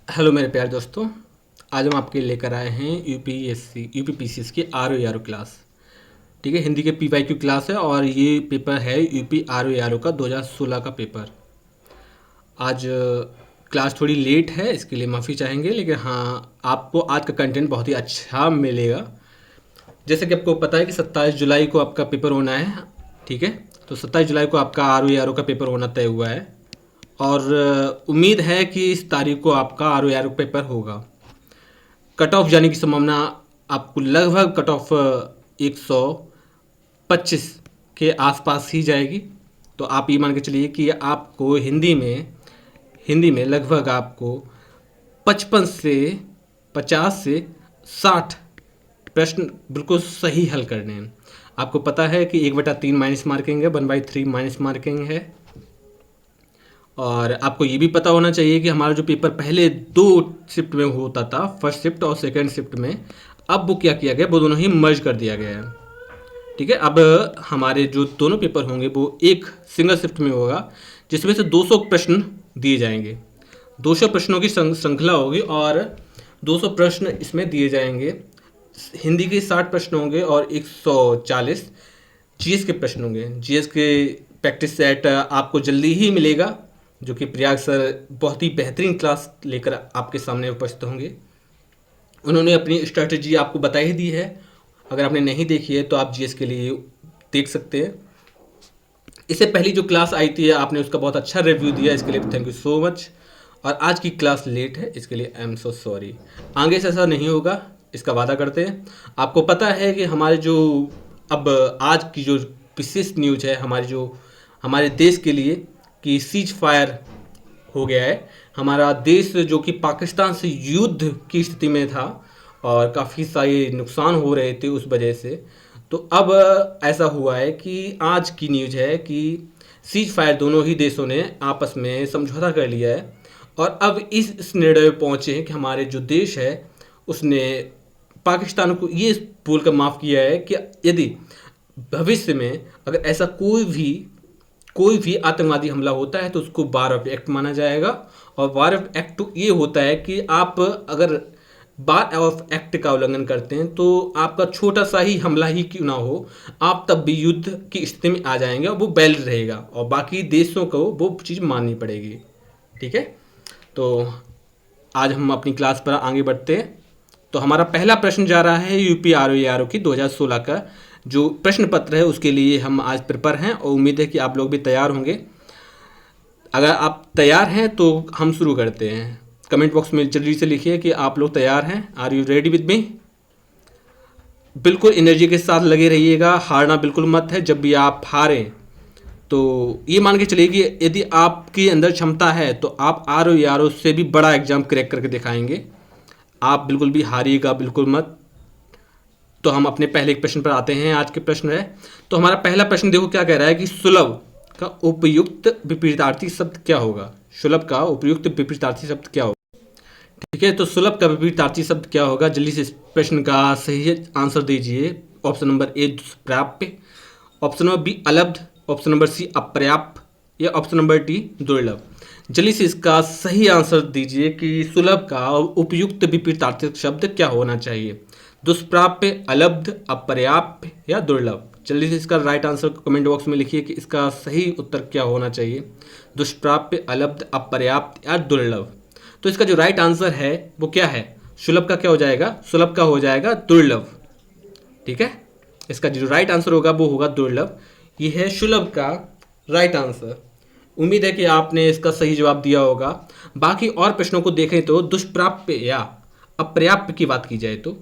Hello मेरे प्यारे दोस्तों। आज हम आपके लिए लेकर आए हैं यूपीपीसीएस की आर ओ क्लास। ठीक है, हिंदी के पीवाईक्यू क्लास है और ये पेपर है यूपी आर ओ का 2016 का पेपर। आज क्लास थोड़ी लेट है, इसके लिए माफ़ी चाहेंगे, लेकिन हाँ, आपको आज का कंटेंट बहुत ही अच्छा मिलेगा। जैसे कि आपको पता है कि 27 जुलाई को आपका पेपर होना है। ठीक है, तो 27 जुलाई को आपका आर ओ का पेपर होना तय हुआ है और उम्मीद है कि इस तारीख को आपका आर ओ पेपर होगा। कट ऑफ जाने की संभावना आपको लगभग कट ऑफ 125 के आसपास ही जाएगी। तो आप ये मान के चलिए कि आपको हिंदी में लगभग आपको 55 से 50 से 60 प्रश्न बिल्कुल सही हल करने हैं। आपको पता है कि 1/3 माइनस मार्किंग है, 1/3 माइनस मार्किंग है। और आपको ये भी पता होना चाहिए कि हमारा जो पेपर पहले 2 शिफ्ट में होता था, फर्स्ट शिफ्ट और सेकंड शिफ्ट में, अब वो क्या किया गया, वो दोनों ही मर्ज कर दिया गया है। ठीक है, अब हमारे जो दोनों पेपर होंगे वो एक सिंगल शिफ्ट में होगा, जिसमें से 200 प्रश्न दिए जाएंगे। 200 प्रश्नों की श्रृंखला होगी और 200 प्रश्न इसमें दिए जाएंगे। हिंदी के 60 प्रश्न होंगे और 140 जीएस के प्रश्न होंगे। जीएस के प्रैक्टिस सेट आपको जल्दी ही मिलेगा, जो कि प्रयाग सर बहुत ही बेहतरीन क्लास लेकर आपके सामने उपस्थित होंगे। उन्होंने अपनी स्ट्रेटजी आपको बता ही दी है। अगर आपने नहीं देखी है तो आप जीएस के लिए देख सकते हैं। इससे पहली जो क्लास आई थी आपने उसका बहुत अच्छा रिव्यू दिया, इसके लिए थैंक यू सो मच। और आज की क्लास लेट है, इसके लिए आई एम सो सॉरी। आगे से ऐसा नहीं होगा, इसका वादा करते हैं। आपको पता है कि हमारे जो अब आज की जो विशेष न्यूज है हमारे देश के लिए, कि सीज फायर हो गया है। हमारा देश जो कि पाकिस्तान से युद्ध की स्थिति में था और काफ़ी सारे नुकसान हो रहे थे उस वजह से, तो अब ऐसा हुआ है कि आज की न्यूज है कि सीज फायर दोनों ही देशों ने आपस में समझौता कर लिया है और अब इस निर्णय पर पहुंचे हैं कि हमारे जो देश है उसने पाकिस्तान को ये बोलकर माफ़ किया है कि यदि भविष्य में अगर ऐसा कोई भी आतंकवादी हमला होता है तो उसको वार ऑफ एक्ट माना जाएगा। और वार ऑफ एक्ट ये होता है कि आप अगर वार ऑफ एक्ट का उल्लंघन करते हैं तो आपका छोटा सा ही हमला ही क्यों ना हो, आप तब भी युद्ध की स्थिति में आ जाएंगे और वो वैलिड रहेगा और बाकी देशों को वो चीज़ माननी पड़ेगी। ठीक है, तो आज हम अपनी क्लास पर आगे बढ़ते हैं। तो हमारा पहला प्रश्न जा रहा है यूपी आर ओ की 2016 का जो प्रश्न पत्र है, उसके लिए हम आज प्रिपेयर हैं और उम्मीद है कि आप लोग भी तैयार होंगे। अगर आप तैयार हैं तो हम शुरू करते हैं। कमेंट बॉक्स में जल्दी से लिखिए कि आप लोग तैयार हैं। Are you ready with me? बिल्कुल एनर्जी के साथ लगे रहिएगा, हारना बिल्कुल मत है। जब भी आप हारें तो ये मान के चलिए कि यदि आपके अंदर क्षमता है तो आप आर ओ से भी बड़ा एग्जाम क्रैक करके दिखाएंगे। आप बिल्कुल भी हारिएगा बिल्कुल मत। तो हम अपने पहले एक प्रश्न पर आते हैं। आज के प्रश्न है, तो हमारा पहला प्रश्न देखो क्या कह रहा है कि सुलभ का उपयुक्त विपरीतार्थी शब्द क्या होगा। सुलभ का उपयुक्त विपरीतार्थी शब्द क्या होगा? ठीक है, तो सुलभ का विपरीतार्थी शब्द क्या होगा? जल्दी से इस प्रश्न का सही आंसर दीजिए। ऑप्शन नंबर ए दुष्प्राप्य, ऑप्शन नंबर बी अलब्ध, ऑप्शन नंबर सी अपर्याप्त या ऑप्शन नंबर डी दुर्लभ। जल्दी से इसका सही आंसर दीजिए कि सुलभ का उपयुक्त विपरीतार्थी शब्द क्या होना चाहिए। दुष्प्राप्य, अलब्ध, अपर्याप्त या दुर्लभ। जल्दी से इसका राइट आंसर कमेंट बॉक्स में लिखिए कि इसका सही उत्तर क्या होना चाहिए। दुष्प्राप्य, अलब्ध, अपर्याप्त या दुर्लभ। तो इसका जो राइट आंसर है वो क्या है? सुलभ का क्या हो जाएगा? सुलभ का हो जाएगा दुर्लभ। ठीक है, इसका जो राइट आंसर होगा वो होगा दुर्लभ। ये है सुलभ का राइट आंसर। उम्मीद है कि आपने इसका सही जवाब दिया होगा। बाकी और प्रश्नों को देखें तो दुष्प्राप्य या अपर्याप्त की बात की जाए तो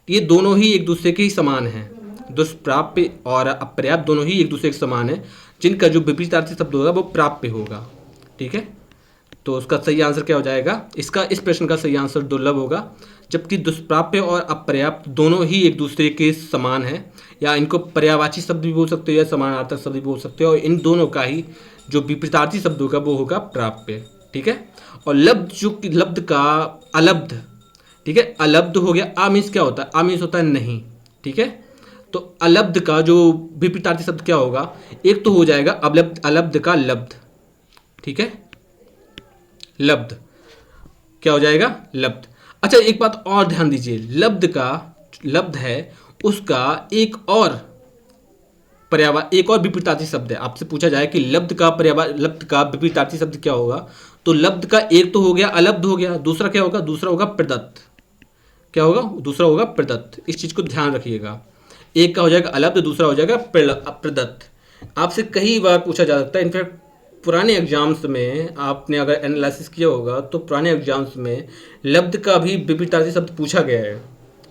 ये दोनों ही एक दूसरे के ही समान हैं। दुष्प्राप्य और अपर्याप्त दोनों ही एक दूसरे के समान है, जिनका जो विपरीतार्थी शब्द होगा वो प्राप्य होगा। ठीक है, तो उसका सही आंसर क्या हो जाएगा? इस प्रश्न का सही आंसर दुर्लभ होगा। जबकि दुष्प्राप्य और अपर्याप्त दोनों ही एक दूसरे के समान हैं, या इनको पर्यायवाची शब्द भी बोल सकते हो या समानार्थक शब्द भी बोल सकते हो, और इन दोनों का ही जो विपरीतार्थी शब्द होगा वो होगा प्राप्य। ठीक है, और लब्ध जो कि लब्ध का अलब्ध, ठीक है, अलब्ध हो गया। आ मीन्स क्या होता है? आ मीन्स होता है नहीं। ठीक है, तो अलब्ध का जो विपरीतार्थी शब्द क्या होगा? एक तो हो जाएगा अलब्ध का लब्ध। ठीक है, लब्ध। क्या हो जाएगा, लब्ध। अच्छा एक बात और ध्यान दीजिए, लब्ध है उसका एक और विपरीतार्थी शब्द है। आपसे पूछा जाए कि लब्ध का विपरीतार्थी शब्द क्या होगा, तो लब्ध का एक तो हो गया अलब्ध हो गया, दूसरा क्या होगा, दूसरा होगा प्रदत्त। क्या होगा, दूसरा होगा प्रदत्त। इस चीज को ध्यान रखिएगा, एक का हो जाएगा अलब्ध, दूसरा हो जाएगा प्रदत्त। आपसे कई बार पूछा जा सकता है, इनफैक्ट पुराने एग्जाम्स में आपने अगर एनालिसिस किया होगा तो पुराने एग्जाम्स में लब्ध का भी विपरीतार्थी शब्द पूछा गया है।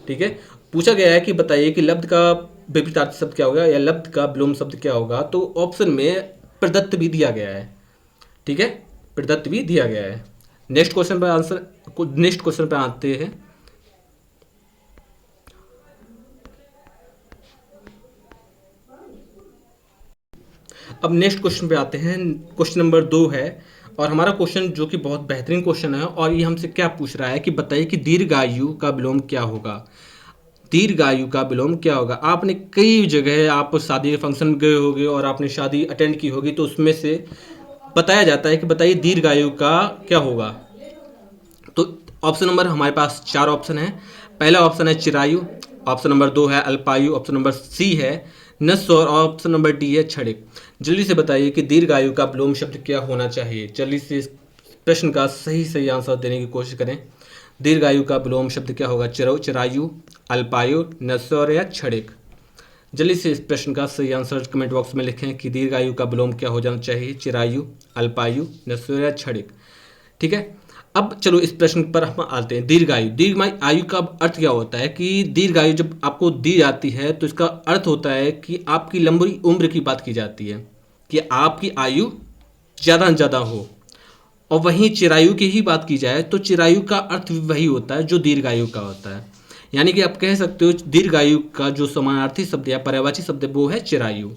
ठीक है, पूछा गया है कि बताइए कि लब्ध का विपरीतार्थी शब्द क्या होगा या लब्ध का विलोम शब्द क्या होगा, तो ऑप्शन में प्रदत्त भी दिया गया है। ठीक है, प्रदत्त भी दिया गया है। नेक्स्ट क्वेश्चन पर आते हैं। अब नेक्स्ट क्वेश्चन पे आते हैं। क्वेश्चन नंबर 2 है, और हमारा क्वेश्चन जो कि बहुत बेहतरीन क्वेश्चन है, और ये हमसे क्या पूछ रहा है कि बताइए कि दीर्घायु का विलोम क्या होगा। दीर्घायु का विलोम क्या होगा। आपने कई जगह आप शादी के फंक्शन गए होगे और आपने शादी अटेंड की होगी, तो उसमें से बताया जाता है कि बताइए दीर्घायु का क्या होगा। तो ऑप्शन नंबर हमारे पास 4 ऑप्शन है। पहला ऑप्शन है चिरायु, ऑप्शन नंबर 2 है अल्पायु, ऑप्शन नंबर सी है नस्व और ऑप्शन नंबर डी है क्षणिक। जल्दी से बताइए कि दीर्घायु का विलोम शब्द क्या होना चाहिए। जल्दी से इस प्रश्न का सही आंसर देने की कोशिश करें। दीर्घायु का विलोम शब्द क्या होगा, चिरायु, अल्पायु, नस्व या क्षणिक। जल्दी से इस प्रश्न का सही आंसर कमेंट बॉक्स में लिखें कि दीर्घायु का विलोम क्या हो जाना चाहिए, चिरायु, अल्पायु, नस्व या क्षणिक। ठीक है, अब चलो इस प्रश्न पर हम आते हैं। दीर्घ आयु का अर्थ क्या होता है कि दीर्घायु जब आपको दी जाती है तो इसका अर्थ होता है कि आपकी लंबी उम्र की बात की जाती है, कि आपकी आयु ज़्यादा से ज़्यादा हो। और वहीं चिरायु की ही बात की जाए तो चिरायु का अर्थ वही होता है जो दीर्घायु का होता है। यानी कि आप कह सकते हो दीर्घायु का जो समानार्थी शब्द या पर्यायवाची शब्द है वो है चिरायु।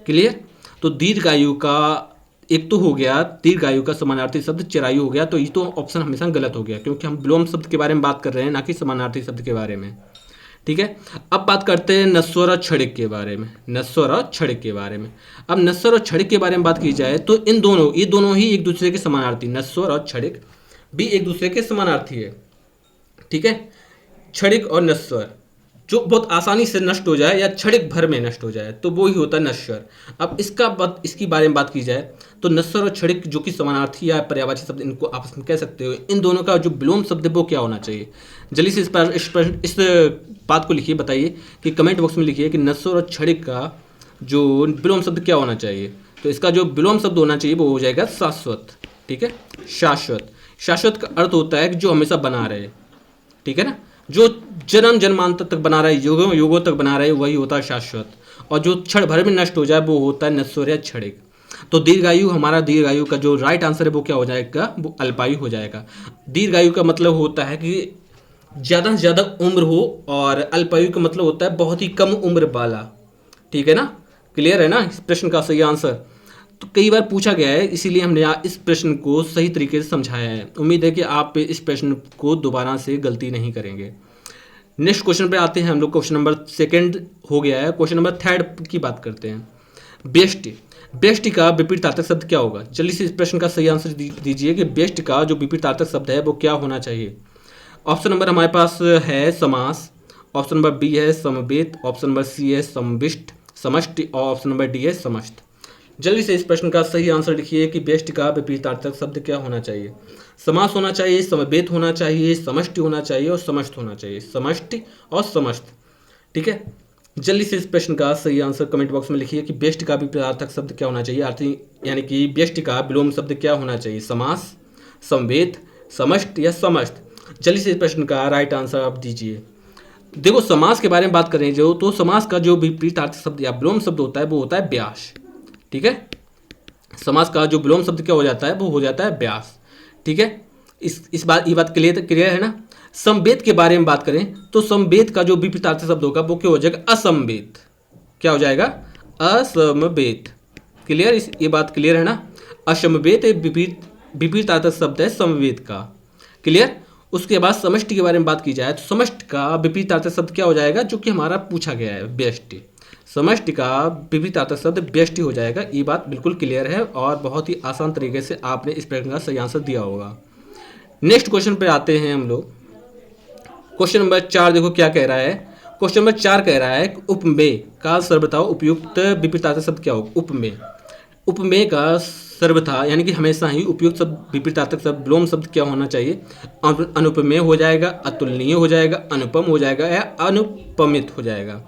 क्लियर। तो दीर्घायु का एक तो हो गया, दीर्घायु का समानार्थी शब्द चिरायु हो गया, तो ये तो ऑप्शन हमेशा गलत हो गया, क्योंकि हम विलोम शब्द के बारे में बात कर रहे हैं ना कि समानार्थी शब्द के बारे में। ठीक है, अब बात करते हैं नस्वर और क्षणिक के बारे में। नस्वर और क्षणिक के बारे में, अब नस्वर और क्षणिक के बारे में बात की जाए तो ये दोनों ही एक दूसरे के समानार्थी, नस्वर और क्षणिक भी एक दूसरे के समानार्थी है। ठीक है, क्षणिक और नश्वर जो बहुत आसानी से नष्ट हो जाए या क्षणिक भर में नष्ट हो जाए तो वो ही होता है नश्वर। अब इसकी बारे में बात की जाए तो नश्वर और क्षणिक जो कि समानार्थी या पर्यायवाची शब्द इनको आपस में कह सकते हो, इन दोनों का जो विलोम शब्द है वो क्या होना चाहिए। जल्दी से इस बात को लिखिए, बताइए कि कमेंट बॉक्स में लिखिए कि नश्वर और क्षणिक का जो विलोम शब्द क्या होना चाहिए। तो इसका जो विलोम शब्द होना चाहिए वो हो जाएगा शाश्वत। ठीक है, शाश्वत। शाश्वत का अर्थ होता है कि जो हमेशा बना रहे। ठीक है ना, जो जन्म जन्मांतर तक बना रहे, युगों तक बना रहे, वही होता है शाश्वत। और जो क्षण भर में नष्ट हो जाए वो होता है नश्वर या क्षणिक। तो दीर्घायु का जो राइट आंसर है वो क्या हो जाएगा, वो अल्पायु हो जाएगा। दीर्घायु का मतलब होता है कि ज़्यादा से ज़्यादा उम्र हो, और अल्पायु का मतलब होता है बहुत ही कम उम्र वाला। ठीक है ना, क्लियर है ना इस प्रश्न का सही आंसर। तो कई बार पूछा गया है, इसीलिए हमने इस प्रश्न को सही तरीके से समझाया है। उम्मीद है कि आप इस प्रश्न को दोबारा से गलती नहीं करेंगे। नेक्स्ट क्वेश्चन पे आते हैं हम लोग। क्वेश्चन नंबर 2 हो गया है, क्वेश्चन नंबर 3 की बात करते हैं। व्यष्टि। व्यष्टि का विपरीतार्थक शब्द क्या होगा। जल्दी से इस प्रश्न का सही आंसर दीजिए कि व्यष्टि का जो विपरीतार्थक शब्द है वो क्या होना चाहिए। ऑप्शन नंबर हमारे पास है समास, ऑप्शन नंबर बी है समवेत, ऑप्शन नंबर सी है समविष्ट समष्टि, और ऑप्शन नंबर डी है समस्त। जल्दी से इस प्रश्न का सही आंसर लिखिए कि व्यष्टि का विपरीतार्थक शब्द क्या होना चाहिए। समास होना चाहिए, समवेत होना चाहिए, समष्टि होना चाहिए और समस्त होना चाहिए। समष्टि और समस्त। ठीक है, जल्दी से इस प्रश्न का सही आंसर कमेंट बॉक्स में लिखिए कि व्यष्टि का विपरीतार्थक शब्द क्या होना चाहिए, यानी कि व्यष्टि का विलोम शब्द क्या होना चाहिए, समास, समवेत, समष्ट या समस्त। जल्दी से इस प्रश्न का राइट आंसर आप दीजिए। देखो, समास के बारे में बात करें जो, तो समास का जो विपरीतार्थक शब्द या विलोम शब्द होता है वो होता है व्यास। ठीक है, समास का जो विलोम शब्द क्या हो जाता है वो हो जाता है व्यास। ठीक है, ये बात क्लियर है ना। समवेत के बारे में बात करें तो समवेत का जो विपरीतार्थक शब्द होगा वो क्या हो जाएगा, असमवेत। क्या हो जाएगा, असमवेत। क्लियर, ये बात क्लियर है ना। असमवेत विपरीतार्थक शब्द है समवेत का। क्लियर। उसके बाद समष्टि के बारे में बात की जाए तो समष्टि का विपरीतार्थक शब्द क्या हो जाएगा, जो कि हमारा पूछा गया है, व्यष्टि। समष्टि का विपरीतार्थक शब्द व्यष्टि हो जाएगा। ये बात बिल्कुल क्लियर है और बहुत ही आसान तरीके से आपने इस प्रश्न का सही आंसर दिया होगा। नेक्स्ट क्वेश्चन पे आते हैं हम लोग। क्वेश्चन नंबर 4 देखो क्या कह रहा है। क्वेश्चन नंबर 4 कह रहा है उपमेय का सर्वथा उपयुक्त विपरीतार्थक शब्द क्या होगा। उपमेय, उपमेय का सर्वथा यानी कि हमेशा ही उपयुक्त शब्द विपरीतार्थक शब्द विलोम शब्द क्या होना चाहिए। अनुपमेय हो जाएगा, अतुलनीय हो जाएगा, अनुपम हो जाएगा या अनुपमित हो जाएगा।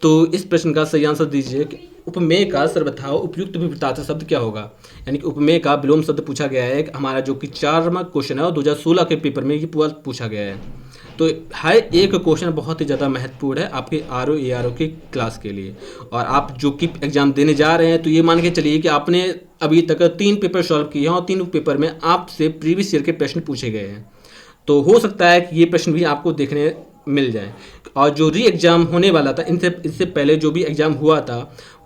तो इस प्रश्न का सही आंसर दीजिए कि उपमेय का सर्वथा उपयुक्त विपरीतार्थक शब्द क्या होगा। यानी कि उपमेय का विलोम शब्द पूछा गया है। हमारा जो कि 4वां क्वेश्चन है और 2016 के पेपर में ये पूरा पूछा गया है। तो हर एक क्वेश्चन बहुत ही ज़्यादा महत्वपूर्ण है आपके R O A R O के क्लास के लिए। और आप जो कि एग्जाम देने जा रहे हैं तो ये मान के चलिए कि आपने अभी तक 3 पेपर सॉल्व किए हैं और 3 पेपर में आपसे प्रीवियस ईयर के प्रश्न पूछे गए हैं। तो हो सकता है कि ये प्रश्न भी आपको देखने मिल जाए। और जो री एग्ज़ाम होने वाला था इससे पहले जो भी एग्ज़ाम हुआ था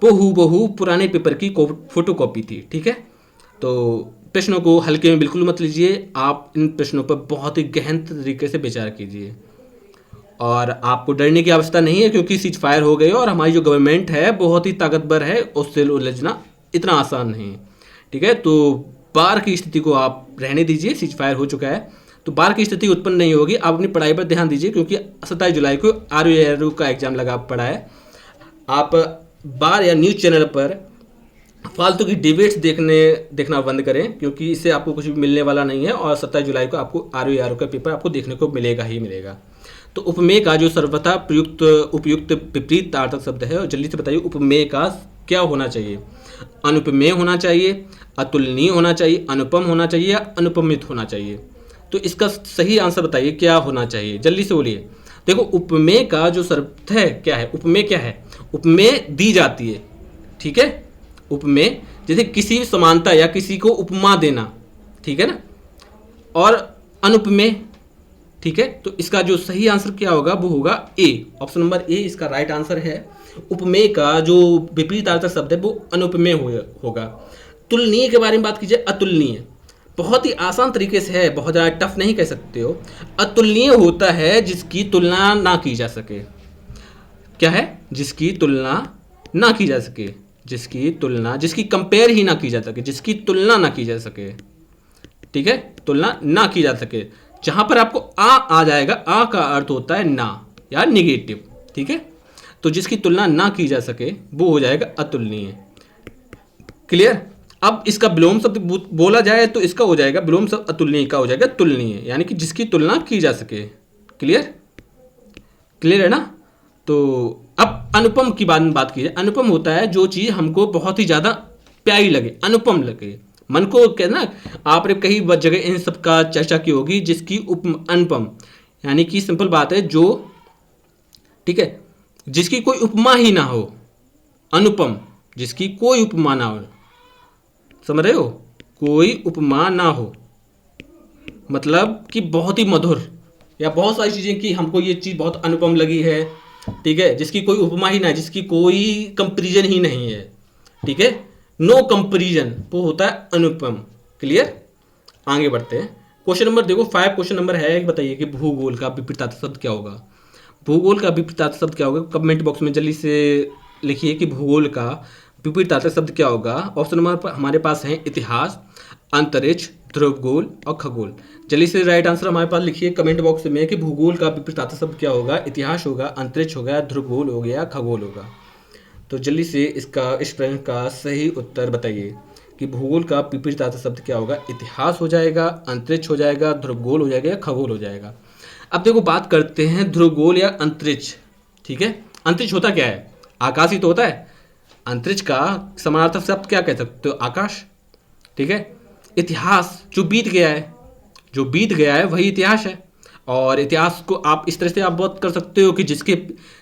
वो हूबहू पुराने पेपर की फोटो कॉपी थी। ठीक है, तो प्रश्नों को हल्के में बिल्कुल मत लीजिए। आप इन प्रश्नों पर बहुत ही गहन तरीके से विचार कीजिए। और आपको डरने की आवश्यकता नहीं है क्योंकि सीज फायर हो गई और हमारी जो गवर्नमेंट है बहुत ही ताकतवर है, उससे उलझना इतना आसान नहीं है। ठीक है, तो बार की स्थिति को आप रहने दीजिए, सीज फायर हो चुका है तो बार की स्थिति उत्पन्न नहीं होगी। आप अपनी पढ़ाई पर ध्यान दीजिए क्योंकि 27 जुलाई को आर का एग्जाम लगा पड़ा है। आप बार या न्यूज़ चैनल पर फालतू की डिबेट्स देखना बंद करें क्योंकि इससे आपको कुछ भी मिलने वाला नहीं है। और 27 जुलाई को आपको आर का पेपर आपको देखने को मिलेगा ही मिलेगा। तो उपमेय का जो सर्वथा उपयुक्त विपरीतार्थक शब्द है, और जल्दी से बताइए उपमेय का क्या होना चाहिए। अनुपमेय होना चाहिए, अतुलनीय होना चाहिए, अनुपम होना चाहिए या अनुपमित होना चाहिए। तो इसका सही आंसर बताइए क्या होना चाहिए, जल्दी से बोलिए। देखो उपमेय का जो शब्द है क्या है, उपमेय क्या है। उपमेय दी जाती है। ठीक है, उपमेय जैसे किसी समानता या किसी को उपमा देना, ठीक है ना। और अनुपमेय, ठीक है, तो इसका जो सही आंसर क्या होगा वो होगा ए, ऑप्शन नंबर ए इसका राइट आंसर है। उपमेय का जो विपरीतार्थक शब्द है वो अनुपमेय होगा। तुलनीय के बारे में बात कीजिए, अतुलनीय बहुत ही आसान तरीके से है, बहुत ज़्यादा टफ नहीं कह सकते हो। अतुलनीय होता है जिसकी तुलना ना की जा सके। क्या है, जिसकी तुलना ना की जा सके, जिसकी कंपेयर ही ना की जा सके, जिसकी तुलना ना की जा सके। ठीक है, तुलना ना की जा सके। जहां पर आपको आ जाएगा, आ का अर्थ होता है ना या निगेटिव। ठीक है, तो जिसकी तुलना ना की जा सके वो हो जाएगा अतुलनीय। क्लियर। अब इसका विलोम शब्द बोला जाए तो इसका हो जाएगा विलोम शब्द अतुलनीय का हो जाएगा तुलनीय, यानी कि जिसकी तुलना की जा सके। क्लियर, क्लियर है ना। तो अब अनुपम की बात कीजिए। अनुपम होता है जो चीज़ हमको बहुत ही ज़्यादा प्यारी लगे, अनुपम लगे, मन को कहना। आपने कई जगह इन सब का चर्चा की होगी, जिसकी अनुपम यानी कि सिंपल बात है जो, ठीक है, जिसकी कोई उपमा ही ना हो। अनुपम जिसकी कोई उपमा ना हो, समझ रहे हो, कोई उपमा ना हो मतलब कि बहुत ही मधुर, या बहुत सारी चीज़ें कि हमको ये चीज़ बहुत अनुपम लगी है। ठीक है, जिसकी कोई उपमा ही ना है, जिसकी कोई कंपेरिजन ही नहीं है। ठीक है, नो कंपेरिजन, वो होता है अनुपम। क्लियर, आगे बढ़ते हैं। क्वेश्चन नंबर देखो 5 क्वेश्चन नंबर है, बताइए कि भूगोल का विपरीतार्थक शब्द क्या होगा। भूगोल का विपरीतार्थक शब्द क्या होगा, कमेंट बॉक्स में जल्दी से लिखिए कि भूगोल का विपरीतार्थक शब्द क्या होगा। ऑप्शन नंबर पर हमारे पास है इतिहास, अंतरिक्ष, ध्रुवगोल और खगोल। जल्दी से राइट आंसर हमारे पास लिखिए कमेंट बॉक्स में कि भूगोल का विपरीतार्थक शब्द क्या होगा। इतिहास होगा, अंतरिक्ष होगा, ध्रुवगोल हो गया, खगोल होगा। तो जल्दी से इस प्रश्न का सही उत्तर बताइए कि भूगोल का विपरीतार्थक शब्द क्या होगा। इतिहास हो जाएगा, अंतरिक्ष हो जाएगा, ध्रुवगोल हो जाएगा या खगोल हो जाएगा। अब देखो बात करते हैं ध्रुवगोल या अंतरिक्ष। ठीक है, अंतरिक्ष होता क्या है, आकाश ही तो होता है। अंतरिक्ष का समानार्थक शब्द क्या कह सकते हो, आकाश। ठीक है, इतिहास जो बीत गया है, जो बीत गया है वही इतिहास है। और इतिहास को आप इस तरह से आप बात कर सकते हो कि जिसके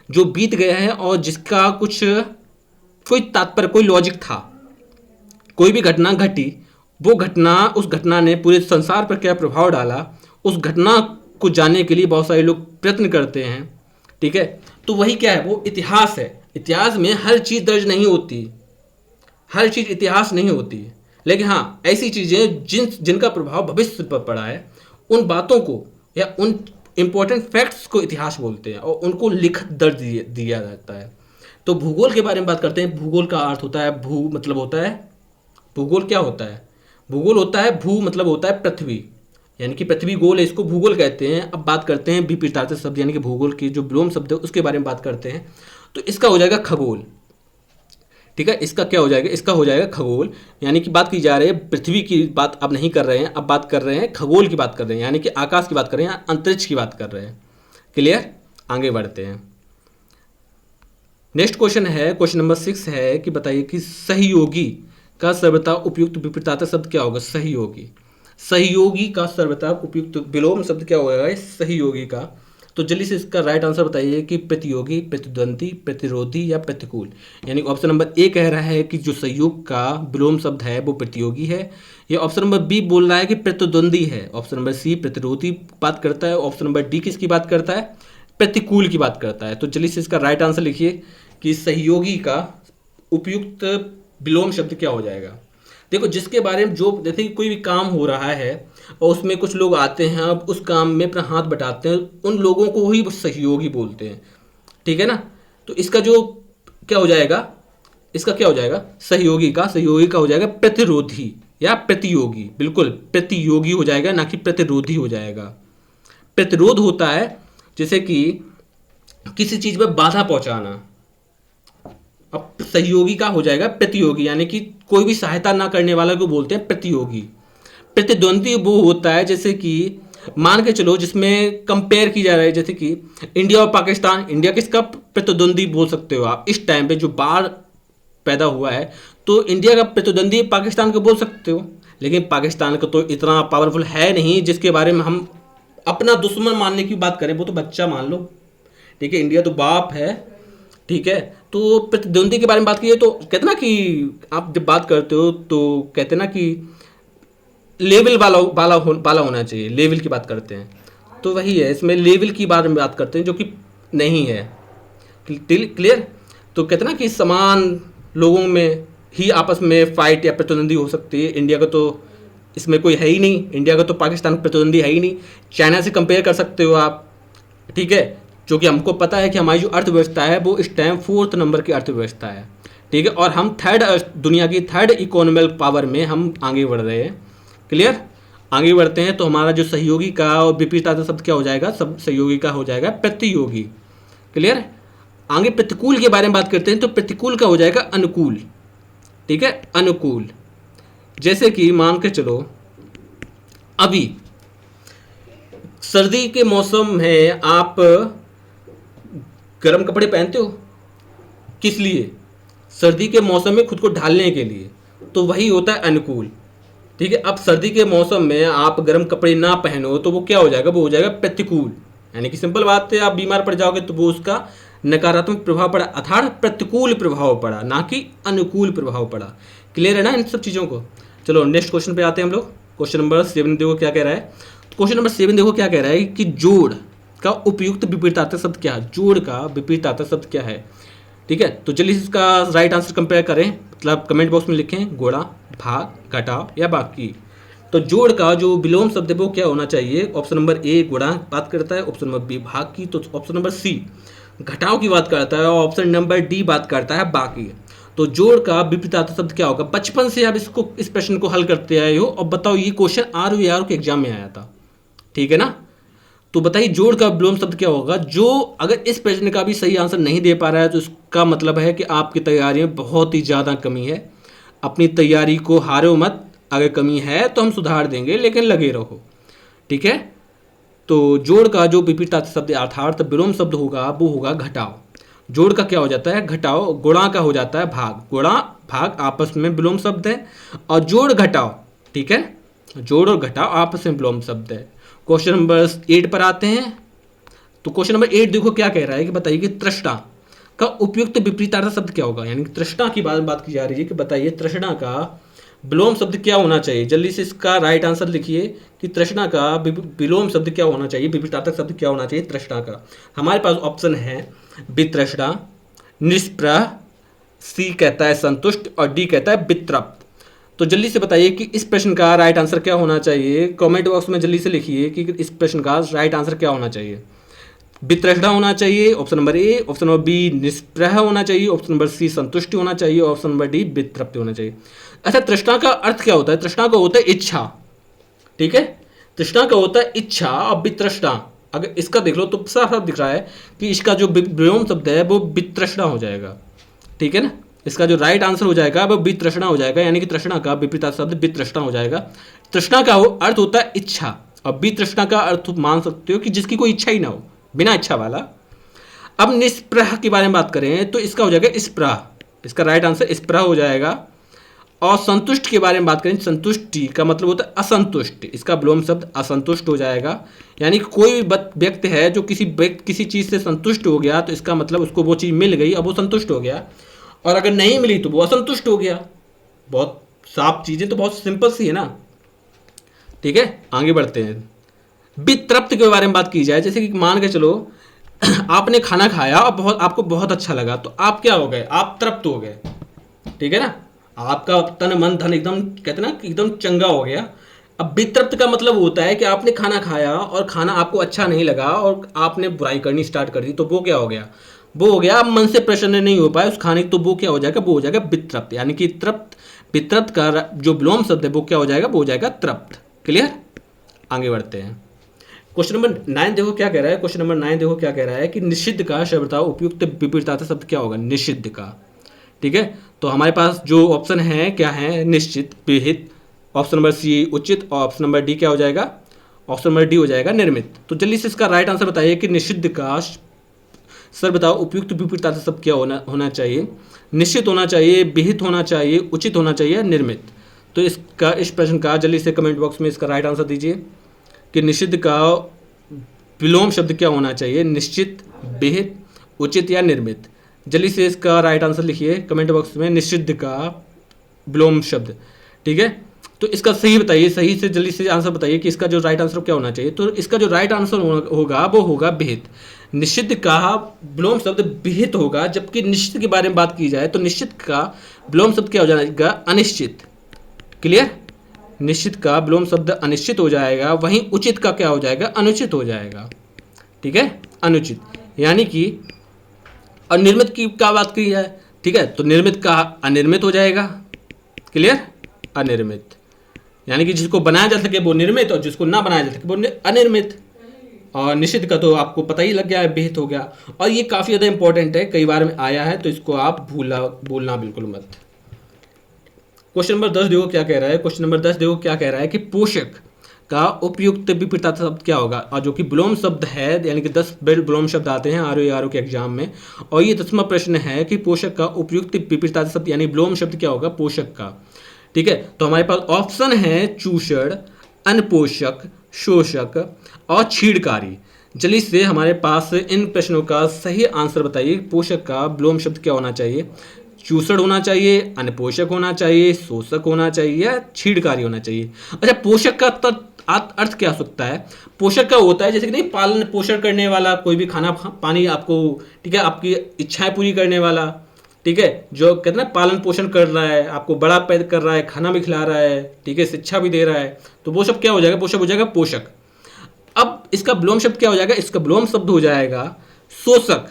जो बीत गया है और जिसका कुछ कोई तात्पर्य, कोई लॉजिक था, कोई भी घटना घटी, वो घटना, उस घटना ने पूरे संसार पर क्या प्रभाव डाला, उस घटना को जानने के लिए बहुत सारे लोग प्रयत्न करते हैं। ठीक है, तो वही क्या है, वो इतिहास है। इतिहास में हर चीज़ दर्ज नहीं होती, हर चीज़ इतिहास नहीं होती, लेकिन हाँ ऐसी चीज़ें जिनका प्रभाव भविष्य पर पड़ा है, उन बातों को या उन इम्पोर्टेंट फैक्ट्स को इतिहास बोलते हैं और उनको लिखत दर्ज दिया जाता है। तो भूगोल के बारे में बात करते हैं। भूगोल का अर्थ होता है, भू मतलब होता है, भूगोल क्या होता है, भूगोल होता है, भू मतलब होता है पृथ्वी, यानी कि पृथ्वी गोल है, इसको भूगोल कहते हैं। अब बात करते हैं विपरीतार्थक शब्द यानी कि भूगोल की जो विलोम शब्द है उसके बारे में बात करते हैं। तो इसका हो जाएगा खगोल। ठीक है, इसका क्या हो जाएगा, इसका हो जाएगा खगोल। यानी कि बात की जा रही है पृथ्वी की बात अब नहीं कर रहे हैं, अब बात कर रहे हैं खगोल की बात कर रहे हैं, यानी कि आकाश की बात कर रहे हैं, अंतरिक्ष की बात कर रहे हैं। क्लियर, आगे बढ़ते हैं। नेक्स्ट क्वेश्चन है, क्वेश्चन नंबर 6 है कि बताइए कि सहयोगी का सर्वथा उपयुक्त विपरीतार्थक शब्द क्या होगा। सहयोगी, सहयोगी का सर्वथा उपयुक्त विलोम शब्द क्या होगा सहयोगी का। तो जल्दी से इसका राइट आंसर बताइए कि प्रतियोगी, प्रतिद्वंदी, प्रतिरोधी या प्रतिकूल। यानी ऑप्शन नंबर ए कह रहा है कि जो सहयोग का विलोम शब्द है वो प्रतियोगी है। ये ऑप्शन नंबर बी बोल रहा है कि प्रतिद्वंदी है। ऑप्शन नंबर सी प्रतिरोधी बात करता है। ऑप्शन नंबर डी किसकी बात करता है, प्रतिकूल की बात करता है। तो जल्दी से इसका राइट आंसर लिखिए कि सहयोगी का उपयुक्त विलोम शब्द क्या हो जाएगा। देखो, जिसके बारे में जो जैसे कि कोई भी काम हो रहा है और उसमें कुछ लोग आते हैं, अब उस काम में अपना हाथ बटाते हैं, उन लोगों को ही सहयोगी बोलते हैं। ठीक है ना। तो इसका जो क्या हो जाएगा, इसका क्या हो जाएगा, सहयोगी का हो जाएगा प्रतिरोधी या प्रतियोगी। बिल्कुल प्रतियोगी हो जाएगा, ना कि प्रतिरोधी हो जाएगा। प्रतिरोध होता है जैसे कि किसी चीज में बाधा पहुंचाना। अब सहयोगी का हो जाएगा प्रतियोगी, यानी कि कोई भी सहायता ना करने वाला को बोलते हैं प्रतियोगी। प्रतिद्वंदी वो होता है जैसे कि मान के चलो जिसमें कंपेयर की जा रही है, जैसे कि इंडिया और पाकिस्तान। इंडिया किसका प्रतिद्वंदी बोल सकते हो आप, इस टाइम पे जो बाढ़ पैदा हुआ है तो इंडिया का प्रतिद्वंदी पाकिस्तान को बोल सकते हो। लेकिन पाकिस्तान का तो इतना पावरफुल है नहीं जिसके बारे में हम अपना दुश्मन मानने की बात करें, वो तो बच्चा मान लो। ठीक है, इंडिया तो बाप है। ठीक है, तो प्रतिद्वंदी के बारे में बात कीजिए तो कहते ना कि आप जब बात करते हो तो कहते ना कि लेवल वाला होना चाहिए, लेवल की बात करते हैं। तो वही है, इसमें लेवल की बारे में बात करते हैं जो कि नहीं है। क्लियर। तो कहते ना कि समान लोगों में ही आपस में फाइट या प्रतिद्वंदी हो सकती है। इंडिया का तो इसमें कोई है ही नहीं, इंडिया का तो पाकिस्तान का प्रतिद्वंदी है ही नहीं। चाइना से कंपेयर कर सकते हो आप। ठीक है, जो कि हमको पता है कि हमारी जो अर्थव्यवस्था है वो इस टाइम 4th नंबर की अर्थव्यवस्था है। ठीक है, और हम दुनिया की थर्ड इकोनॉमिक पावर में हम आगे बढ़ रहे हैं। क्लियर, आगे बढ़ते हैं। तो हमारा जो सहयोगी का और विपरीतार्थक शब्द क्या हो जाएगा, सब सहयोगी का हो जाएगा प्रतियोगी। क्लियर, आगे प्रतिकूल के बारे में बात करते हैं। तो प्रतिकूल का हो जाएगा अनुकूल। ठीक है, अनुकूल। जैसे कि मान के चलो अभी सर्दी के मौसम में आप गर्म कपड़े पहनते हो, किस लिए, सर्दी के मौसम में खुद को ढालने के लिए। तो वही होता है अनुकूल। ठीक है, अब सर्दी के मौसम में आप गर्म कपड़े ना पहनो तो वो क्या हो जाएगा, वो हो जाएगा प्रतिकूल। यानी कि सिंपल बात है, आप बीमार पड़ जाओगे तो वो उसका नकारात्मक प्रभाव पड़ा, अर्थात प्रतिकूल प्रभाव पड़ा, ना कि अनुकूल प्रभाव पड़ा। क्लियर है ना इन सब चीज़ों को। चलो नेक्स्ट क्वेश्चन पे आते हैं हम लोग। क्वेश्चन नंबर 7 देखो क्या कह रहा है। क्वेश्चन नंबर 7 देखो क्या कह रहा है कि जोड़ का उपयुक्त विपरीतार्थक शब्द क्या है। जोड़ का विपरीतार्थक शब्द क्या है। ठीक है, तो चलिए इसका राइट आंसर कंपेयर करें, मतलब कमेंट बॉक्स में लिखें गुणा, भाग, घटाव या बाकी। तो जोड़ का जो विलोम शब्द है वो क्या होना चाहिए। ऑप्शन नंबर ए गुणा बात करता है, ऑप्शन नंबर बी भाग की, तो ऑप्शन नंबर सी घटाव की बात करता है, और ऑप्शन नंबर डी बात करता है बाकी। तो जोड़ का विपरीतार्थक शब्द क्या होगा। बचपन से आप इस प्रश्न को हल करते आए हो, और बताओ ये क्वेश्चन आर के एग्जाम में आया था। ठीक है ना। तो बताइए जोड़ का विलोम शब्द क्या होगा। जो अगर इस प्रश्न का भी सही आंसर नहीं दे पा रहा है तो इसका मतलब है कि आपकी तैयारी में बहुत ही ज़्यादा कमी है। अपनी तैयारी को हारो मत, अगर कमी है तो हम सुधार देंगे, लेकिन लगे रहो। ठीक है, तो जोड़ का जो विपरीतार्थक शब्द अर्थात विलोम शब्द होगा वो होगा घटाव। जोड़ का क्या हो जाता है घटाव, गुणा का हो जाता है भाग। गुणा भाग आपस में विलोम शब्द है, और जोड़ घटाव, ठीक है, जोड़ और घटाव आपस में विलोम शब्द है। क्वेश्चन नंबर 8 पर आते हैं। तो क्वेश्चन नंबर 8 देखो क्या कह रहा है कि बताइए कि तृष्णा का उपयुक्त विपरीतार्थक शब्द क्या होगा। यानी तृष्णा की बात की जा रही है कि बताइए तृष्णा का विलोम शब्द क्या होना चाहिए। जल्दी से इसका राइट आंसर लिखिए कि तृष्णा का विलोम शब्द क्या होना चाहिए, विपरीतार्थक शब्द क्या होना चाहिए तृष्णा का। हमारे पास ऑप्शन है वितृष्णा, निष्प्रह, सी कहता है संतुष्ट, और डी कहता है वितृप्त। तो जल्दी से बताइए कि इस प्रश्न का राइट आंसर क्या होना चाहिए। कमेंट बॉक्स में जल्दी से लिखिए कि इस प्रश्न का राइट आंसर क्या होना चाहिए। वितृष्णा होना चाहिए option number A, option number B निष्प्रह होना चाहिए, ऑप्शन नंबर सी संतुष्टि होना चाहिए, ऑप्शन नंबर डी वितृप्ति होना चाहिए। अच्छा, तृष्णा का अर्थ क्या होता है। तृष्णा का होता है इच्छा। ठीक है, तृष्णा का होता है इच्छा और वितृष्णा। अगर इसका देख लो तो साफ साफ दिख रहा है कि इसका जो विलोम शब्द है वो वितृष्णा हो जाएगा, ठीक है ना। इसका जो राइट आंसर हो जाएगा वो वितृष्णा हो जाएगा, यानी कि तृष्णा का विपरीत शब्द वितृष्णा हो जाएगा। तृष्णा का अर्थ होता है इच्छा और वितृष्णा का अर्थ मान सकते हो कि जिसकी कोई इच्छा ही ना हो, बिना इच्छा वाला। अब निस्पृह के बारे में बात करें तो इसका हो जाएगा स्पृह, इसका राइट आंसर स्पृह हो जाएगा। और संतुष्ट के बारे में बात करें, संतुष्टि का मतलब होता है असंतुष्ट, इसका विलोम शब्द असंतुष्ट हो जाएगा। यानी कि कोई व्यक्ति है जो किसी चीज़ से संतुष्ट हो गया तो इसका मतलब उसको वो चीज़ मिल गई, अब वो संतुष्ट हो गया, और अगर नहीं मिली तो वो असंतुष्ट हो गया। बहुत साफ चीज़ें तो बहुत सिंपल सी है ना, ठीक है। आगे बढ़ते हैं। वितृप्त के बारे में बात की जाए, जैसे कि मान के चलो आपने खाना खाया और आपको बहुत अच्छा लगा, तो आप क्या हो गए, आप तृप्त हो गए, ठीक है ना। आपका तन मन धन एकदम कहते ना एकदम चंगा हो गया। अब वितृप्त का मतलब होता है कि आपने खाना खाया और खाना आपको अच्छा नहीं लगा और आपने बुराई करनी स्टार्ट कर दी, तो वो क्या हो गया, वो हो गया आप मन से प्रसन्न नहीं हो पाए उस खाने, तो वो क्या हो जाएगा, वो हो जाएगा वितृप्त। यानी कि वितृप्त का जो विलोम शब्द है वो क्या हो जाएगा, वो हो जाएगा तृप्त। क्लियर। आगे बढ़ते हैं। क्वेश्चन नंबर 9 देखो क्या कह रहा है। क्वेश्चन नंबर 9 देखो क्या कह रहा है कि निषिद्ध का शब्द उपयुक्त विपरीतार्थ शब्द क्या होगा, निषिद्ध का, ठीक है। तो हमारे पास जो ऑप्शन है क्या है, निश्चित, विहित, ऑप्शन नंबर सी उचित, और ऑप्शन नंबर डी क्या हो जाएगा, ऑप्शन नंबर डी हो जाएगा निर्मित। तो जल्दी से इसका राइट आंसर बताइए कि निषिद्ध का सर बताओ उपयुक्त विपरीतार्थ शब्द क्या होना चाहिए। निश्चित होना चाहिए, विहित होना चाहिए, उचित होना चाहिए, निर्मित। तो इस प्रश्न का जल्दी से कमेंट बॉक्स में इसका राइट आंसर दीजिए कि निषिद्ध का विलोम शब्द क्या होना चाहिए, निश्चित, विहित, उचित या निर्मित। जल्दी से इसका राइट आंसर लिखिए कमेंट बॉक्स में, निषिद्ध का विलोम शब्द, ठीक है। तो इसका सही बताइए, सही से जल्दी से आंसर बताइए कि इसका जो राइट आंसर क्या होना चाहिए। तो इसका जो राइट आंसर होगा वो होगा विहित। निश्चित का विलोम शब्द विहित होगा, जबकि निश्चित के बारे में बात की जाए तो निश्चित का विलोम शब्द क्या हो जाएगा, अनिश्चित। क्लियर। निश्चित का विलोम शब्द अनिश्चित हो जाएगा, वहीं उचित का क्या हो जाएगा, अनुचित हो जाएगा, ठीक है, अनुचित। यानी कि और निर्मित की क्या बात की जाए, ठीक है, तो निर्मित का अनिर्मित हो जाएगा। क्लियर। अनिर्मित यानी कि जिसको बनाया जा सके वो निर्मित और जिसको ना बनाया जा सके वो अनिर्मित। और निषिद्ध का तो आपको पता ही लग गया है, विहित हो गया। और ये काफ़ी ज़्यादा इंपॉर्टेंट है, कई बार में आया है, तो इसको आप भूलना बिल्कुल मत। क्वेश्चन नंबर 10 देखो क्या कह रहा है। क्वेश्चन नंबर 10 देखो क्या कह रहा है कि पोषक का उपयुक्त विपरीतार्थ शब्द क्या होगा, और जो कि विलोम शब्द है, यानी कि 10 विलोम शब्द आते हैं आर के एग्जाम में, और ये 10वां प्रश्न है कि पोषक का उपयुक्त विपरीतार्थ शब्द यानी विलोम शब्द क्या होगा पोषक का, ठीक है। तो हमारे पास ऑप्शन है चूषण, अनपोषक, शोषक और छीड़कारी। जल्दी से हमारे पास इन प्रश्नों का सही आंसर बताइए। पोषक का विलोम शब्द क्या होना चाहिए, चूषण होना चाहिए, अनपोषक होना चाहिए, शोषक होना चाहिए या छीड़कारी होना चाहिए। अच्छा, पोषक का अर्थ क्या हो सकता है, पोषक का होता है जैसे कि नहीं पालन पोषण करने वाला, कोई भी खाना पानी आपको, ठीक है, आपकी इच्छाएं पूरी करने वाला, ठीक है, जो कहते हैं ना पालन पोषण कर रहा है, आपको बड़ा पैदा कर रहा है, खाना भी खिला रहा है, ठीक है, शिक्षा भी दे रहा है, तो वो सब क्या हो जाएगा, पोषक हो जाएगा पोषक। अब इसका विलोम शब्द क्या हो जाएगा, इसका विलोम शब्द हो जाएगा शोषक,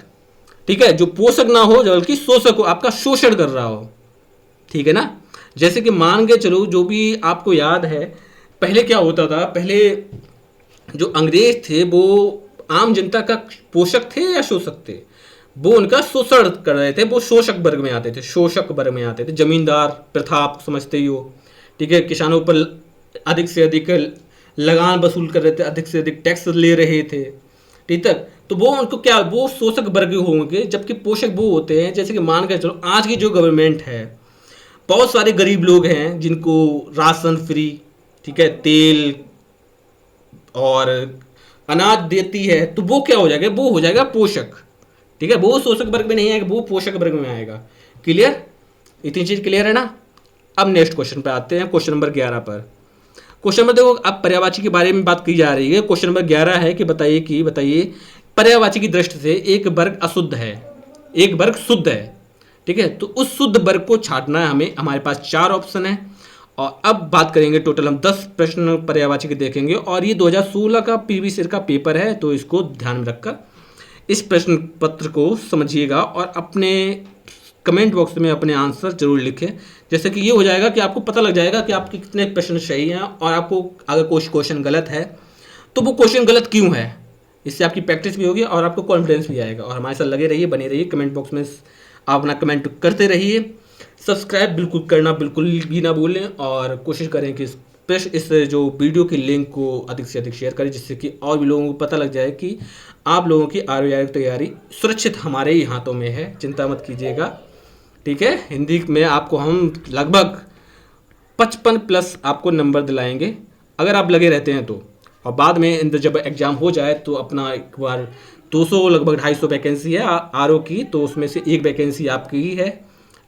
ठीक है, जो पोषक ना हो बल्कि शोषक हो, आपका शोषण कर रहा हो, ठीक है ना। जैसे कि मान के चलो, जो भी आपको याद है पहले क्या होता था, पहले जो अंग्रेज थे वो आम जनता का पोषक थे या शोषक थे, वो उनका शोषण कर रहे थे, वो शोषक वर्ग में आते थे, शोषक वर्ग में आते थे। जमींदार प्रथा आप समझते ही हो, ठीक है, किसानों पर अधिक से अधिक लगान वसूल कर रहे थे, अधिक से अधिक टैक्स ले रहे थे, ठीक है। तो वो उनको क्या, वो शोषक वर्ग होंगे, जबकि पोषक वो होते हैं जैसे कि मान कर चलो आज की जो गवर्नमेंट है, बहुत सारे गरीब लोग हैं जिनको राशन फ्री, ठीक है, तेल और अनाज देती है, तो वो क्या हो जाएगा, वो हो जाएगा पोषक, ठीक है, वो शोषक वर्ग में नहीं आएगा, वो पोषक वर्ग में आएगा। क्लियर, इतनी चीज क्लियर है ना। अब नेक्स्ट क्वेश्चन पे आते हैं, क्वेश्चन नंबर 11 पर। क्वेश्चन नंबर देखो, अब पर्यायवाची के बारे में बात की जा रही है। क्वेश्चन नंबर 11 है कि बताइए पर्यायवाची की दृष्टि से एक वर्ग अशुद्ध है, एक वर्ग शुद्ध है, ठीक है, तो उस शुद्ध वर्ग को छांटना है हमें। हमारे पास 4 ऑप्शन है और अब बात करेंगे, टोटल हम 10 प्रश्न पर्यायवाची के देखेंगे और ये 2016 का प्रीवियस ईयर का पेपर है, तो इसको ध्यान में रखकर इस प्रश्न पत्र को समझिएगा और अपने कमेंट बॉक्स में अपने आंसर जरूर लिखें। जैसे कि ये हो जाएगा कि आपको पता लग जाएगा कि आपके कितने प्रश्न सही हैं, और आपको अगर कोई क्वेश्चन गलत है तो वो क्वेश्चन गलत क्यों है, इससे आपकी प्रैक्टिस भी होगी और आपको कॉन्फिडेंस भी आएगा। और हमारे साथ लगे रहिए, बने रहिए, कमेंट बॉक्स में आप अपना कमेंट करते रहिए। सब्सक्राइब बिल्कुल करना बिल्कुल भी ना भूलें, और कोशिश करें कि इस जो वीडियो की लिंक को अधिक से अधिक शेयर करें, जिससे कि और भी लोगों को पता लग जाए कि आप लोगों की RBI की तैयारी सुरक्षित हमारे ही हाथों में है। चिंता मत कीजिएगा, ठीक है। हिंदी में आपको हम लगभग 55+ आपको नंबर दिलाएंगे अगर आप लगे रहते हैं तो। और बाद में जब एग्ज़ाम हो जाए तो अपना एक बार 200 लगभग 250 वैकेंसी है RO की, तो उसमें से एक वैकेंसी आपकी ही है,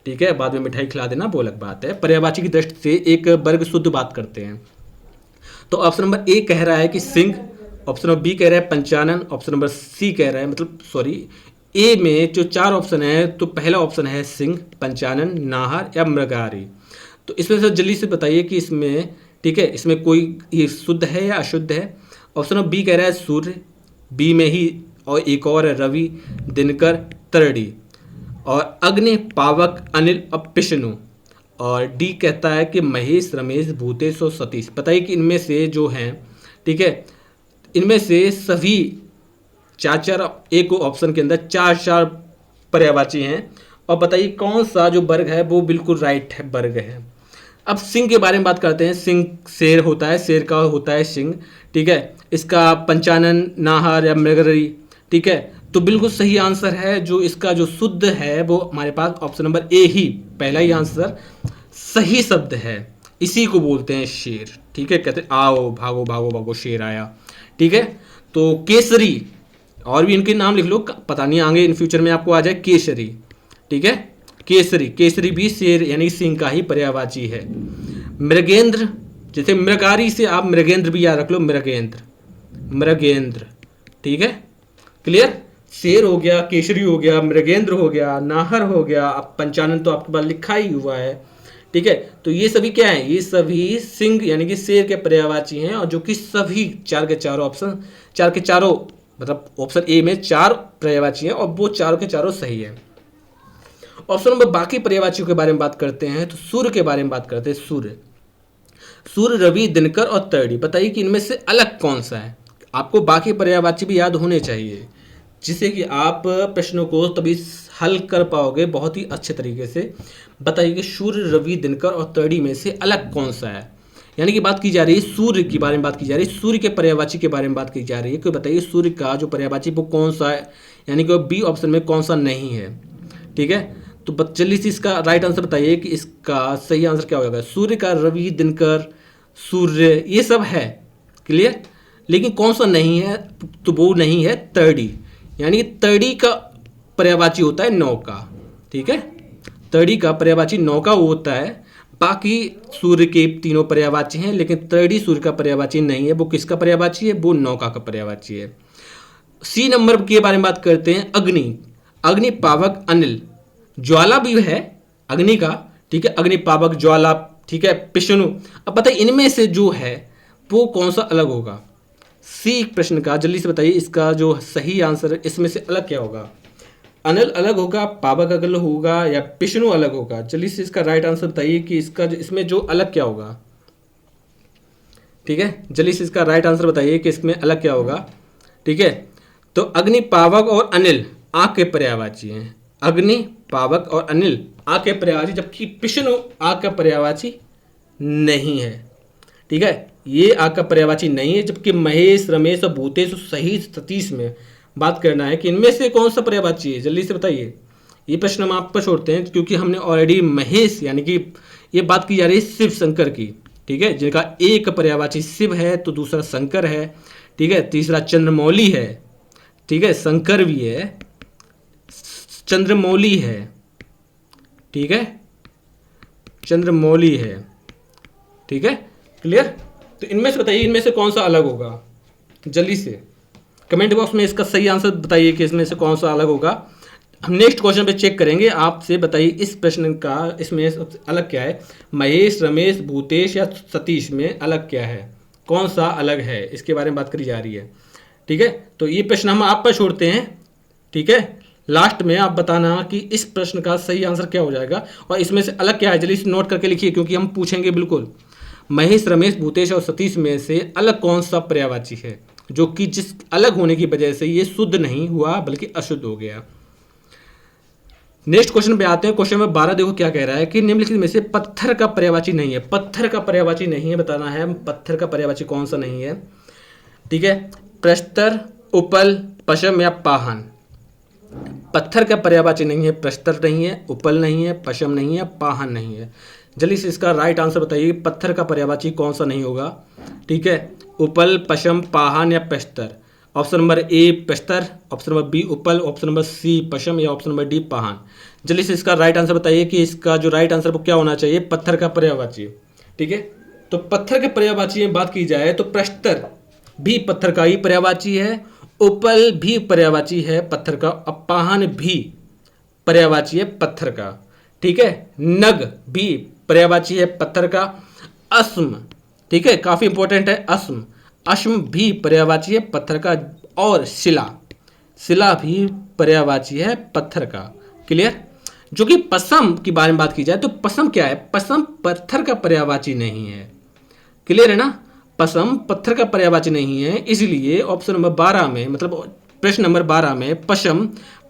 ठीक है। बाद में मिठाई खिला देना, वो अलग बात है। पर्यायवाची की दृष्टि से एक वर्ग शुद्ध बात करते हैं। तो ऑप्शन नंबर ए कह रहा है कि सिंह, ऑप्शन नंबर बी कह रहा है पंचानन, ऑप्शन नंबर सी कह रहा है, मतलब सॉरी, ए में जो 4 ऑप्शन है तो पहला ऑप्शन है सिंह, पंचानन, नाहर या मृगारी। तो इसमें से जल्दी से बताइए कि इसमें, ठीक है, इसमें कोई ये शुद्ध है या अशुद्ध है। ऑप्शन नंबर बी कह रहा है सूर्य, बी में ही और एक और है रवि, दिनकर, तरडी, और अग्नि, पावक, अनिल और विष्णु, और डी कहता है कि महेश, रमेश, भूतेश और सतीश। बताइए कि इनमें से जो हैं, ठीक है, इनमें से सभी 4 एक ऑप्शन के अंदर 4 पर्यायवाची हैं, और बताइए कौन सा जो वर्ग है वो बिल्कुल राइट है वर्ग है। अब सिंह के बारे में बात करते हैं। सिंह शेर होता है, शेर का होता है सिंह, ठीक है। इसका पंचानन, नाहर या मृगरी, ठीक है। तो बिल्कुल सही आंसर है, जो इसका जो शुद्ध है वो हमारे पास ऑप्शन नंबर ए ही, पहला ही आंसर सही शब्द है। इसी को बोलते हैं शेर, ठीक है। कहते हैं आओ भागो भागो भागो शेर आया, ठीक है। तो केसरी, और भी इनके नाम लिख लो, पता नहीं आगे इन फ्यूचर में आपको आ जाए केसरी, ठीक है। केसरी, केसरी भी शेर यानी सिंह का ही पर्यायवाची है। मृगेंद्र, जैसे मृगारी से आप मृगेंद्र भी याद रख लो, मृगेंद्र, मृगेंद्र, ठीक है, क्लियर। शेर हो गया, केसरी हो गया, मृगेंद्र हो गया, नाहर हो गया, अब पंचानन तो आपके पास लिखा ही हुआ है, ठीक है। तो ये सभी क्या है, ये सभी सिंह यानी कि शेर के पर्यायवाची हैं, और जो कि सभी 4 के 4 ऑप्शन, 4 के 4 मतलब ऑप्शन ए में 4 पर्यायवाची हैं, और वो 4 के 4 सही है। ऑप्शन नंबर बाकी पर्यायवाचियों के बारे में बात करते हैं, तो सूर्य के बारे में बात करते हैं। सूर्य, सूर्य, रवि, दिनकर और तरडी। बताइए कि इनमें से अलग कौन सा है। आपको बाकी पर्यायवाची भी याद होने चाहिए, जिससे कि आप प्रश्नों को तभी हल कर पाओगे बहुत ही अच्छे तरीके से। बताइए कि सूर्य, रवि, दिनकर और तरडी में से अलग कौन सा है। यानी कि बात की जा रही है सूर्य के बारे में, बात की जा रही है सूर्य के पर्यायवाची के बारे में बात की जा रही है कि बताइए सूर्य का जो पर्यायवाची वो कौन सा है, यानी कि बी ऑप्शन में कौन सा नहीं है, ठीक है। तो जल्दी से इसका राइट आंसर बताइए कि इसका सही आंसर क्या होगा। सूर्य का रवि, दिनकर, सूर्य, ये सब है, क्लियर। लेकिन कौन सा नहीं है, तो वो नहीं है तरडी, यानी कि तरडी का पर्यायवाची होता है नौका, ठीक है। तरडी का पर्यायवाची नौका होता है। बाकी सूर्य के तीनों पर्यायवाची हैं, लेकिन तरडी सूर्य का पर्यायवाची नहीं है। वो किसका पर्यायवाची है, वो नौका का पर्यायवाची है। सी नंबर के बारे में बात करते हैं। अग्नि, अग्नि, पावक, अनिल, ज्वाला भी है अग्नि का, ठीक है, अग्नि, पावक, ज्वाला, ठीक है, विष्णु। अब बताइए इनमें से जो है वो कौन सा अलग होगा। सी प्रश्न का जल्दी से बताइए इसका जो सही आंसर है, इसमें से अलग क्या होगा। अनिल अलग होगा, पावक अलग होगा, या विष्णु अलग होगा। जल्दी से इसका राइट आंसर बताइए कि इसका इसमें जो अलग क्या होगा, ठीक है। जल्दी से इसका राइट आंसर बताइए कि इसमें अलग क्या होगा, ठीक है। तो अग्नि, पावक और अनिल आग के पर्यायवाची हैं। अग्नि, पावक और अनिल आग के पर्यायवाची, जबकि विष्णु आग का पर्यायवाची नहीं है, ठीक है। ये आग का पर्यायवाची नहीं है। जबकि महेश, रमेश और भूतेश सही सतीश में बात करना है कि इनमें से कौन सा पर्यायवाची है। जल्दी से बताइए। ये प्रश्न हम आप पर छोड़ते हैं, क्योंकि हमने ऑलरेडी महेश यानी कि ये बात की जा रही है शिव शंकर की, ठीक है, जिनका एक पर्यायवाची शिव है तो दूसरा शंकर है, ठीक है, तीसरा चंद्रमौली है, ठीक है, शंकर भी है, चंद्रमौली है, ठीक है, चंद्रमौली है, ठीक है, क्लियर। तो इनमें से बताइए इनमें से कौन सा अलग होगा। जल्दी से कमेंट बॉक्स में इसका सही आंसर बताइए कि इसमें से कौन सा अलग होगा। हम नेक्स्ट क्वेश्चन पे चेक करेंगे। आपसे बताइए इस प्रश्न का इसमें अलग क्या है। महेश, रमेश, भूतेश या सतीश में अलग क्या है, कौन सा अलग है, इसके बारे में बात करी जा रही है, ठीक है। तो ये प्रश्न हम आप पर छोड़ते हैं, ठीक है। लास्ट में आप बताना कि इस प्रश्न का सही आंसर क्या हो जाएगा और इसमें से अलग क्या है, जल्दी से नोट करके लिखिए क्योंकि हम पूछेंगे बिल्कुल। महेश, रमेश, भूतेश और सतीश में से अलग कौन सा पर्यायवाची है, जो कि जिस अलग होने की वजह से ये शुद्ध नहीं हुआ बल्कि अशुद्ध हो गया। नेक्स्ट क्वेश्चन पे आते हैं। क्वेश्चन नंबर 12 देखो क्या कह रहा है कि निम्नलिखित में से पत्थर का पर्यायवाची नहीं है। पत्थर का पर्यायवाची नहीं है, बताना है पत्थर का पर्यायवाची कौन सा नहीं है। ठीक है, प्रस्तर, उपल, पशम या पाहन। पत्थर का पर्यायवाची नहीं है, प्रस्तर नहीं है, उपल नहीं है, पशम नहीं है, पाहन नहीं है। जल्दी से इसका राइट आंसर बताइए, पत्थर का पर्यायवाची कौन सा नहीं होगा। ठीक है, उपल, पशम, पाहन या प्रस्तर। ऑप्शन नंबर ए प्रस्तर, ऑप्शन नंबर बी उपल, ऑप्शन नंबर सी पशम या ऑप्शन नंबर डी पाहन। जल्दी से इसका राइट आंसर बताइए कि इसका जो राइट आंसर वो क्या होना चाहिए, पत्थर का पर्यायवाची। ठीक है, तो पत्थर के पर्यायवाची में बात की जाए तो प्रस्तर भी पत्थर का ही पर्यायवाची है, उपल भी पर्यायवाची है पत्थर का, अपाहन भी पर्यायवाची है पत्थर का। ठीक है, नग भी पर्यायवाची है पत्थर का, अस्म, ठीक है काफी इंपॉर्टेंट है, अस्म, अश्म भी पर्यायवाची है पत्थर का, और शिला, शिला भी पर्यायवाची है पत्थर का। क्लियर। जो कि पसम की बारे में बात की जाए तो पसम क्या है, पसम पत्थर का पर्यायवाची नहीं है। क्लियर है ना, पसम पत्थर का पर्यायवाची नहीं है, इसलिए ऑप्शन नंबर 12 में, मतलब प्रश्न नंबर 12 में पशम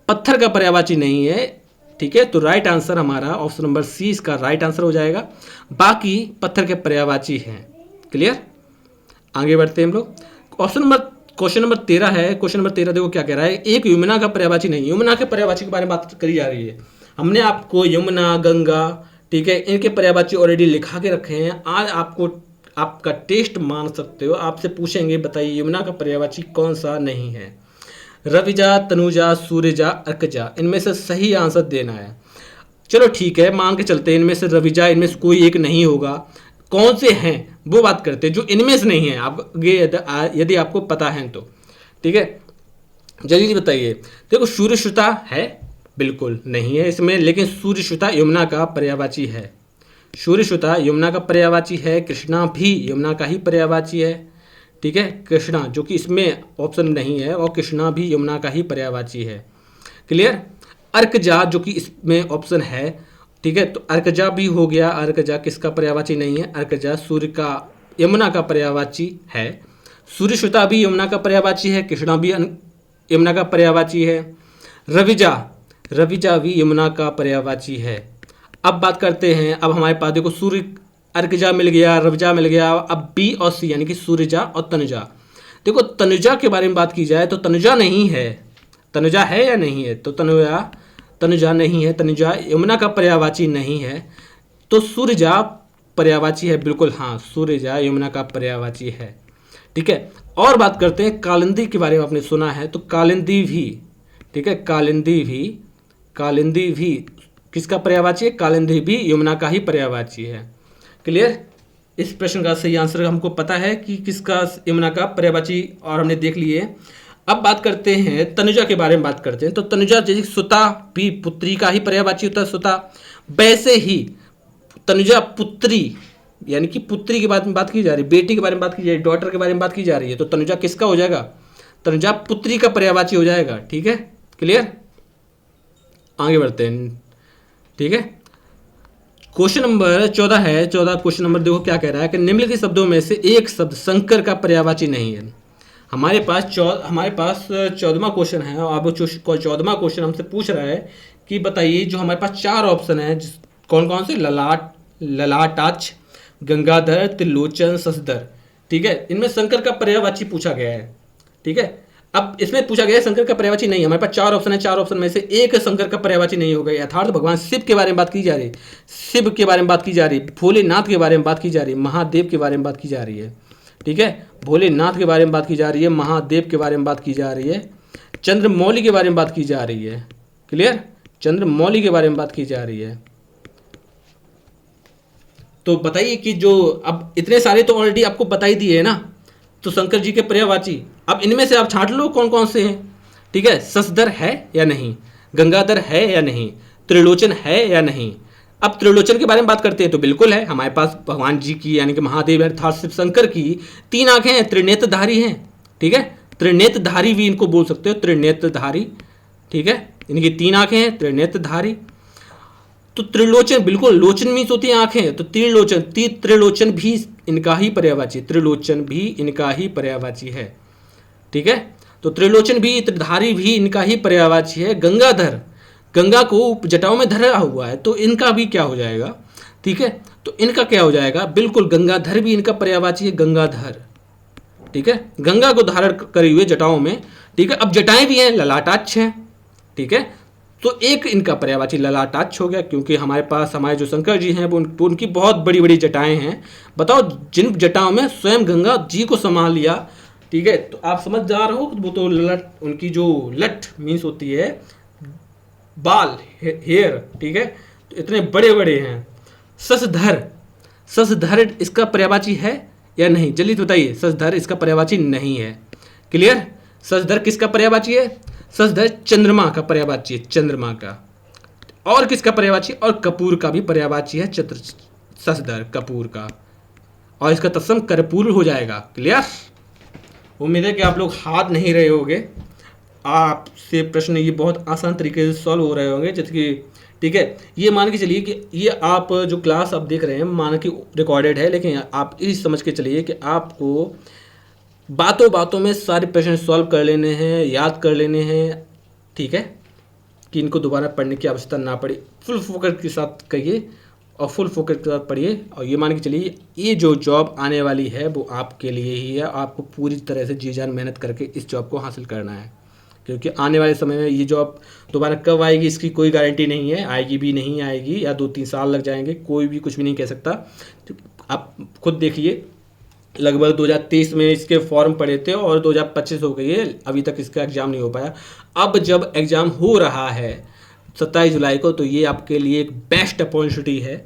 पत्थर का पर्यायवाची नहीं है। ठीक है, तो राइट आंसर हमारा ऑप्शन नंबर सी इसका राइट आंसर हो जाएगा, बाकी पत्थर के पर्यायवाची हैं। क्लियर, आगे बढ़ते हैं हम लोग। क्वेश्चन नंबर 13 है। क्वेश्चन नंबर 13 देखो क्या कह रहा है, एक यमुना का पर्यायवाची नहीं। यमुना के पर्यायवाची के बारे में बात करी जा रही है। हमने आपको यमुना, गंगा, ठीक है, इनके पर्यायवाची ऑलरेडी लिखा के रखे हैं। आज आपको आपका टेस्ट मान सकते हो, आपसे पूछेंगे बताइए यमुना का पर्यायवाची कौन सा नहीं है। रविजा, तनुजा, सूर्यजा, अर्कजा, इनमें से सही आंसर देना है। चलो ठीक है, मान के चलते हैं इनमें से रविजा, इनमें से कोई एक नहीं होगा। कौन से हैं वो बात करते हैं जो इनमें से नहीं है, आप यदि आपको पता है तो। ठीक है, जल्दी बताइए। देखो सूर्यश्रुता है, बिल्कुल नहीं है इसमें, लेकिन सूर्यश्रुता यमुना का पर्यायवाची है। सूर्यश्रुता यमुना का पर्यायवाची है, कृष्णा भी यमुना का ही पर्यायवाची है। ठीक है, कृष्णा जो कि इसमें ऑप्शन नहीं है, और कृष्णा भी यमुना का ही पर्यायवाची है। क्लियर। अर्कजा जो कि इसमें ऑप्शन है, ठीक है, तो अर्कजा भी हो गया। अर्कजा किसका पर्यायवाची नहीं है, अर्कजा सूर्य का, यमुना का पर्यायवाची है। सूर्यश्रुता भी यमुना का पर्यायवाची है, कृष्णा भी यमुना का पर्यायवाची है। रविजा, रविजा भी यमुना का पर्यायवाची है। अब बात करते हैं, अब हमारे पास देखो सूर्य, अर्कजा मिल गया, रविजा मिल गया, अब बी और सी यानी कि सूर्यजा और तनुजा। देखो तनुजा के बारे में बात की जाए तो तनुजा नहीं है। तनुजा है या नहीं है, तो तनुजा नहीं है, तनुजा यमुना का पर्यायवाची नहीं है। तो सूर्यजा पर्यायवाची है, बिल्कुल हाँ, सूर्यजा यमुना का पर्यायवाची है। ठीक है, और बात करते हैं कालिंदी के बारे में, आपने सुना है तो कालिंदी भी, ठीक है, कालिंदी भी किसका पर्यायवाची है, कालिंदी भी यमुना का ही पर्यायवाची है। क्लियर। इस प्रश्न का सही आंसर हमको पता है कि किसका यमुना का पर्यायवाची, और हमने देख लिए। अब बात करते हैं तनुजा के बारे में बात करते हैं। तो तनुजा जैसे सुता भी पुत्री का ही पर्यायवाची होता है, सुता, वैसे ही तनुजा पुत्री यानी कि पुत्री के बारे में बात की जा रही है, बेटी के बारे में बात की जा रही है, डॉटर के बारे में बात की जा रही है, तो तनुजा किसका हो जाएगा, तनुजा पुत्री का पर्यायवाची हो जाएगा। ठीक है, क्लियर, आगे बढ़ते हैं। ठीक है, क्वेश्चन नंबर 14 है। 14 क्वेश्चन नंबर देखो क्या कह रहा है कि निम्नलिखित शब्दों में से एक शब्द शंकर का पर्यायवाची नहीं है। हमारे पास 14वां क्वेश्चन है, और अब 14वां क्वेश्चन हमसे पूछ रहा है कि बताइए जो हमारे पास 4 ऑप्शन है, कौन कौन से, ललाटाक्ष, गंगाधर, त्रिलोचन, शशधर। ठीक है, इनमें शंकर का पर्यायवाची पूछा गया है। ठीक है, अब इसमें पूछा गया है शंकर का पर्यायवाची नहीं है। हमारे पास 4 ऑप्शन है, 4 ऑप्शन में से एक शंकर का पर्यायवाची नहीं होगा। यथार्थ भगवान शिव के बारे में बात की जा रही है, शिव के बारे में बात की जा रही है, भोलेनाथ के बारे में बात की जा रही है, महादेव के बारे में बात की जा रही है। ठीक है, भोलेनाथ के बारे में बात की जा रही है, महादेव के बारे में बात की जा रही है, चंद्रमौली के बारे में बात की जा रही है। क्लियर, चंद्रमौली के बारे में बात की जा रही है। तो बताइए कि जो अब इतने सारे तो ऑलरेडी आपको बता ही दिए है ना, तो शंकर जी के पर्यायवाची, अब इनमें से आप छांट लो कौन कौन से हैं। ठीक है, शशधर है या नहीं, गंगाधर है या नहीं, त्रिलोचन है या नहीं। अब त्रिलोचन के बारे में बात करते हैं तो बिल्कुल है, हमारे पास भगवान जी की यानी कि महादेव अर्थात शिव शंकर की 3 आंखें हैं, त्रिनेत्रधारी हैं। ठीक है, त्रिनेत्रधारी भी इनको बोल सकते हो, त्रिनेत्रधारी। ठीक है, इनकी 3 आंखें हैं, त्रिनेत्रधारी। तो त्रिलोचन, बिल्कुल, लोचन मीन्स होती है आंखें, तो त्रिलोचन, त्रिलोचन भी इनका ही पर्यायवाची, त्रिलोचन भी इनका ही पर्यायवाची है। ठीक है, तो त्रिलोचन भी, त्रिधारी भी इनका ही पर्यायवाची है। गंगाधर, गंगा को जटाओं में धरा हुआ है, तो इनका भी क्या हो जाएगा, ठीक है, तो इनका क्या हो जाएगा, बिल्कुल गंगाधर भी इनका पर्यायवाची है, गंगाधर। ठीक है, गंगा को धारण करे हुए जटाओं में। ठीक है, अब जटाएं भी हैं, ललाटाक्ष हैं। ठीक है, तो एक इनका पर्यायवाची ललाटाक्ष हो गया, क्योंकि हमारे पास हमारे जो शंकर जी हैं वो उनकी बहुत बड़ी बड़ी जटाएं हैं। बताओ, जिन जटाओं में स्वयं गंगा जी को संभाल लिया। ठीक है, तो आप समझ जा रहे हो, वो तो लट, उनकी जो लट मीन्स होती है बाल, हेयर। ठीक है, तो इतने बड़े बड़े हैं। ससधर, ससधर इसका पर्यायवाची है या नहीं, जल्दी बताइए। ससधर इसका पर्यायवाची नहीं है। क्लियर, ससधर किसका पर्यायवाची है, ससधर चंद्रमा का पर्यायवाची है, चंद्रमा का। और किसका पर्यायवाची, और कपूर का भी पर्यायवाची है ससधर, कपूर का। और इसका तत्सम कर्पूर हो जाएगा। क्लियर, उम्मीद है कि आप लोग हाथ नहीं रहे होंगे, आपसे प्रश्न ये बहुत आसान तरीके से सॉल्व हो रहे होंगे, जैसे कि ठीक है, ये मान के चलिए कि ये आप जो क्लास आप देख रहे हैं मान के रिकॉर्डेड है, लेकिन आप ये समझ के चलिए कि आपको बातों बातों में सारे प्रश्न सॉल्व कर लेने हैं, याद कर लेने हैं। ठीक है, कि इनको दोबारा पढ़ने की आवश्यकता ना पड़े। फुल फोकस के साथ करिए और फुल फोकस के साथ पढ़िए, और ये मान के चलिए ये जो जॉब आने वाली है वो आपके लिए ही है। आपको पूरी तरह से जी जान मेहनत करके इस जॉब को हासिल करना है, क्योंकि आने वाले समय में ये जॉब दोबारा कब आएगी इसकी कोई गारंटी नहीं है। आएगी भी नहीं आएगी, या 2-3 साल लग जाएंगे, कोई भी कुछ भी नहीं कह सकता। तो आप खुद देखिए, लगभग 2023 में इसके फॉर्म पड़े थे और 2025 हो गई है, अभी तक इसका एग्ज़ाम नहीं हो पाया। अब जब एग्ज़ाम हो रहा है 27 जुलाई को, तो ये आपके लिए एक बेस्ट अपॉर्चुनिटी है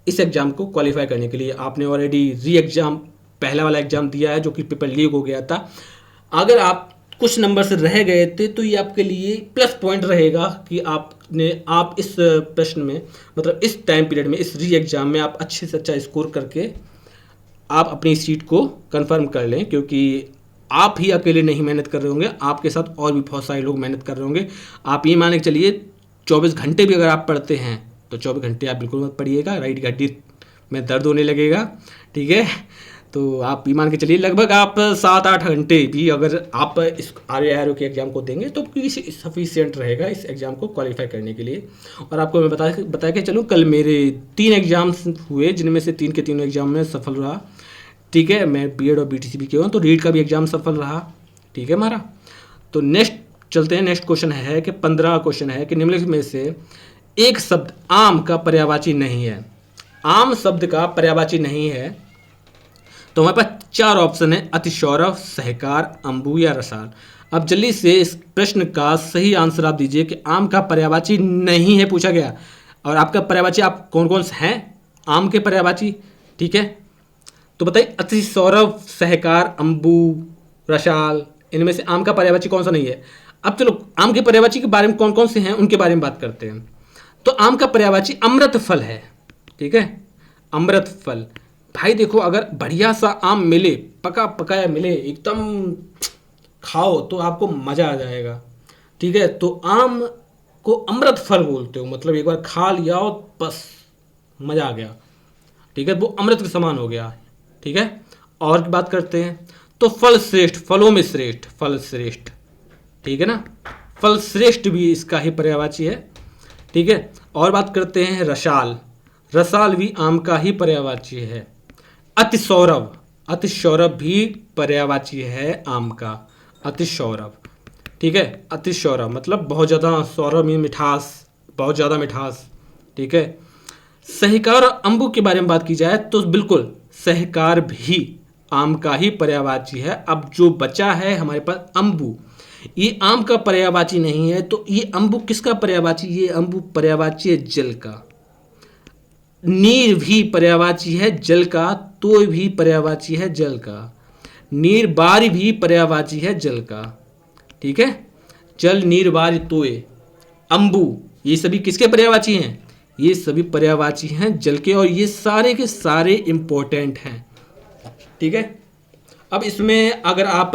इस एग्ज़ाम को क्वालिफाई करने के लिए। आपने ऑलरेडी री एग्ज़ाम, पहला वाला एग्ज़ाम दिया है जो कि पेपर लीक हो गया था। अगर आप कुछ नंबर से रह गए थे तो ये आपके लिए प्लस पॉइंट रहेगा कि आप इस प्रश्न में, मतलब इस टाइम पीरियड में, इस री एग्ज़ाम में आप अच्छे से अच्छा स्कोर करके आप अपनी सीट को कंफर्म कर लें, क्योंकि आप ही अकेले नहीं मेहनत कर रहे होंगे, आपके साथ और भी बहुत सारे लोग मेहनत कर रहे होंगे। आप ये मान के चलिए 24 घंटे भी अगर आप पढ़ते हैं तो 24 घंटे आप बिल्कुल मत पढ़िएगा, राइट हड्डी में दर्द होने लगेगा। ठीक है, तो आप ये मान के चलिए लगभग आप 7-8 घंटे भी अगर आप इस RARO के एग्ज़ाम को देंगे तो सफिशियंट रहेगा इस एग्ज़ाम को क्वालिफाई करने के लिए। और आपको मैं बता के चलूँ, कल मेरे 3 एग्ज़ाम्स हुए, जिनमें से 3 के 3 एग्ज़ाम में सफल रहा। ठीक है, मैं BED और BTC भी किया हूँ, तो रीड का भी एग्ज़ाम सफल रहा। ठीक है हमारा, तो नेक्स्ट चलते हैं। नेक्स्ट क्वेश्चन है कि 15 क्वेश्चन है कि निम्नलिखित में से एक शब्द आम का पर्यायवाची नहीं है। आम शब्द का पर्यायवाची नहीं है, तो हमारे पास 4 ऑप्शन है, अतिसौरभ, सहकार, अंबु या रसाल। अब जल्दी से इस प्रश्न का सही आंसर आप दीजिए कि आम का पर्यायवाची नहीं है पूछा गया, और आपका पर्यायवाची आप कौन कौन से हैं आम के पर्यायवाची। ठीक है, तो बताइए अतिसौरभ, सहकार, अंबु, रसाल, इनमें से आम का पर्यायवाची कौन सा नहीं है। अब चलो आम के पर्यायवाची के बारे में कौन कौन से हैं उनके बारे में बात करते हैं। तो आम का पर्यायवाची अमृत फल है। ठीक है, अमृत फल। भाई देखो, अगर बढ़िया सा आम मिले, पका पकाया मिले, एकदम खाओ तो आपको मज़ा आ जाएगा। ठीक है, तो आम को अमृत फल बोलते हो, मतलब एक बार खा लिया हो बस मज़ा आ गया। ठीक है, वो अमृत के समान हो गया। ठीक है, और बात करते हैं तो फल श्रेष्ठ, फलों में श्रेष्ठ, फल श्रेष्ठ। ठीक है ना, फल श्रेष्ठ भी इसका ही पर्यायवाची है। ठीक है, और बात करते हैं रसाल, रसाल भी आम का ही पर्यायवाची है। अतिसौरभ, अतिसौरभ भी पर्यायवाची है आम का, अतिसौरभ। ठीक है, अतिसौरभ मतलब बहुत ज़्यादा, सौरभ में मिठास, बहुत ज़्यादा मिठास। ठीक है, सहकार और अंबु के बारे में बात की जाए तो बिल्कुल सहकार भी आम का ही पर्यायवाची है। अब जो बचा है हमारे पास अंबु, ये आम का पर्यायवाची नहीं है, तो ये अंबु किसका पर्यायवाची, ये अंबु पर्यायवाची है जल का। नीर भी पर्यायवाची है जल का, तोय भी पर्यायवाची है जल का। नीर बारी भी पर्यायवाची है जल का। ठीक है, जल, नीर, बारी, तोय, अंबु, ये सभी किसके पर्यायवाची हैं, ये सभी पर्यायवाची हैं जल के, और ये सारे के सारे इंपॉर्टेंट हैं। ठीक है, अब इसमें अगर आप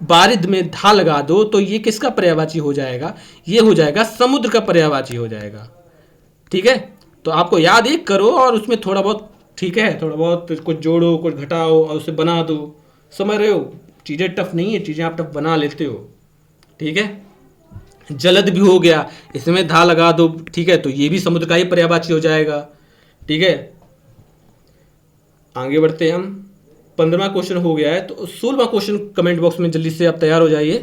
बारिद में धा लगा दो तो ये किसका पर्यायवाची हो जाएगा? ये हो जाएगा समुद्र का पर्यायवाची हो जाएगा। ठीक है, तो आपको याद ही करो और उसमें थोड़ा बहुत, ठीक है, थोड़ा बहुत कुछ जोड़ो कुछ घटाओ और उसे बना दो। समझ रहे हो, चीज़ें टफ नहीं है, चीज़ें आप टफ बना लेते हो। ठीक है, जलद भी हो गया, इसमें धा लगा दो, ठीक है, तो ये भी समुद्र का ही पर्यायवाची हो जाएगा। ठीक है, आगे बढ़ते हैं हम। 15वां क्वेश्चन हो गया है, तो 16वां क्वेश्चन कमेंट बॉक्स में जल्दी से आप तैयार हो जाइए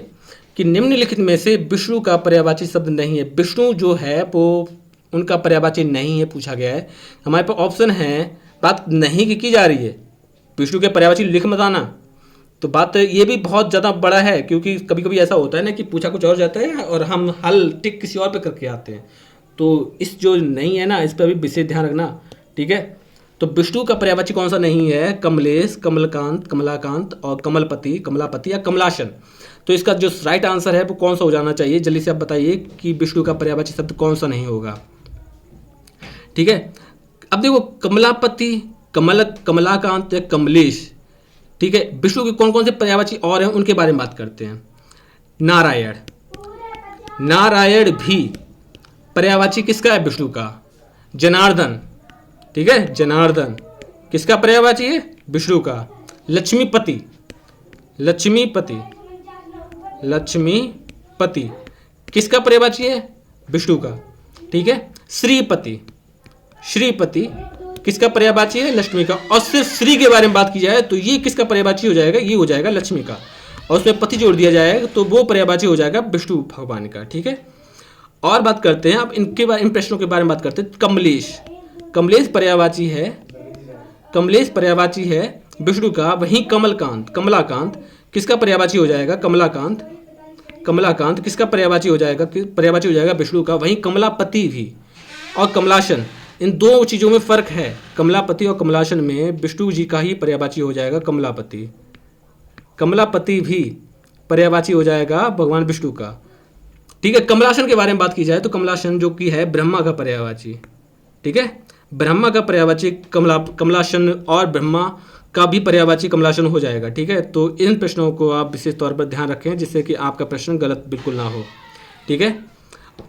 कि निम्नलिखित में से विष्णु का पर्यायवाची शब्द नहीं है। विष्णु जो है वो उनका पर्यायवाची नहीं है, पूछा गया है। हमारे पास ऑप्शन है, बात नहीं की जा रही है, विष्णु के पर्यायवाची लिख मत आना। तो बात ये भी बहुत ज़्यादा बड़ा है, क्योंकि कभी कभी ऐसा होता है ना कि पूछा कुछ और जाता है और हम हल टिक किसी और पे करके आते हैं। तो इस जो नहीं है ना, इस पर भी विशेष ध्यान रखना। ठीक है, तो विष्णु का पर्यायवाची कौन सा नहीं है? कमलेश, कमलकांत, कमलाकांत और कमलपति, कमलापति या कमलाशन। तो इसका जो राइट आंसर है वो कौन सा हो जाना चाहिए? जल्दी से आप बताइए कि विष्णु का पर्यायवाची शब्द कौन सा नहीं होगा। ठीक है, अब देखो कमलापति, कमलाकांत या कमलेश, ठीक है, विष्णु के कौन कौन से पर्यायवाची और हैं उनके बारे में बात करते हैं। नारायण, नारायण भी पर्यायवाची किसका है? विष्णु का। जनार्दन, ठीक है, जनार्दन किसका पर्यायवाची है? विष्णु का। लक्ष्मीपति, लक्ष्मीपति, लक्ष्मीपति किसका पर्यायवाची है? विष्णु का। ठीक है, श्रीपति, श्रीपति किसका पर्यायवाची है? लक्ष्मी का। और सिर्फ श्री के बारे में बात की जाए तो ये किसका पर्यायवाची हो जाएगा? ये हो जाएगा लक्ष्मी का। और उसमें पति जोड़ दिया जाएगा तो वो पर्यायवाची हो जाएगा विष्णु भगवान का। ठीक है, और बात करते हैं अब इनके बारे, इन प्रश्नों के बारे में बात करते हैं। कमलेश, कमलेश पर्यायवाची है, कमलेश पर्यायवाची है विष्णु का। वहीं कमलकांत, कमलाकांत किसका पर्यायवाची हो जाएगा? कमलाकांत, कमलाकांत किसका पर्यायवाची हो जाएगा? पर्यायवाची हो जाएगा विष्णु का। वहीं कमलापति भी और कमलाशन, इन दो चीज़ों में फ़र्क है। कमलापति और कमलाशन में विष्णु जी का ही पर्यायवाची हो जाएगा कमलापति। कमलापति भी पर्यायवाची हो जाएगा भगवान विष्णु का। ठीक है, कमलाशन के बारे में बात की जाए तो कमलाशन जो कि है ब्रह्मा का पर्यायवाची। ठीक है, ब्रह्मा का पर्यायवाची कमलाशन और ब्रह्मा का भी पर्यायवाची कमलाशन हो जाएगा। ठीक है, तो इन प्रश्नों को आप विशेष तौर पर ध्यान रखें जिससे कि आपका प्रश्न गलत बिल्कुल ना हो। ठीक है,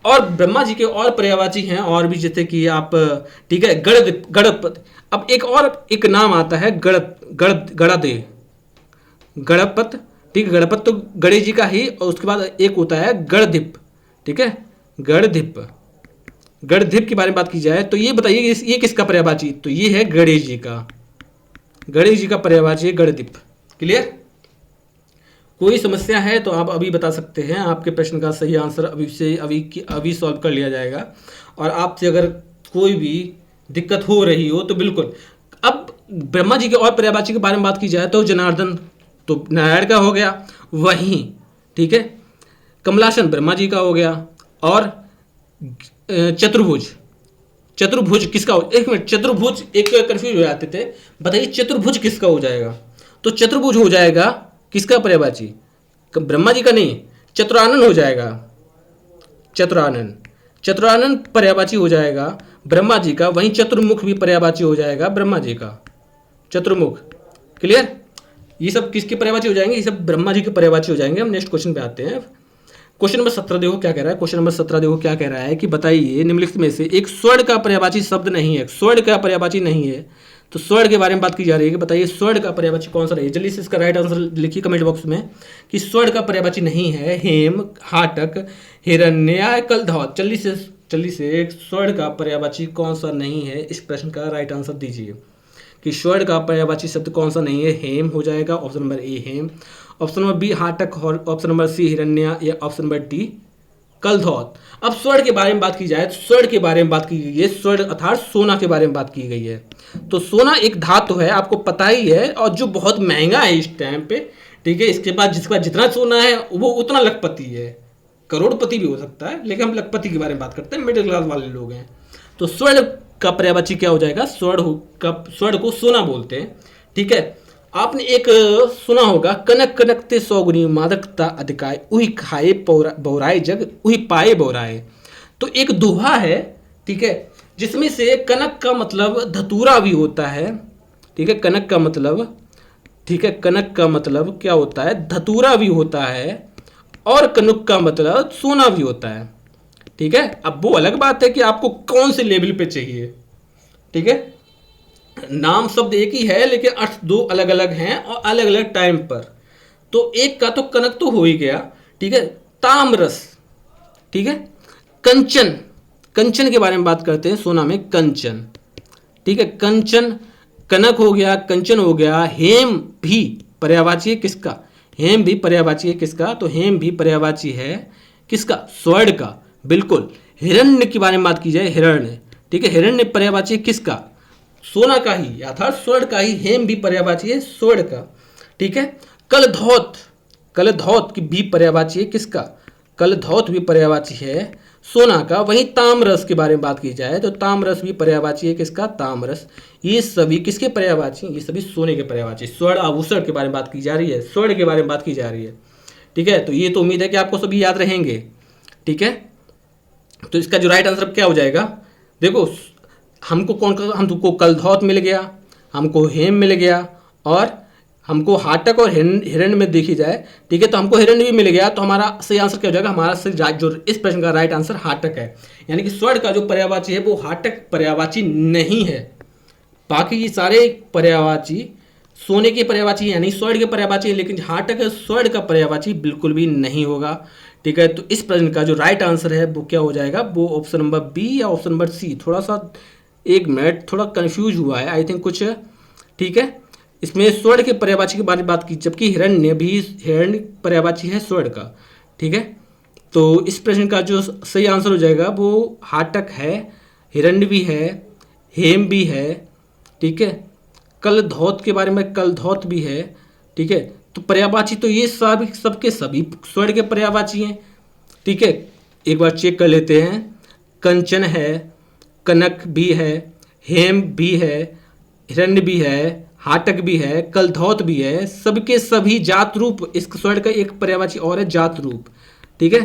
और ब्रह्मा जी के और पर्यायवाची हैं और भी, जैसे कि आप, ठीक है, गणपत। अब एक और एक नाम आता है गणादेव, गणपत। ठीक है, गणपत तो गणेश जी का ही, और उसके बाद एक होता है गणधिप। ठीक है, गणधिप, गणधिप के बारे में बात की जाए तो ये बताइए ये किसका पर्यायवाची? तो ये है गणेश जी का, गणेश जी का पर्यायवाची है गणधिप। क्लियर? कोई समस्या है तो आप अभी बता सकते हैं, आपके प्रश्न का सही आंसर अभी सॉल्व कर लिया जाएगा। और आपसे अगर कोई भी दिक्कत हो रही हो तो बिल्कुल। अब ब्रह्मा जी के और पर्यायवाची के बारे में बात की जाए तो जनार्दन तो नारायण का हो गया, वहीं, ठीक है, कमलाशन ब्रह्मा जी का हो गया। और चतुर्भुज, चतुर्भुज किसका हो? एक मिनट, चतुर्भुज एक कंफ्यूज हो जाते थे, बताइए चतुर्भुज किसका हो जाएगा? तो चतुर्भुज हो जाएगा किसका पर्यायवाची? ब्रह्मा जी का नहीं, चतुरानन हो जाएगा। चतुरानन, चतुरानन पर्यायवाची हो जाएगा ब्रह्मा जी का। वहीं चतुर्मुख भी पर्यायवाची हो जाएगा ब्रह्मा जी का, चतुर्मुख। क्लियर? ये सब किसके पर्यायवाची हो जाएंगे? ये सब ब्रह्मा जी के पर्यायवाची हो जाएंगे। हम नेक्स्ट क्वेश्चन पे आते हैं। क्वेश्चन नंबर 17 देखो क्या कह रहा है। क्वेश्चन नंबर 17 देखो क्या कह रहा है कि बताइए निम्नलिखित में से एक स्वर्ण का पर्यायवाची शब्द नहीं है। स्वर्ण का पर्यायवाची नहीं है, तो स्वर्ण के बारे में बात की जा रही है कि बताइए स्वर्ण का पर्यायवाची कौन सा नहीं है। जल्दी से इसका राइट आंसर लिखिए कमेंट बॉक्स में कि स्वर्ण का पर्यायवाची नहीं है हेम, हाटक, हिरण्य, कलधौत। जल्दी से स्वर्ण का पर्यायवाची कौन सा नहीं है, इस प्रश्न का राइट आंसर दीजिए कि स्वर्ण का पर्यायवाची शब्द कौन सा नहीं है। हेम हो जाएगा, ऑप्शन नंबर ए हेम, ऑप्शन नंबर बी हाटक, ऑप्शन नंबर सी हिरण्य, या ऑप्शन नंबर डी कलधौत। अब स्वर्ण के बारे में बात की जाए तो स्वर्ण के बारे में बात की गई है, स्वर्ण अर्थात सोना के बारे में बात की गई है। तो सोना एक धातु है, आपको पता ही है, और जो बहुत महंगा है इस टाइम पे। ठीक है, इसके बाद जिसके पास जितना सोना है वो उतना लखपति है, करोड़पति भी हो सकता है, लेकिन हम लखपति के बारे में बात करते हैं, मिडिल क्लास वाले लोग हैं। तो स्वर्ण का पर्यायवाची क्या हो जाएगा? स्वर्ण को सोना बोलते हैं। ठीक है, आपने एक सुना होगा, कनक कनकते सौगुनी मादकता अधिकाय, उही खाए बहुराए जग, उही पाए बहुराए। तो एक दोहा है, ठीक है, जिसमें से कनक का मतलब धतूरा भी होता है। ठीक है, कनक का मतलब, ठीक है, कनक का मतलब क्या होता है, धतूरा भी होता है, और कनुक का मतलब सोना भी होता है। ठीक है, अब वो अलग बात है कि आपको कौन से लेवल पे चाहिए। ठीक है, नाम शब्द एक ही है लेकिन अर्थ दो अलग अलग हैं और अलग अलग टाइम पर। तो एक का तो कनक तो हो ही गया। ठीक है, ताम्रस। ठीक है, कंचन, कंचन के बारे में बात करते हैं, सोना में कंचन। ठीक है, कंचन, कनक हो गया, कंचन हो गया। हेम भी पर्यायवाची है किसका, हेम भी पर्यायवाची है किसका, तो हेम भी पर्यायवाची है किसका, स्वर्ण का। बिल्कुल। हिरण्य के बारे में बात की जाए, हिरण्य, ठीक है, हिरण्य पर्यायवाची है किसका, सोना का ही अर्थात स्वर्ण का ही। हेम भी पर्यायवाची है स्वर्ण का। ठीक है, कलधौत, कलधौत की भी पर्यायवाची है किसका, कलधौत भी पर्यायवाची है सोना का। वहीं ताम्रस के बारे में बात की जाए तो ताम्रस भी पर्यायवाची है किसका, ताम्रस। ये सभी किसके पर्यायवाची, ये सभी सोने के पर्यायवाची। स्वर्ण आभूषण के बारे में बात की जा रही है, स्वर्ण के बारे में बात की जा रही है। ठीक है, तो ये तो उम्मीद है कि आपको सभी याद रहेंगे। ठीक है, तो इसका जो राइट आंसर क्या हो जाएगा, देखो हमको हमको कलधौत मिल गया, हमको हेम मिल गया, और हमको हाटक और हिरण्य में देखी जाए, ठीक है, तो हमको हिरण्य भी मिल गया। तो हमारा सही आंसर क्या हो जाएगा, हमारा सही जो इस प्रश्न का राइट आंसर हाटक है। यानी कि स्वर्ण का जो पर्यायवाची है वो हाटक पर्यायवाची नहीं है। बाकी ये सारे पर्यायवाची सोने के पर्यायवाची है, यानी स्वर्ण के पर्यायवाची है, लेकिन हाटक स्वर्ण का पर्यायवाची बिल्कुल भी नहीं होगा। ठीक है, तो इस प्रश्न का जो राइट आंसर है वो क्या हो जाएगा, वो ऑप्शन नंबर बी या ऑप्शन नंबर सी। थोड़ा सा एक मिनट थोड़ा कंफ्यूज हुआ है आई थिंक कुछ। ठीक है, इसमें स्वर्ण के पर्यायवाची के बारे में बात की, जबकि हिरण्य भी, हिरण्य पर्यायवाची है स्वर्ण का। ठीक है, तो इस प्रश्न का जो सही आंसर हो जाएगा वो हाटक है, हिरण्य भी है, हेम भी है। ठीक है, कलधौत के बारे में कलधौत भी है। ठीक है, तो पर्यायवाची तो ये सबके सभी स्वर्ण के पर्यायवाची हैं। ठीक है, एक बार चेक कर लेते हैं, कंचन है, कनक भी है, हेम भी है, हिरण्य भी है, हाटक भी है, कलधौत भी है, सबके सभी जात रूप। इस स्वर्ण का एक पर्यायवाची और है जात रूप। ठीक है,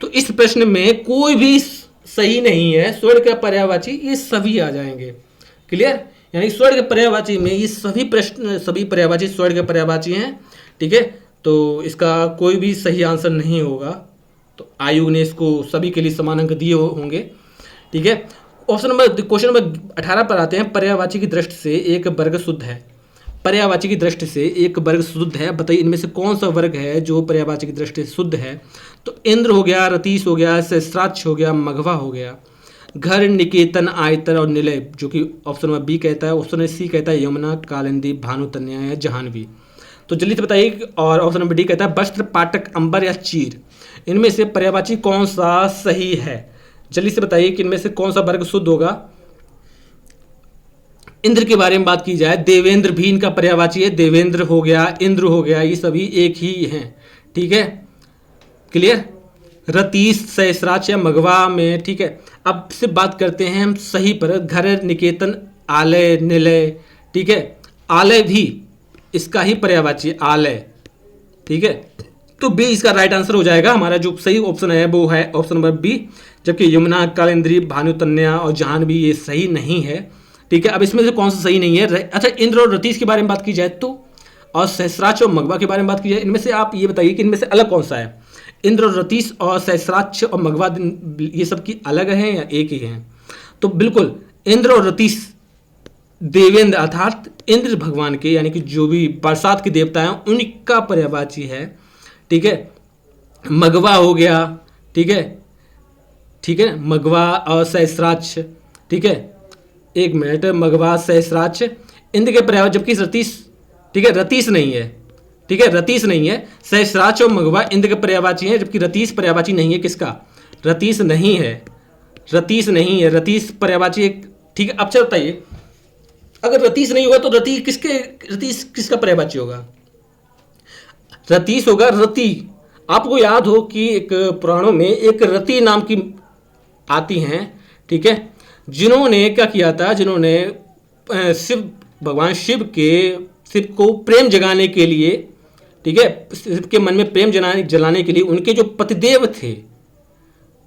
तो इस प्रश्न में कोई भी सही नहीं है, स्वर्ण का पर्यायवाची ये सभी आ जाएंगे। क्लियर, यानी स्वर्ण के पर्यायवाची में ये सभी प्रश्न, सभी पर्यायवाची स्वर्ण के पर्यायवाची हैं। ठीक है, तो इसका कोई भी सही आंसर नहीं होगा। तो आयोग ने इसको सभी के लिए समान अंक दिए होंगे। ठीक है, ऑप्शन नंबर, क्वेश्चन नंबर 18 पर आते हैं। पर्यायवाची की दृष्टि से एक वर्ग शुद्ध है, पर्यायवाची की दृष्टि से एक वर्ग शुद्ध है, बताइए इनमें से कौन सा वर्ग है जो पर्यायवाची की दृष्टि से शुद्ध है। तो इंद्र हो गया, रतीश हो गया, सहस्राक्ष हो गया, मघवा हो गया। घर, निकेतन, आयतर और निलय, जो कि ऑप्शन नंबर बी कहता है। ऑप्शन सी कहता है यमुना, कालिंदी, भानुतन्या या जाह्नवी। तो जल्दी से बताइए। और ऑप्शन नंबर डी कहता है वस्त्र, पाटक, अंबर या चीर। इनमें से पर्यायवाची कौन सा सही है, जल्दी से बताइए कि इनमें से कौन सा वर्ग शुद्ध होगा। इंद्र के बारे में बात की जाए, देवेंद्र भी इनका पर्यायवाची है। देवेंद्र हो गया, इंद्र हो गया, ये सभी एक ही हैं। ठीक है, क्लियर। रतीश, सहस्राक्ष या मघवा में। ठीक है, अब से बात करते हैं हम सही पर। घर, निकेतन, आलय, निलय। ठीक है, आलय भी इसका ही पर्यायवाची है, आलय। ठीक है, तो बी इसका राइट आंसर हो जाएगा। हमारा जो सही ऑप्शन है वो है ऑप्शन नंबर बी, जबकि यमुना, कालिंदी, भानुतन्या और जाह्नवी ये सही नहीं है। ठीक है, अब इसमें से कौन सा सही नहीं है। अच्छा, इंद्र और रतीश के बारे में बात की जाए तो, और सहस्राक्ष और मघवा के बारे में बात की जाए, इनमें से आप ये बताइए कि इनमें से अलग कौन सा है। इंद्र और रतीश और सहस्राक्ष और मघवा ये सब की अलग हैं या एक ही हैं। तो बिल्कुल इंद्र और रतीश देवेंद्र अर्थात इंद्र भगवान के, यानी कि जो भी बरसात के देवता हैं उनका पर्यायवाची है। ठीक है, मघवा हो गया। ठीक है, ठीक है, मघवा और सहस्राक्ष। ठीक है, एक मिनट, मघवा, सहस्राक्ष इंद्र के पर्यायवाची, जबकि रतीश, ठीक है, रतीश नहीं है। ठीक है, रतीश नहीं है। सहस्राक्ष और मघवा इंद्र के पर्यायवाची हैं, जबकि रतीश पर्यायवाची नहीं है। किसका, रतीश नहीं है, रतीश नहीं है, रतीश पर्यायवाची एक। ठीक है, अब चल बताइए, अगर रतीश नहीं होगा तो रतीश किसका पर्यायवाची होगा, रतीश होगा रति। आपको याद हो कि एक पुराणों में एक रति नाम की आती हैं। ठीक है, जिन्होंने क्या किया था, जिन्होंने भगवान शिव को प्रेम जगाने के लिए, ठीक है, शिव के मन में प्रेम जलाने के लिए उनके जो पतिदेव थे,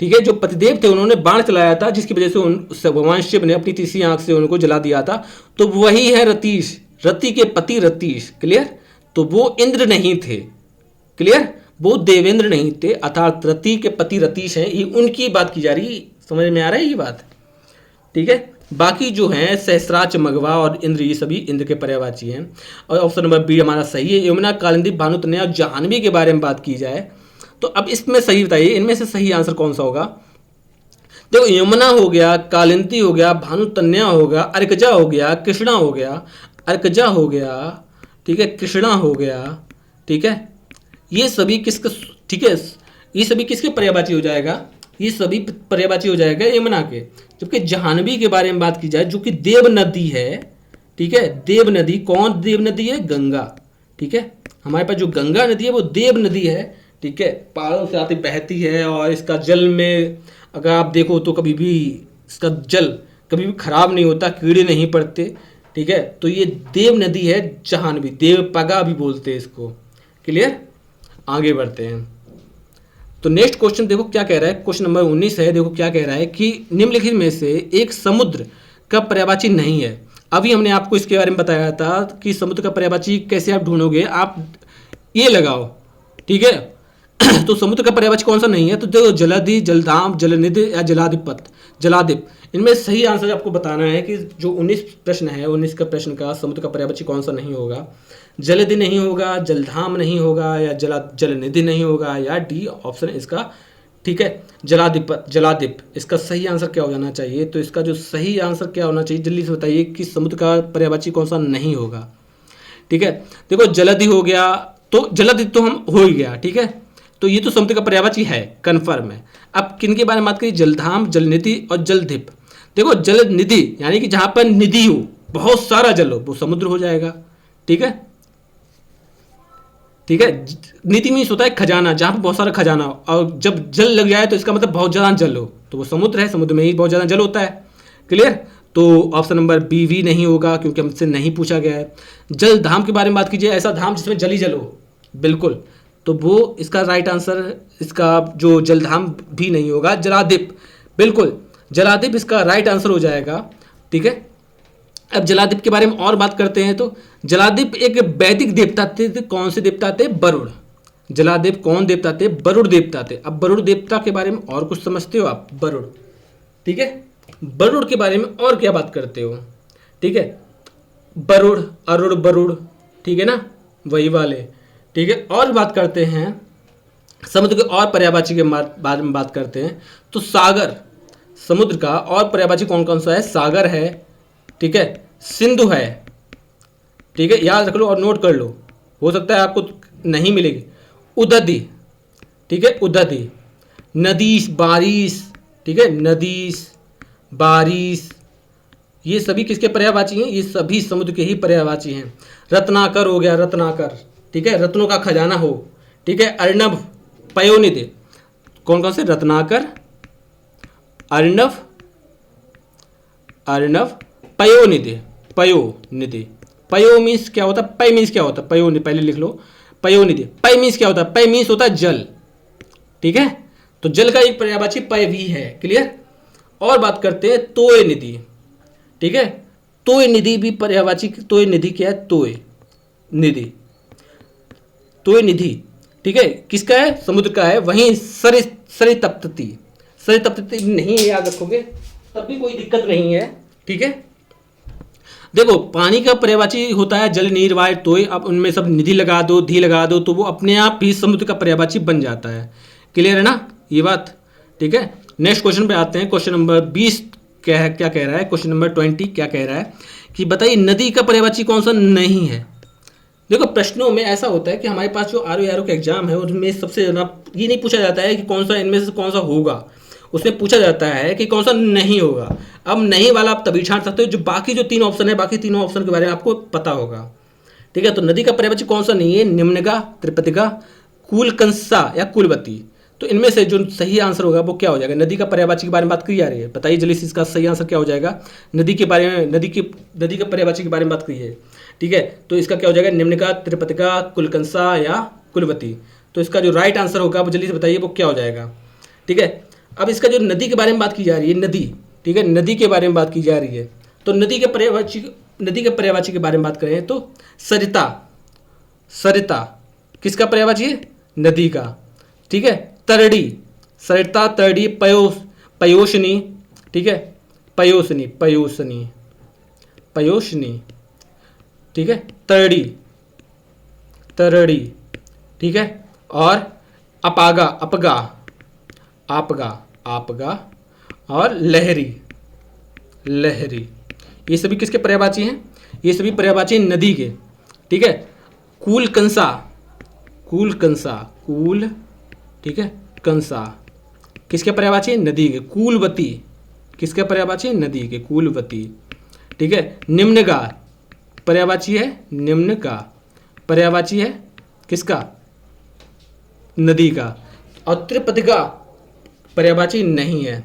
ठीक है, जो पतिदेव थे, उन्होंने बाण चलाया था, जिसकी वजह से भगवान शिव ने अपनी तीसरी आंख से उनको जला दिया था। तो वही है रतीश, रति के पति रतीश। क्लियर, तो वो इंद्र नहीं थे। क्लियर, वो देवेंद्र नहीं थे, अर्थात रति के पति रतीश हैं, ये उनकी बात की जा रही। समझ में आ रहा है ये बात? ठीक है। बाकी जो हैं सहस्राच, मघवा और इंद्र, ये सभी इंद्र के पर्यायवाची हैं। और ऑप्शन नंबर बी हमारा सही है। यमुना, कालिंदी, भानुतनया और जाह्नवी के बारे में बात की जाए तो अब इसमें सही बताइए, इनमें से सही आंसर कौन सा होगा? देखो, यमुना हो गया, कालिंदी हो गया, भानुतन्या हो गया, अर्कजा हो गया, कृष्णा हो गया, अर्कजा हो गया, ठीक है, कृष्णा हो गया, ठीक है, ये सभी किसके, ठीक है, ये सभी किसके पर्यायवाची हो जाएगा? ये सभी पर्यायवाची हो जाएगा यमुना के। जबकि जाह्नवी के बारे में बात की जाए, जो कि देव नदी है, ठीक है, देव नदी, कौन देव नदी है? गंगा। ठीक है, हमारे पास जो गंगा नदी है वो देव नदी है। ठीक है, पहाड़ों से आती बहती है और इसका जल में अगर आप देखो तो कभी भी इसका जल कभी भी खराब नहीं होता, कीड़े नहीं पड़ते। ठीक है, तो ये देव नदी है जाह्नवी, देव पगा भी बोलते हैं इसको। क्लियर, आगे बढ़ते हैं। तो नेक्स्ट क्वेश्चन देखो क्या कह रहा है, क्वेश्चन नंबर 19 है। देखो क्या कह रहा है कि निम्नलिखित में से एक समुद्र का पर्यायवाची नहीं है। अभी हमने आपको इसके बारे में बताया था कि समुद्र का पर्यायवाची कैसे आप ढूंढोगे, आप ये लगाओ। ठीक है, तो समुद्र का पर्यायवाची कौन सा नहीं है? तो देखो, जलधि, जलधाम, जलनिधि या जलाधिपत, जलाधिप, इनमें सही आंसर आपको बताना है कि जो 19 प्रश्न है, 19 का प्रश्न का समुद्र का पर्यायवाची कौन सा नहीं होगा। जलधि नहीं होगा, जलधाम नहीं होगा, या जलनिधि नहीं होगा, या डी ऑप्शन इसका, ठीक है, जलाधिपत, जलाधिप, इसका सही आंसर क्या हो जाना चाहिए? तो इसका जो सही आंसर क्या होना चाहिए, जल्दी से बताइए कि समुद्र का पर्यायवाची कौन सा नहीं होगा। ठीक है, देखो, जलधि हो गया, तो जलधि तो हम हो ही गया। ठीक है, तो ये तो समुद्र का पर्यायवाची है, कन्फर्म है। अब किन के बारे में बात करिए? जलधाम, जलनिधि और जलधिप। देखो, जलनिधि यानी कि जहां पर निधि हो, बहुत सारा जल हो, वो समुद्र हो जाएगा। ठीक है, ठीक है, निधि मीन्स होता है खजाना, जहां पर बहुत सारा खजाना हो, और जब जल लग जाए तो इसका मतलब बहुत ज्यादा जल हो, तो वो समुद्र है, समुद्र में ही बहुत ज्यादा जल होता है। क्लियर, तो ऑप्शन नंबर बी भी नहीं होगा क्योंकि हमसे नहीं पूछा गया है। जलधाम के बारे में बात कीजिए, ऐसा धाम जिसमें जल ही जल हो, बिल्कुल, तो वो इसका राइट आंसर, इसका जो जलधाम भी नहीं होगा। जलाधिप, बिल्कुल, जलाधिप इसका राइट आंसर हो जाएगा। ठीक है, अब जलाधिप के बारे में और बात करते हैं। तो जलाधिप एक वैदिक देवता थे। कौन से देवता थे? वरुण। जलाधिप कौन देवता थे? वरुण देवता थे। अब वरुण देवता के बारे में और कुछ समझते हो आप? वरुण, ठीक है, वरुण के बारे में और क्या बात करते हो? ठीक है, वरुण, अरुण, वरुण, ठीक है ना, वही वाले। ठीक है, और बात करते हैं समुद्र के और पर्यायवाची के बारे में बात करते हैं। तो सागर, समुद्र का और पर्यायवाची कौन कौन सा है? सागर है, ठीक है, सिंधु है, ठीक है, याद रख लो और नोट कर लो, हो सकता है आपको नहीं मिलेगी। उदधि, ठीक है, उदधि, नदीश, बारिश, ठीक है, नदीश, बारिश, ये सभी किसके पर्यायवाची हैं? ये सभी समुद्र के ही पर्यायवाची हैं। रत्नाकर हो गया, रत्नाकर, ठीक है, रत्नों का खजाना हो। ठीक है, अर्णव, पयोनिधि, कौन कौन से? रत्नाकर, अर्णव, अर्णव, पयोनिधि, पयोनिधि, पयो मीन्स क्या होता है? पय मीन्स क्या होता है? पयोनिधि, पहले लिख लो, पयोनिधि। पय मीन्स क्या होता है? पय मीन्स होता है जल। ठीक है, तो जल का एक पर्यायवाची पय भी है। क्लियर, और बात करते हैं तोय निधि। ठीक है, तोय निधि भी पर्यायवाची। तोय निधि क्या है? तोय निधि, तोय निधि, ठीक है, किसका है? समुद्र का है। वहीं सरितप्तति, सरितप्तति नहीं याद रखोगे तब भी कोई दिक्कत नहीं है। ठीक है, देखो, पानी का पर्यायवाची होता है जल, नीर, वायु, तोय। अब उनमें सब निधि लगा दो, धी लगा दो, तो वो अपने आप ही समुद्र का पर्यायवाची बन जाता है। क्लियर है ना ये बात? ठीक है, नेक्स्ट क्वेश्चन पे आते हैं। क्वेश्चन नंबर 20 क्या है, क्या कह रहा है? क्वेश्चन नंबर 20 क्या कह रहा है कि बताइए नदी का पर्यायवाची कौन सा नहीं है? देखो, प्रश्नों में ऐसा होता है कि हमारे पास जो आरओ का एग्जाम है उसमें सबसे ज़्यादा ये नहीं पूछा जाता है कि कौन सा इनमें से कौन सा होगा, उसमें पूछा जाता है कि कौन सा नहीं होगा। अब नहीं वाला आप तभी छांट सकते हो जो बाकी जो 3 ऑप्शन है, बाकी तीनों ऑप्शन के बारे में आपको पता होगा। ठीक है, तो नदी का पर्यायवाची कौन सा नहीं है? निम्नगा, त्रिपतिका, कुलकंसा या कुलवती। तो इनमें से जो सही आंसर होगा वो क्या हो जाएगा? नदी का पर्यायवाची के बारे में बात की जा रही है, बताइए जल्दी से इसका सही आंसर क्या हो जाएगा? नदी के बारे में, नदी का पर्यायवाची के बारे में बात की है। ठीक है, तो इसका क्या हो जाएगा? निम्नका, त्रिपतिका, कुलकंसा या कुलवती। तो इसका जो राइट आंसर होगा वो जल्दी से बताइए वो क्या हो जाएगा? ठीक है, अब इसका जो नदी के बारे में बात की जा रही है, नदी, ठीक है, नदी के बारे में बात की जा रही है, तो नदी के पर्यायवाची के बारे में बात करें तो सरिता, सरिता किसका पर्यायवाची है? नदी का। ठीक है, तरड़ी, सरिता तरड़ी, पयोशनी, ठीक है, पयोशनी, पयोशनी, पयोशनी, ठीक है, तरड़ी, तरड़ी, ठीक है, और अपागा, अपगा, आपगा, आपगा, और लहरी, लहरी, ये सभी किसके पर्यायवाची हैं? ये सभी पर्यायवाची हैं नदी के। ठीक है, कूल कंसा, कूल कंसा, कूल, ठीक है, कंसा किसके पर्यायवाची है? नदी के। कूलवती किसके पर्यायवाची है? नदी के, कूलवती। ठीक है, निम्नगा पर्यायवाची है? निम्न का पर्यायवाची है किसका? नदी का। और त्रिपतिका पर्यायवाची नहीं है।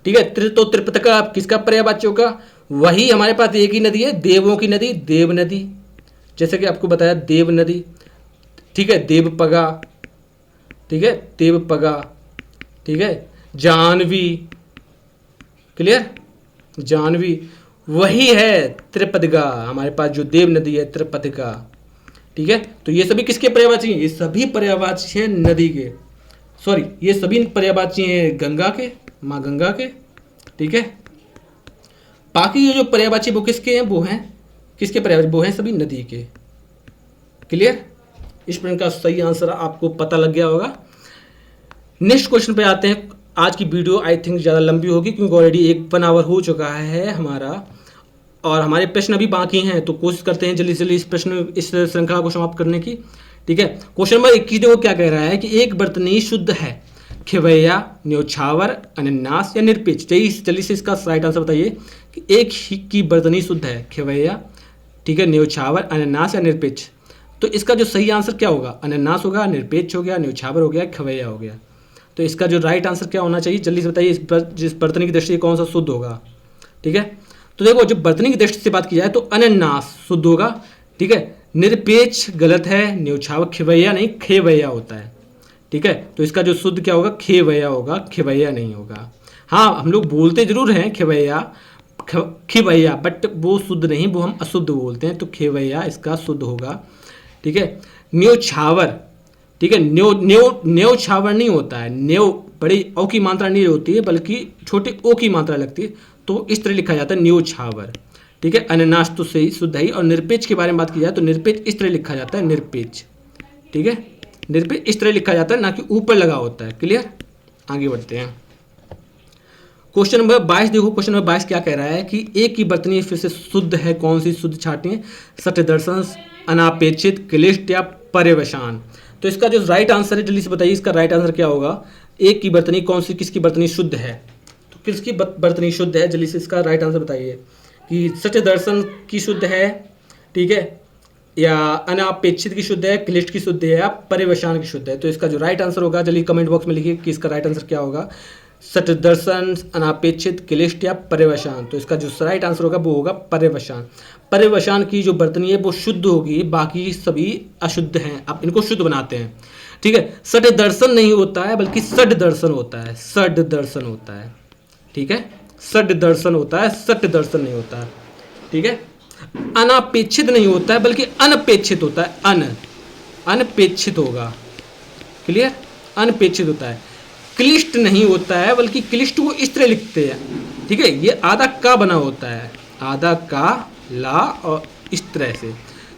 ठीक है, तो त्रिपतिका किसका पर्यायवाची होगा? वही हमारे पास एक ही नदी है, देवों की नदी, देव नदी, जैसे कि आपको बताया देव नदी। ठीक है, देवपगा, ठीक है, देवपगा, ठीक है, जानवी, क्लियर, जानवी, वही है त्रिपतिका, हमारे पास जो देव नदी है त्रिपतिका। ठीक है, तो ये सभी किसके पर्यायवाची हैं? ये सभी पर्यायवाची हैं नदी के, सॉरी ये सभी पर्यायवाची हैं गंगा के, माँ गंगा के। ठीक है, बाकी ये जो पर्यायवाची वो किसके हैं? वो हैं किसके पर्यायवाची? वो हैं सभी नदी के। क्लियर, इस प्रश्न का सही आंसर आपको पता लग गया होगा। नेक्स्ट क्वेश्चन पे आते हैं। आज की वीडियो आई थिंक ज़्यादा लंबी होगी क्योंकि ऑलरेडी 1 आवर हो चुका है हमारा, और हमारे प्रश्न अभी बाकी हैं, तो कोशिश करते हैं जल्दी से जल्दी इस श्रृंखला को समाप्त करने की। ठीक है, क्वेश्चन नंबर 21 देखो क्या कह रहा है कि एक बर्तनी शुद्ध है, खेवैया, न्योछावर, अनन्नास या निरपेक्ष। जल्दी से इसका राइट आंसर बताइए कि एक ही की बर्तनी शुद्ध है, खेवैया, ठीक है, न्योछावर, अनन्नास या निरपेक्ष। तो इसका जो सही आंसर क्या होगा? अनन्नास होगा, निरपेक्ष हो गया, न्योछावर हो गया, खवैया हो गया। तो इसका जो राइट आंसर क्या होना चाहिए? जल्दी से बताइए, जिस बर्तनी की दृष्टि से कौन सा शुद्ध होगा। ठीक है, तो देखो जब बर्तनी की दृष्टि से बात की जाए तो अनन्नास शुद्ध होगा। ठीक है, निरपेक्ष गलत है, न्योछावर, खवैया नहीं, खेवैया होता है। ठीक है, तो इसका जो शुद्ध क्या होगा? खेवैया होगा, खवैया नहीं होगा। हाँ, हम लोग बोलते जरूर हैं खेवैया, खिवैया, बट वो शुद्ध नहीं, वो हम अशुद्ध बोलते हैं, तो खेवैया इसका शुद्ध होगा। ठीक है, न्योछावर, ठीक है, न्योछावर नहीं होता है, न्यो बड़ी ओ की मात्रा नहीं होती है बल्कि छोटे ओ की मात्रा लगती है, तो इस तरह लिखा जाता है न्योछावर। ठीक है, अनन्नास तो सही शुद्ध है। और निरपेक्ष के बारे में बात की जाए तो निरपेक्ष इस तरह लिखा जाता है, निरपेक्ष। ठीक है, निरपेक्ष इस तरह लिखा जाता है, ना कि ऊपर लगा होता है। क्लियर, आगे बढ़ते हैं। क्वेश्चन नंबर 22 देखो, क्वेश्चन नंबर 22 क्या कह रहा है कि एक की बर्तनी फिर से शुद्ध है, कौन सी शुद्ध छाटें? सत्यदर्शन, अनापेक्षित, क्लिष्ट या पर्यवसान। तो इसका जो राइट आंसर है जल्दी से बताइए, इसका राइट आंसर क्या होगा? एक की बर्तनी कौन सी, किसकी बर्तनी शुद्ध है? तो किसकी बर्तनी शुद्ध है? जल्दी से इसका राइट आंसर बताइए कि सत्यदर्शन की शुद्ध है, ठीक है, या अनापेक्षित की शुद्ध है, क्लिष्ट की शुद्ध है, या पर्यवसान की शुद्ध है। तो इसका जो राइट आंसर होगा जल्दी कमेंट बॉक्स में लिखिए कि इसका राइट आंसर क्या होगा। सत्यदर्शन, अनापेक्षित, क्लिष्ट या पर्यवसान। तो इसका जो राइट आंसर होगा वो होगा पर्यवसान। पर्यवसान की जो बर्तनी है वो शुद्ध होगी, बाकी सभी अशुद्ध हैं। आप इनको शुद्ध बनाते हैं। ठीक है, सट दर्शन नहीं होता है बल्कि सड दर्शन होता है, सड दर्शन होता है। ठीक है, सड दर्शन होता है, सट दर्शन नहीं होता है। ठीक है, अनापेक्षित नहीं होता है बल्कि अनपेक्षित होता है, अनपेक्षित होगा। क्लियर, अनपेक्षित होता है। क्लिष्ट नहीं होता है बल्कि क्लिष्ट को इस तरह लिखते हैं। ठीक है, ये आधा का बना होता है, आधा का, ला, और इस तरह से।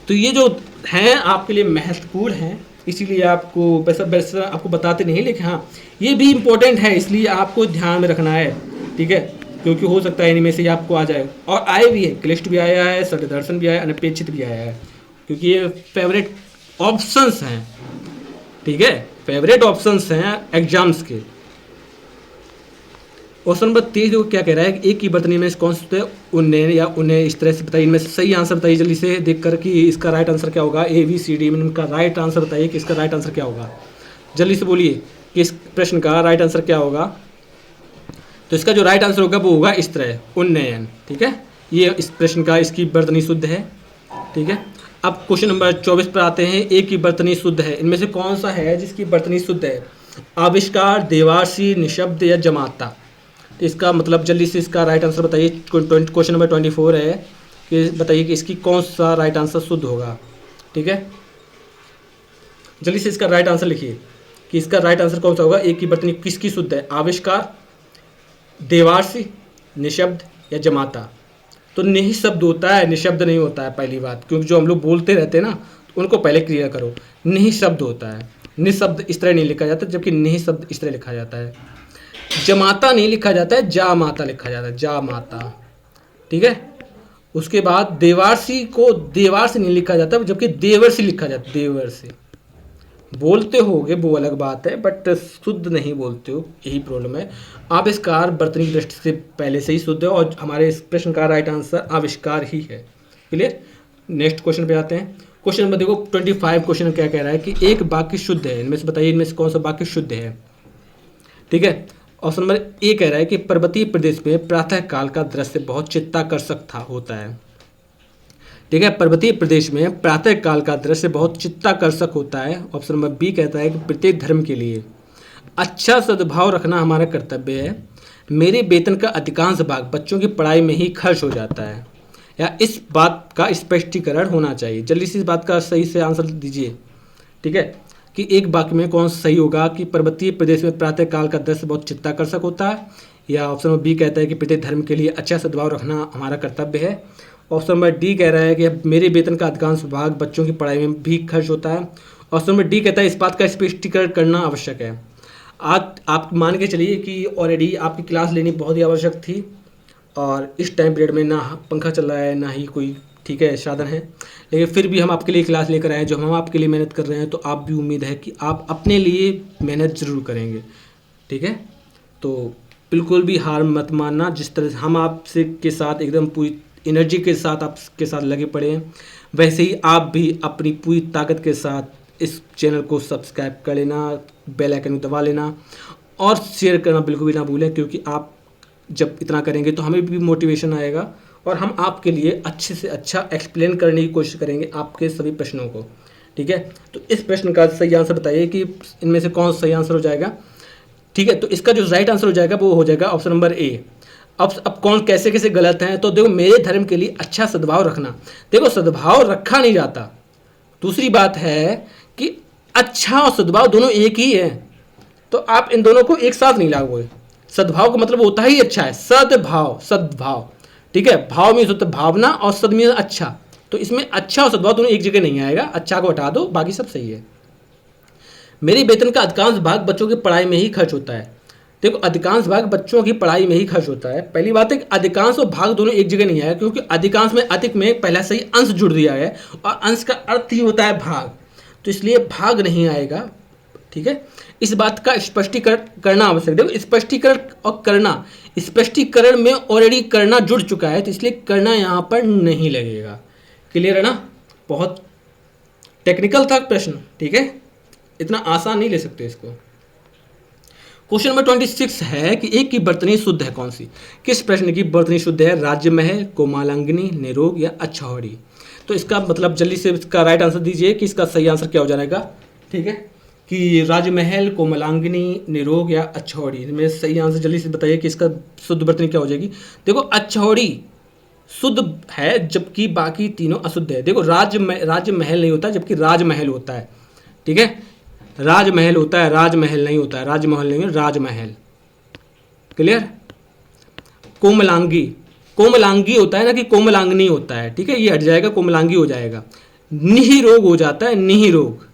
तो ये जो हैं आपके लिए महत्वपूर्ण हैं, इसीलिए आपको वैसा आपको बताते नहीं, लेकिन हाँ ये भी इम्पोर्टेंट है, इसलिए आपको ध्यान में रखना है। ठीक है, क्योंकि हो सकता है इनमें से आपको आ जाए, और आए भी है, क्लिष्ट भी आया है, सत्यदर्शन भी आया, अनपेक्षित भी आया है, क्योंकि ये फेवरेट ऑप्शंस हैं। ठीक है, फेवरेट ऑप्शंस हैं एग्जाम्स के। क्वेश्चन नंबर 23 को क्या कह रहा है कि एक की बर्तनी में कौन से उन्हें या उन्हें, इस तरह से बताइए। इनमें से सही आंसर बताइए जल्दी से देखकर कि इसका राइट आंसर क्या होगा। ABCD में इनका राइट आंसर बताइए कि इसका राइट आंसर क्या होगा। जल्दी से बोलिए कि इस प्रश्न का राइट आंसर क्या होगा। तो इसका जो राइट आंसर होगा वो होगा इस तरह, उन्नयन। ठीक है, ये इस प्रश्न का, इसकी बर्तनी शुद्ध है। ठीक है, अब क्वेश्चन नंबर 24 पर आते हैं। एक की बर्तनी शुद्ध है, इनमें से कौन सा है जिसकी बर्तनी शुद्ध है? आविष्कार, देवासी, निशब्द या जमाता। तो इसका मतलब जल्दी से इसका राइट आंसर बताइए। क्वेश्चन नंबर 24 है कि बताइए कि इसकी कौन सा राइट आंसर शुद्ध होगा। ठीक है, जल्दी से इसका राइट आंसर लिखिए कि इसका राइट आंसर कौन सा होगा। एक की बर्तनी किसकी शुद्ध है, आविष्कार, देवार्षि, निशब्द या जमाता। तो निःशब्द होता है, निशब्द नहीं होता है, पहली बात, क्योंकि जो हम लोग बोलते रहते हैं ना उनको पहले क्लियर करो। निःशब्द होता है, निशब्द इस तरह नहीं लिखा जाता, जबकि निःशब्द इस तरह लिखा जाता है। जमाता नहीं लिखा जाता है, जा माता लिखा जाता है, जा माता, ठीक है। उसके बाद देवार्षि को देवार्षि नहीं लिखा जाता, जबकि देवर्षि लिखा जाता है, देवर्षि। बोलते होगे वो अलग बात है, बट शुद्ध नहीं बोलते हो, यही प्रॉब्लम है। आविष्कार बर्तनी की दृष्टि से पहले से ही शुद्ध है, और हमारे इस प्रश्न का राइट आंसर आविष्कार ही है। क्लियर। नेक्स्ट क्वेश्चन पे आते हैं। क्वेश्चन नंबर देखो 25 क्वेश्चन क्या कह रहा है कि एक वाक्य शुद्ध है, इनमें से बताइए इनमें से कौन सा वाक्य शुद्ध है। ठीक है। ऑप्शन नंबर ए कह रहा है कि पर्वतीय प्रदेश में प्रातः काल का दृश्य बहुत चित्ताकर्षक था होता है। ठीक है, पर्वतीय प्रदेश में प्रातः काल का दृश्य बहुत चित्ताकर्षक होता है। ऑप्शन नंबर बी कहता है कि प्रत्येक धर्म के लिए अच्छा सद्भाव रखना हमारा कर्तव्य है। मेरे वेतन का अधिकांश भाग बच्चों की पढ़ाई में ही खर्च हो जाता है, या इस बात का स्पष्टीकरण होना चाहिए। जल्दी से इस बात का सही से आंसर दीजिए। ठीक है, कि एक वाक्य में कौन सही होगा कि पर्वतीय प्रदेश में प्रातः काल का दृश्य बहुत चित्ताकर्षक होता है, या ऑप्शन नंबर बी कहता है कि प्रत्येक धर्म के लिए अच्छा सद्भाव रखना हमारा कर्तव्य है। ऑप्शन नंबर डी कह रहा है कि मेरे वेतन का अधिकांश भाग बच्चों की पढ़ाई में भी खर्च होता है। ऑप्शन नंबर डी कहता है इस बात का स्पष्टीकरण करना आवश्यक है। आज आप मान के चलिए कि ऑलरेडी आपकी क्लास लेनी बहुत ही आवश्यक थी, और इस टाइम पीरियड में ना पंखा चल रहा है ना ही कोई ठीक है साधन है, लेकिन फिर भी हम आपके लिए क्लास लेकर आए हैं। जो हम आपके लिए मेहनत कर रहे हैं, तो आप भी उम्मीद है कि आप अपने लिए मेहनत ज़रूर करेंगे। ठीक है, तो बिल्कुल भी हार मत मानना। जिस तरह से हम आपसे के साथ एकदम पूरी एनर्जी के साथ आपके साथ लगे पड़े हैं, वैसे ही आप भी अपनी पूरी ताकत के साथ इस चैनल को सब्सक्राइब कर लेना, बेल आइकन दबा लेना, और शेयर करना बिल्कुल भी ना भूलें, क्योंकि आप जब इतना करेंगे तो हमें भी मोटिवेशन आएगा, और हम आपके लिए अच्छे से अच्छा एक्सप्लेन करने की कोशिश करेंगे आपके सभी प्रश्नों को। ठीक है, तो इस प्रश्न का सही आंसर बताइए कि इनमें से कौन सही आंसर हो जाएगा। ठीक है, तो इसका जो राइट आंसर हो जाएगा वो हो जाएगा ऑप्शन नंबर ए। अब कौन कैसे कैसे गलत हैं, तो देखो मेरे धर्म के लिए अच्छा सद्भाव रखना, देखो सद्भाव रखा नहीं जाता। दूसरी बात है कि अच्छा और सद्भाव दोनों एक ही है, तो आप इन दोनों को एक साथ नहीं लागोगे। सद्भाव का मतलब होता ही अच्छा है, सद्भाव, सद्भाव। ठीक है, भाव में होता है भावना, और सद में अच्छा, तो इसमें अच्छा और सद्भाव दोनों एक जगह नहीं आएगा। अच्छा को हटा दो, बाकी सब सही है। मेरे वेतन का अधिकांश भाग बच्चों की पढ़ाई में ही खर्च होता है। देखो अधिकांश भाग बच्चों की पढ़ाई में ही खर्च होता है। पहली बात है कि अधिकांश और भाग दोनों एक जगह नहीं आएगा, क्योंकि अधिकांश में अधिक में पहला सही अंश जुड़ दिया है, और अंश का अर्थ ही होता है भाग, तो इसलिए भाग नहीं आएगा। ठीक है, इस बात का स्पष्टीकरण करना आवश्यक। देखो स्पष्टीकरण और करना, स्पष्टीकरण में ऑलरेडी करना जुड़ चुका है, तो इसलिए करना यहाँ पर नहीं लगेगा। क्लियर है ना, बहुत टेक्निकल था प्रश्न। ठीक है, इतना आसान नहीं ले सकते इसको। क्वेश्चन नंबर 26 है कि एक की बर्तनी शुद्ध है कौन सी। किस प्रश्न की बर्तनी शुद्ध है, राजमहल, कोमलांगिनी, निरोग या अच्छौड़ी। तो इसका मतलब जल्दी से इसका राइट आंसर दीजिए कि इसका सही आंसर क्या हो जाएगा। ठीक है, कि राजमहल, कोमलांगिनी, निरोग या अच्छौड़ी, इनमें सही आंसर जल्दी से बताइए कि इसका शुद्ध बर्तनी क्या हो जाएगी। देखो अच्छौड़ी शुद्ध है, जबकि बाकी तीनों अशुद्ध है। देखो राजमहल नहीं होता, जबकि राजमहल होता है। ठीक है, राजमहल होता है, राजमहल नहीं होता है, राजमहल नहीं है, राजमहल। क्लियर। कोमलांगी, कोमलांगी होता है ना कि कोमलांगनी होता है। ठीक है, ये हट जाएगा, कोमलांगी हो जाएगा। निरोग हो जाता है, निरोग।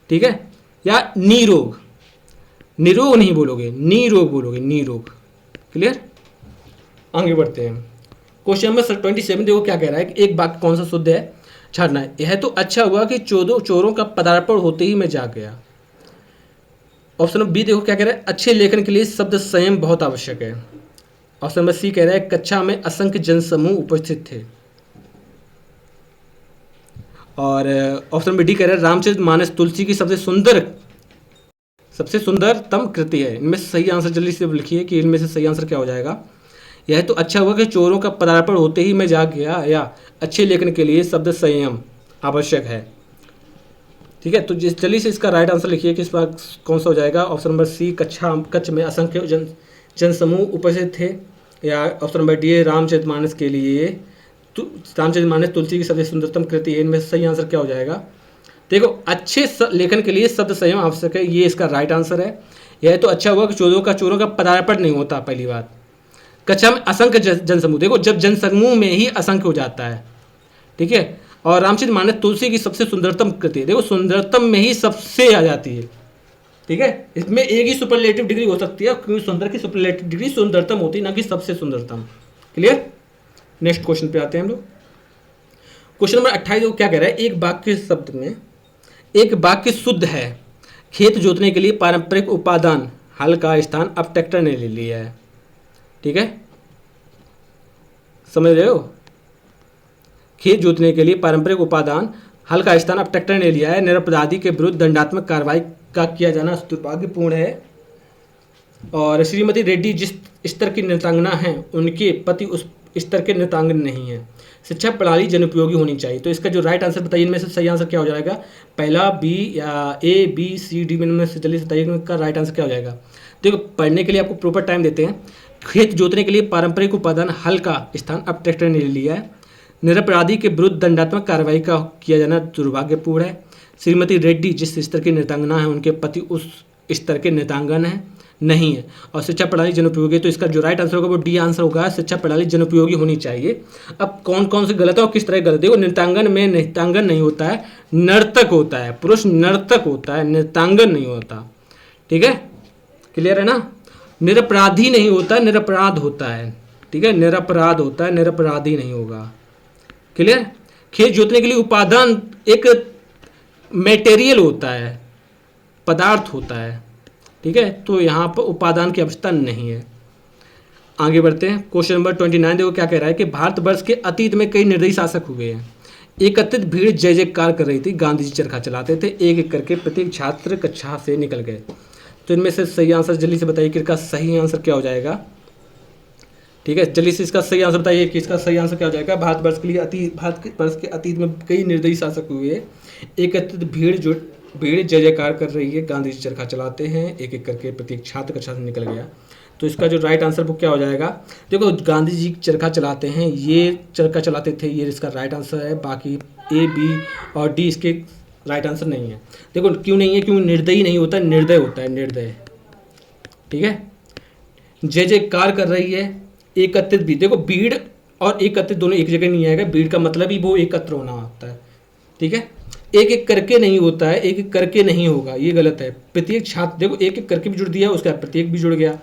ठीक है, या निरोग, निरोग नहीं बोलोगे, निरोग बोलोगे, निरोग। क्लियर। आगे बढ़ते हैं। क्वेश्चन नंबर 27 देखो क्या कह रहा है कि एक वाक्य कौन सा शुद्ध है छाड़ना है। यह तो अच्छा हुआ कि चोरों का पदार्पण होते ही मैं जाग गया। ऑप्शन नंबर बी देखो क्या कह रहा है, अच्छे लेखन के लिए शब्द संयम बहुत आवश्यक है। ऑप्शन नंबर सी कह रहा है कक्षा में असंख्य जनसमूह उपस्थित थे। और ऑप्शन नंबर डी कह रहा है रामचरितमानस तुलसी की सबसे सुंदरतम कृति है। इनमें सही आंसर जल्दी से लिखिए कि इनमें से सही आंसर क्या हो जाएगा। यह तो अच्छा हुआ कि चोरों का पदार्पण होते ही मैं जाग गया, या अच्छे लेखन के लिए शब्द संयम आवश्यक है। ठीक है, तो जल्दी से इसका राइट आंसर लिखिए कि इस बार कौन सा हो जाएगा। ऑप्शन नंबर सी कच्छ में असंख्य जनसमूह उपस्थित थे, या ऑप्शन नंबर डी रामचरितमानस तुलसी की सबसे सुंदरतम कृति है। इनमें सही आंसर क्या हो जाएगा। देखो अच्छे लेखन के लिए शब्द संयम आवश्यक है, ये इसका राइट आंसर है। यह तो अच्छा हुआ कि चोरों का पदार्पण नहीं होता, पहली बात। कक्षा में असंख्य जनसमूह, देखो जब जनसमूह में ही असंख्य हो जाता है, ठीक है। और रामचरित मानस तुलसी की सबसे सुंदरतम कृति है, देखो सुंदरतम में ही सबसे आ जाती है, ठीक है। इसमें एक ही सुपरलेटिव डिग्री हो सकती है, क्योंकि सुंदर की सुपरलेटिव डिग्री सुंदरतम होती है, ना कि सबसे सुंदरतम। क्लियर। नेक्स्ट क्वेश्चन पे आते हैं हम लोग। क्वेश्चन नंबर 28 क्या कह रहा है, एक वाक्य शब्द में एक वाक्य शुद्ध है, खेत जोतने के लिए पारंपरिक उपादान हल का स्थान अब ट्रैक्टर ने ले लिया है, ठीक है। समझ रहे हो, खेत जोतने के लिए पारंपरिक उपादान हल का स्थान अब ट्रैक्टर ने लिया है। निरपराधी के विरुद्ध दंडात्मक कार्रवाई का किया जाना दुर्भाग्यपूर्ण है। और श्रीमती रेड्डी जिस स्तर की नृत्यांगना है, उनके पति उस स्तर के नृत्यांगन नहीं है। शिक्षा प्रणाली जनोपयोगी होनी चाहिए। तो इसका जो राइट आंसर बताइए, इनमें से सही आंसर क्या हो जाएगा, पहला बी या ए बी सी डी में से जल्दी से बताइए इनका राइट आंसर क्या हो जाएगा। देखो पढ़ने के लिए आपको प्रॉपर टाइम देते हैं। खेत जोतने के लिए पारंपरिक उपादान हल का स्थान अब ट्रैक्टर ने ले लिया है। निरपराधी के विरुद्ध दंडात्मक कार्रवाई का किया जाना दुर्भाग्यपूर्ण है। श्रीमती रेड्डी जिस स्तर की नृत्यांगना है, उनके पति उस स्तर के नृत्यांगन है नहीं है। और शिक्षा प्रणाली जनोपयोगी, तो इसका जो राइट आंसर होगा वो डी आंसर होगा, शिक्षा प्रणाली जनोपयोगी होनी चाहिए। अब कौन कौन से गलत है और किस तरह गलत है, देखो नृत्यांगन में नृत्यांगन नहीं होता है, नर्तक होता है, पुरुष नर्तक होता है, नृत्यांगन नहीं होता, ठीक है। क्लियर है ना। निरपराधी नहीं होता, निरपराध होता है, ठीक है, निरपराध होता है, निरपराधी नहीं होगा। क्लियर। खेत जोतने के लिए उपादान एक मटेरियल होता है, पदार्थ होता है, ठीक है। तो यहाँ पर उपादान की आवश्यकता नहीं है। आगे बढ़ते हैं। क्वेश्चन नंबर 29 देखो क्या कह रहा है कि भारतवर्ष के अतीत में कई निर्दयी शासक हुए हैं। एकत्रित भीड़ जय जयकार कर रही थी, गांधी जी चरखा चलाते थे, एक एक करके प्रत्येक छात्र कक्षा से निकल गए। तो इनमें से सही आंसर जल्दी से बताइए कि इसका सही आंसर क्या हो जाएगा, ठीक है। जल्दी से इसका सही आंसर बताइए कि इसका सही आंसर क्या हो जाएगा। भारतवर्ष के अतीत में कई निर्दयी शासक हुए, एकत्रित भीड़ जय जयकार कर रही है, गांधी जी चरखा चलाते हैं, एक एक करके प्रत्येक छात्र कक्षा से निकल गया। तो इसका जो राइट आंसर वो क्या हो जाएगा, देखो गांधी जी चरखा चलाते हैं, ये चरखा चलाते थे, ये इसका राइट आंसर है। बाकी ए बी और डी इसके राइट आंसर नहीं है। देखो क्यों नहीं है, क्यों निर्दयी नहीं होता, निर्दय होता है, निर्दय, ठीक है। जय जयकार कर रही है, एकत्रित भी, देखो भीड़ और एकत्रित दोनों एक जगह नहीं आएगा, भीड़ का मतलब ही वो एकत्र होना होता है, ठीक है। एक एक करके नहीं होता है, एक एक करके नहीं होगा, ये गलत है। प्रत्येक छात्र, देखो एक एक करके भी जुड़ दिया, उसका प्रत्येक भी जुड़ गया,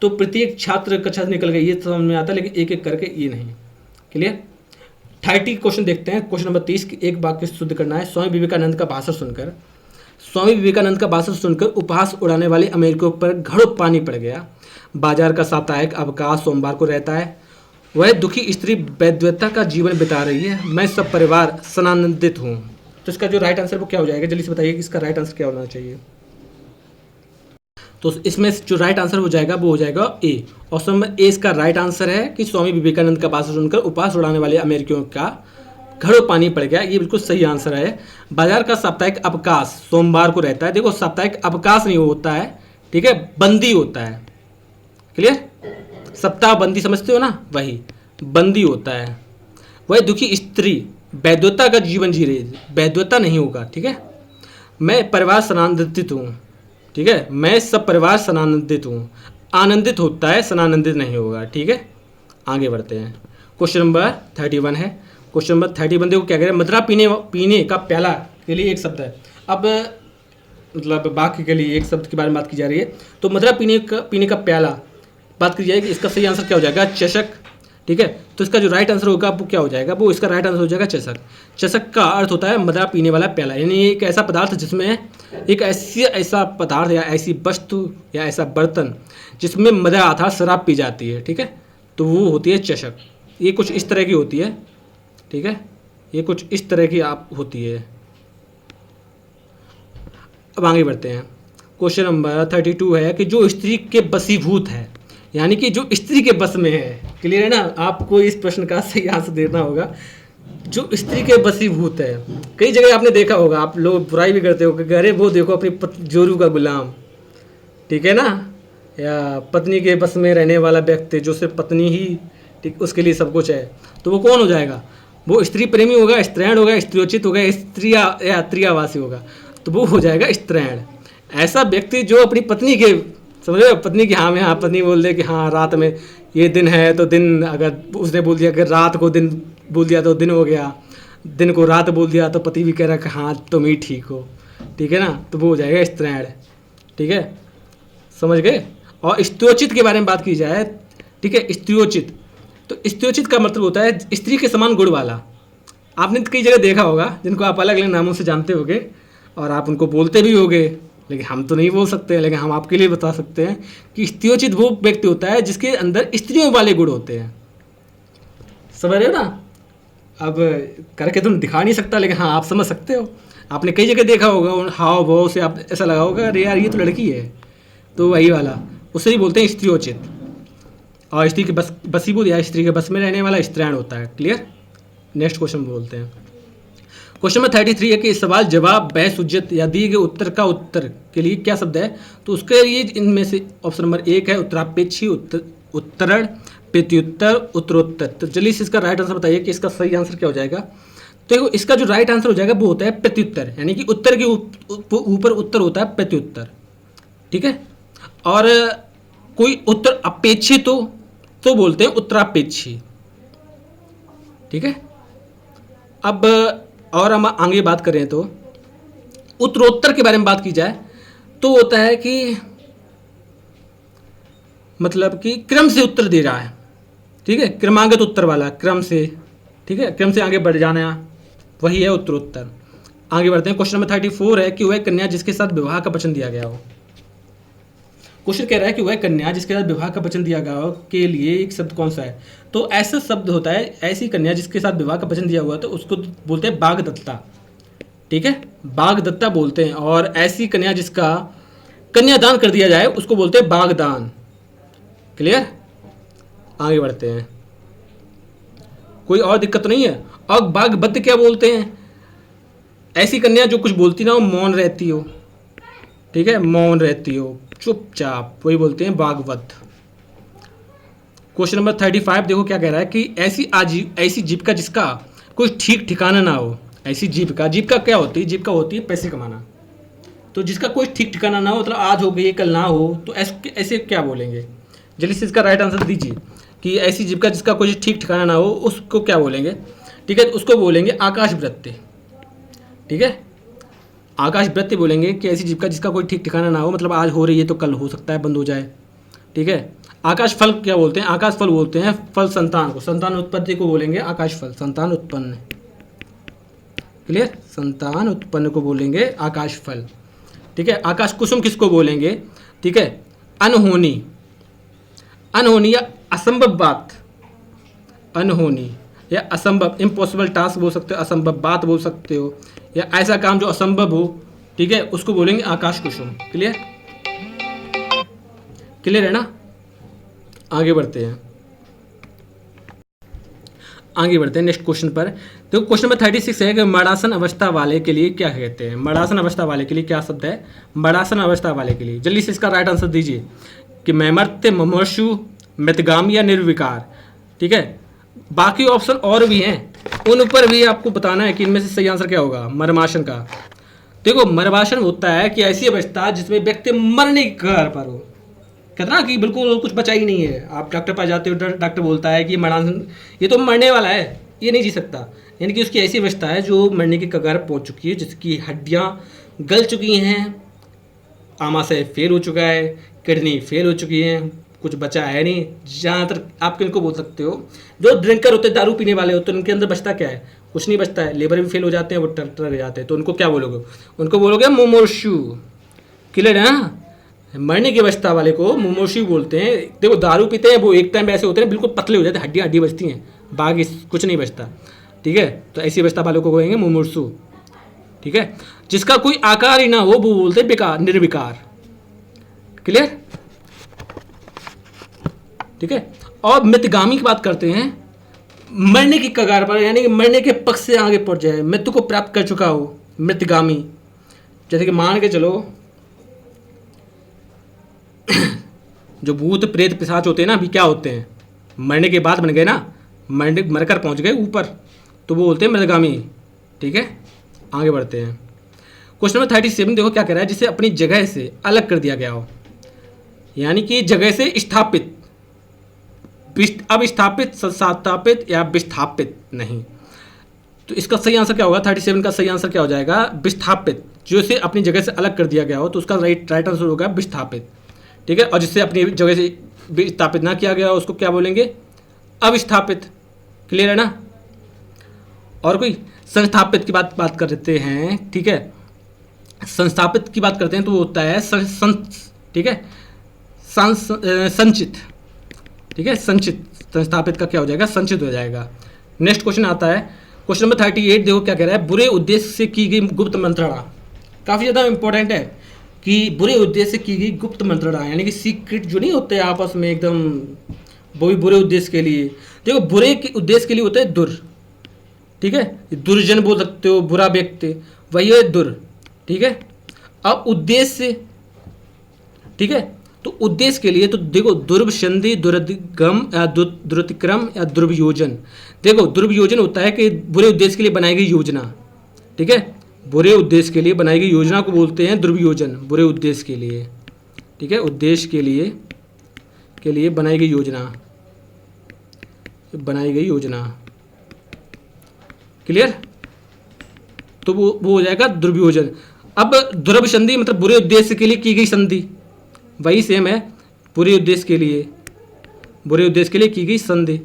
तो प्रत्येक छात्र कक्षा से निकल गया, ये समझ में आता है, लेकिन एक एक करके ये नहीं। क्लियर। 30 क्वेश्चन देखते हैं। क्वेश्चन नंबर 30 एक वाक्य शुद्ध करना है। स्वामी विवेकानंद का भाषण सुनकर उपहास उड़ाने वाले अमेरिकियों पर घड़ों पानी पड़ गया। बाजार का साप्ताहिक अवकाश सोमवार को रहता है। वह दुखी स्त्री वैद्यता का जीवन बिता रही है। मैं सब परिवार सनानंदित हूँ। तो इसका जो राइट आंसर वो क्या हो जाएगा, जल्दी से बताइए कि इसका राइट आंसर क्या होना चाहिए। तो इसमें जो राइट आंसर हो जाएगा वो हो जाएगा ए। ऑप्शन नंबर ए इसका राइट आंसर है कि स्वामी विवेकानंद का भाषण सुनकर उपहास उड़ाने वाले अमेरिकियों का घड़ों पानी पड़ गया, ये बिल्कुल सही आंसर है। बाजार का साप्ताहिक अवकाश सोमवार को रहता है। देखो साप्ताहिक अवकाश नहीं होता है, ठीक है, बंदी होता है। क्लियर। सप्ताह बंदी समझते हो ना, वही बंदी होता है। वह दुखी स्त्री वैद्यता का जीवन जी रही, वैद्यता नहीं होगा, ठीक है। मैं परिवार सनानंदित हूँ, ठीक है, मैं सब परिवार सनानंदित हूँ, आनंदित होता है, सनानंदित नहीं होगा, ठीक है। आगे बढ़ते हैं। क्वेश्चन नंबर 31 है। क्वेश्चन नंबर 31 देखो क्या कह रहे हैं, मदिरा पीने का प्याला के लिए एक शब्द है। अब मतलब वाक्य के लिए एक शब्द के बारे में बात की जा रही है। तो मदिरा पीने का प्याला बात की जाएगी, इसका सही आंसर क्या हो जाएगा, चषक, ठीक है। तो इसका जो राइट आंसर होगा वो क्या हो जाएगा, वो इसका राइट आंसर हो जाएगा चषक। चषक का अर्थ होता है मदिरा पीने वाला प्याला, यानी एक ऐसा पदार्थ जिसमें एक ऐसा पदार्थ या ऐसी वस्तु या ऐसा बर्तन जिसमें मदिरा अर्थात शराब पी जाती है, ठीक है। तो वो होती है चषक। ये कुछ इस तरह की होती है, ठीक है, ये कुछ इस तरह की आप होती है। अब आगे बढ़ते हैं। क्वेश्चन नंबर 32 है कि जो स्त्री के बसीभूत है, यानी कि जो स्त्री के बस में है। क्लियर है ना। आपको इस प्रश्न का सही आंसर देना होगा। जो स्त्री के बसीभूत है, कई जगह आपने देखा होगा, आप लोग बुराई भी करते हो कि अरे वो देखो अपनी जोरू का गुलाम, ठीक है ना, या पत्नी के बस में रहने वाला व्यक्ति जो सिर्फ पत्नी ही, ठीक, उसके लिए सब कुछ है। तो वो कौन हो जाएगा, वो स्त्री प्रेमी होगा, स्त्रैण होगा, स्त्रियोचित होगा, स्त्रिया या त्रियावासी होगा, तो वो हो जाएगा स्त्रैण। ऐसा व्यक्ति जो अपनी पत्नी के, समझ रहे हो, पत्नी की हाँ में हाँ, पत्नी बोल दे कि हाँ रात में ये दिन है तो दिन, अगर उसने बोल दिया कि रात को दिन बोल दिया तो दिन हो गया, दिन को रात बोल दिया तो पति भी कह रहा कि हाँ तुम ही ठीक हो, ठीक है ना, तो वो हो जाएगा स्त्रैण। ठीक है, समझ गए। और स्त्रियोचित के बारे में बात की जाए, ठीक है, स्त्रियोचित, तो स्त्रियोचित का मतलब होता है स्त्री के समान गुण वाला। आपने कई जगह देखा होगा जिनको आप अलग अलग नामों से जानते होगे और आप उनको बोलते भी होगे, लेकिन हम तो नहीं बोल सकते, लेकिन हम आपके लिए बता सकते हैं कि स्त्रियोचित वो व्यक्ति होता है जिसके अंदर स्त्रियों वाले गुण होते हैं। समझ रहे हो ना। अब करके तुम दिखा नहीं सकता, लेकिन हाँ आप समझ सकते हो। आपने कई जगह देखा होगा उन हाव भाव से, आप ऐसा लगा होगा अरे यार ये तो लड़की है, तो वही वाला, उसे ही बोलते हैं स्त्रियोचित। और स्त्री के बसीबूत या स्त्री के बस में रहने वाला स्त्रैण होता है। क्लियर। नेक्स्ट क्वेश्चन बोलते हैं। क्वेश्चन नंबर 33 है कि सवाल जवाब बहस उज्जत या दिए गए उत्तर का उत्तर के लिए क्या शब्द है, तो उसके लिए इनमें से ऑप्शन नंबर 1 है उत्तरापेक्षी, उत्तरण, प्रत्युत्तर, उत्तरोत्तर। तो जल्दी से इसका राइट आंसर बताइए कि इसका सही आंसर क्या हो जाएगा। तो देखो इसका जो राइट आंसर हो जाएगा वो होता है प्रत्युत्तर, यानी कि उत्तर के ऊपर उत्तर होता है प्रत्युत्तर। ठीक है। और कोई उत्तर अपेक्षित हो तो बोलते हैं उत्तरापेक्षी। ठीक है। अब और हम आगे बात करें तो उत्तरोत्तर के बारे में बात की जाए तो होता है कि मतलब कि क्रम से उत्तर दे रहा है। ठीक है, क्रमागत उत्तर वाला, क्रम से, ठीक है, क्रम से आगे बढ़ जाना, वही है उत्तरोत्तर। आगे बढ़ते हैं। क्वेश्चन नंबर 34 है कि वह कन्या जिसके साथ विवाह का वचन दिया गया हो। क्वेश्चन कह रहा है कि वह कन्या जिसके साथ विवाह का वचन दिया गया हो के लिए एक शब्द कौन सा है। तो ऐसा शब्द होता है, ऐसी कन्या जिसके साथ विवाह का वचन दिया हुआ तो उसको बोलते हैं बागदत्ता। ठीक है, बागदत्ता बोलते हैं। और ऐसी कन्या जिसका कन्यादान कर दिया जाए उसको बोलते हैं बागदान। क्लियर। आगे बढ़ते हैं। कोई और दिक्कत तो नहीं है। और बागबद्ध क्या बोलते हैं, ऐसी कन्या जो कुछ बोलती ना हो, मौन रहती हो। ठीक है, मौन रहती हो, चुपचाप, वही बोलते हैं बागवत। क्वेश्चन नंबर 35 देखो क्या कह रहा है कि ऐसी जीविका जिसका कोई ठीक ठिकाना ना हो। ऐसी जीविका क्या होती है, जीविका होती है पैसे कमाना। तो जिसका कोई ठीक ठिकाना ना हो, मतलब आज हो गई कल ना हो, तो ऐसे क्या बोलेंगे। जल्दी से इसका राइट आंसर दीजिए कि ऐसी जीविका जिसका कोई ठीक ठिकाना ना हो उसको क्या बोलेंगे। ठीक है, उसको बोलेंगे आकाशवृत्ति। ठीक है, आकाशवृत्ति बोलेंगे कि ऐसी जीविका जिसका कोई ठीक ठिकाना ना हो, मतलब आज हो रही है तो कल हो सकता है बंद हो जाए। ठीक है। आकाश फल क्या बोलते हैं, आकाश फल बोलते हैं फल संतान को, संतान उत्पत्ति को बोलेंगे आकाश फल, संतान उत्पन्न। क्लियर, संतान उत्पन्न को बोलेंगे आकाश फल। ठीक है। आकाश कुसुम किसको बोलेंगे। ठीक है, अनहोनी, अनहोनी या असंभव बात, अनहोनी या असंभव, इम्पॉसिबल टास्क बोल सकते हो, असंभव बात बोल सकते हो, या ऐसा काम जो असंभव हो। ठीक है, उसको बोलेंगे आकाश कुसुम। क्लियर, क्लियर है ना। आगे बढ़ते हैं, आगे बढ़ते हैं नेक्स्ट क्वेश्चन पर। तो क्वेश्चन नंबर 36 है कि मड़ासन अवस्था वाले के लिए क्या कहते हैं। मड़ासन अवस्था वाले के लिए क्या शब्द है, मड़ासन अवस्था वाले के लिए। जल्दी से इसका राइट आंसर दीजिए कि मैमर्त्य, मुमुक्षु, मृतगामी या निर्विकार। ठीक है, बाकी ऑप्शन और भी हैं, उन पर भी आपको बताना है कि इनमें से सही आंसर क्या होगा। मरमासन का, देखो मरमासन होता है कि ऐसी अवस्था जिसमें व्यक्ति मरने की कगार पर हो, कहते ना कि बिल्कुल कुछ बचा ही नहीं है। आप डॉक्टर पास जाते हो, डॉक्टर बोलता है कि मरणासन, ये तो मरने वाला है, ये नहीं जी सकता, यानी कि उसकी ऐसी अवस्था है जो मरने की कगार पहुंच चुकी है, जिसकी हड्डियां गल चुकी हैं, आमाशय फेल हो चुका है, किडनी फेल हो चुकी है, कुछ बचा है नहीं। जहाँ तक आप किनको बोल सकते हो, जो ड्रिंकर होते हैं, दारू पीने वाले होते हैं, उनके अंदर बचता क्या है, कुछ नहीं बचता है, लेबर भी फेल हो जाते हैं, वो डॉक्टर रह जाते हैं, तो उनको क्या बोलोगे, उनको बोलोगे मुमुक्षु। क्लियर है ना, मरने की अवस्था वाले को मुमुक्षु बोलते हैं। देखो दारू पीते हैं वो एक टाइम ऐसे होते हैं बिल्कुल पतले हो जाते हैं, हड्डी बचती हैं, बाकी कुछ नहीं बचता। ठीक है, तो ऐसी अवस्था वालों को कहेंगे मुमुक्षु। ठीक है, जिसका कोई आकार ही ना हो वो बोलते हैं बेकार, निर्विकार। क्लियर। ठीक है, और मृतगामी की बात करते हैं, मरने की कगार पर, यानी कि मरने के पक्ष से आगे पहुंच जाए, मृत्यु को प्राप्त कर चुका हो, मृतगामी। जैसे कि मान के चलो जो भूत प्रेत पिशाच होते हैं ना, अभी क्या होते हैं, मरने के बाद बन गए ना, मरकर पहुंच गए ऊपर, तो वो बोलते हैं मृदगामी। ठीक है, आगे बढ़ते हैं। क्वेश्चन नंबर 37 देखो क्या कह रहा है, जिसे अपनी जगह से अलग कर दिया गया हो, यानी कि जगह से स्थापित, अब स्थापित, संस्थापित या विस्थापित नहीं। तो इसका सही आंसर क्या होगा? 37 का सही आंसर क्या हो जाएगा? विस्थापित। जो इसे अपनी जगह से अलग कर दिया गया हो तो उसका राइट आंसर होगा विस्थापित। ठीक है, और जिससे अपनी जगह से विस्थापित ना किया गया हो उसको क्या बोलेंगे? अविस्थापित। क्लियर है ना? और कोई संस्थापित की बात करते हैं। ठीक है, संस्थापित की बात करते हैं तो वो होता है ठीक है, संचित। ठीक है, संचित। संस्थापित का क्या हो जाएगा? संचित हो जाएगा। नेक्स्ट क्वेश्चन आता है, क्वेश्चन नंबर 38 देखो क्या कह रहा है, बुरे उद्देश्य से की गई गुप्त मंत्रणा। काफ़ी ज़्यादा इंपॉर्टेंट है कि बुरे उद्देश्य से की गई गुप्त मंत्रणा, यानी कि सीक्रेट जो नहीं होते आपस में एकदम, वो भी बुरे उद्देश्य के लिए। देखो, बुरे के उद्देश्य के लिए होते हैं दुर। ठीक है, दुर्जन बोल सकते हो, बुरा व्यक्ति, वही है दुर। ठीक है, अब उद्देश्य, ठीक है, तो उद्देश्य के लिए तो देखो दुर्भसंधि, दुर्गम या दुरतिक्रम या दुर्वियोजन। देखो दुर्वियोजन होता है कि बुरे उद्देश्य के लिए बनाई गई योजना। ठीक है, बुरे उद्देश्य के लिए बनाई गई योजना को बोलते हैं दुर्वियोजन। बुरे उद्देश्य के लिए, ठीक है, उद्देश्य के लिए बनाई गई योजना, क्लियर? तो वो हो जाएगा दुर्वियोजन। अब दुर्भसंधि मतलब बुरे उद्देश्य के लिए की गई संधि, वही सेम है बुरे उद्देश्य के लिए की गई संधि।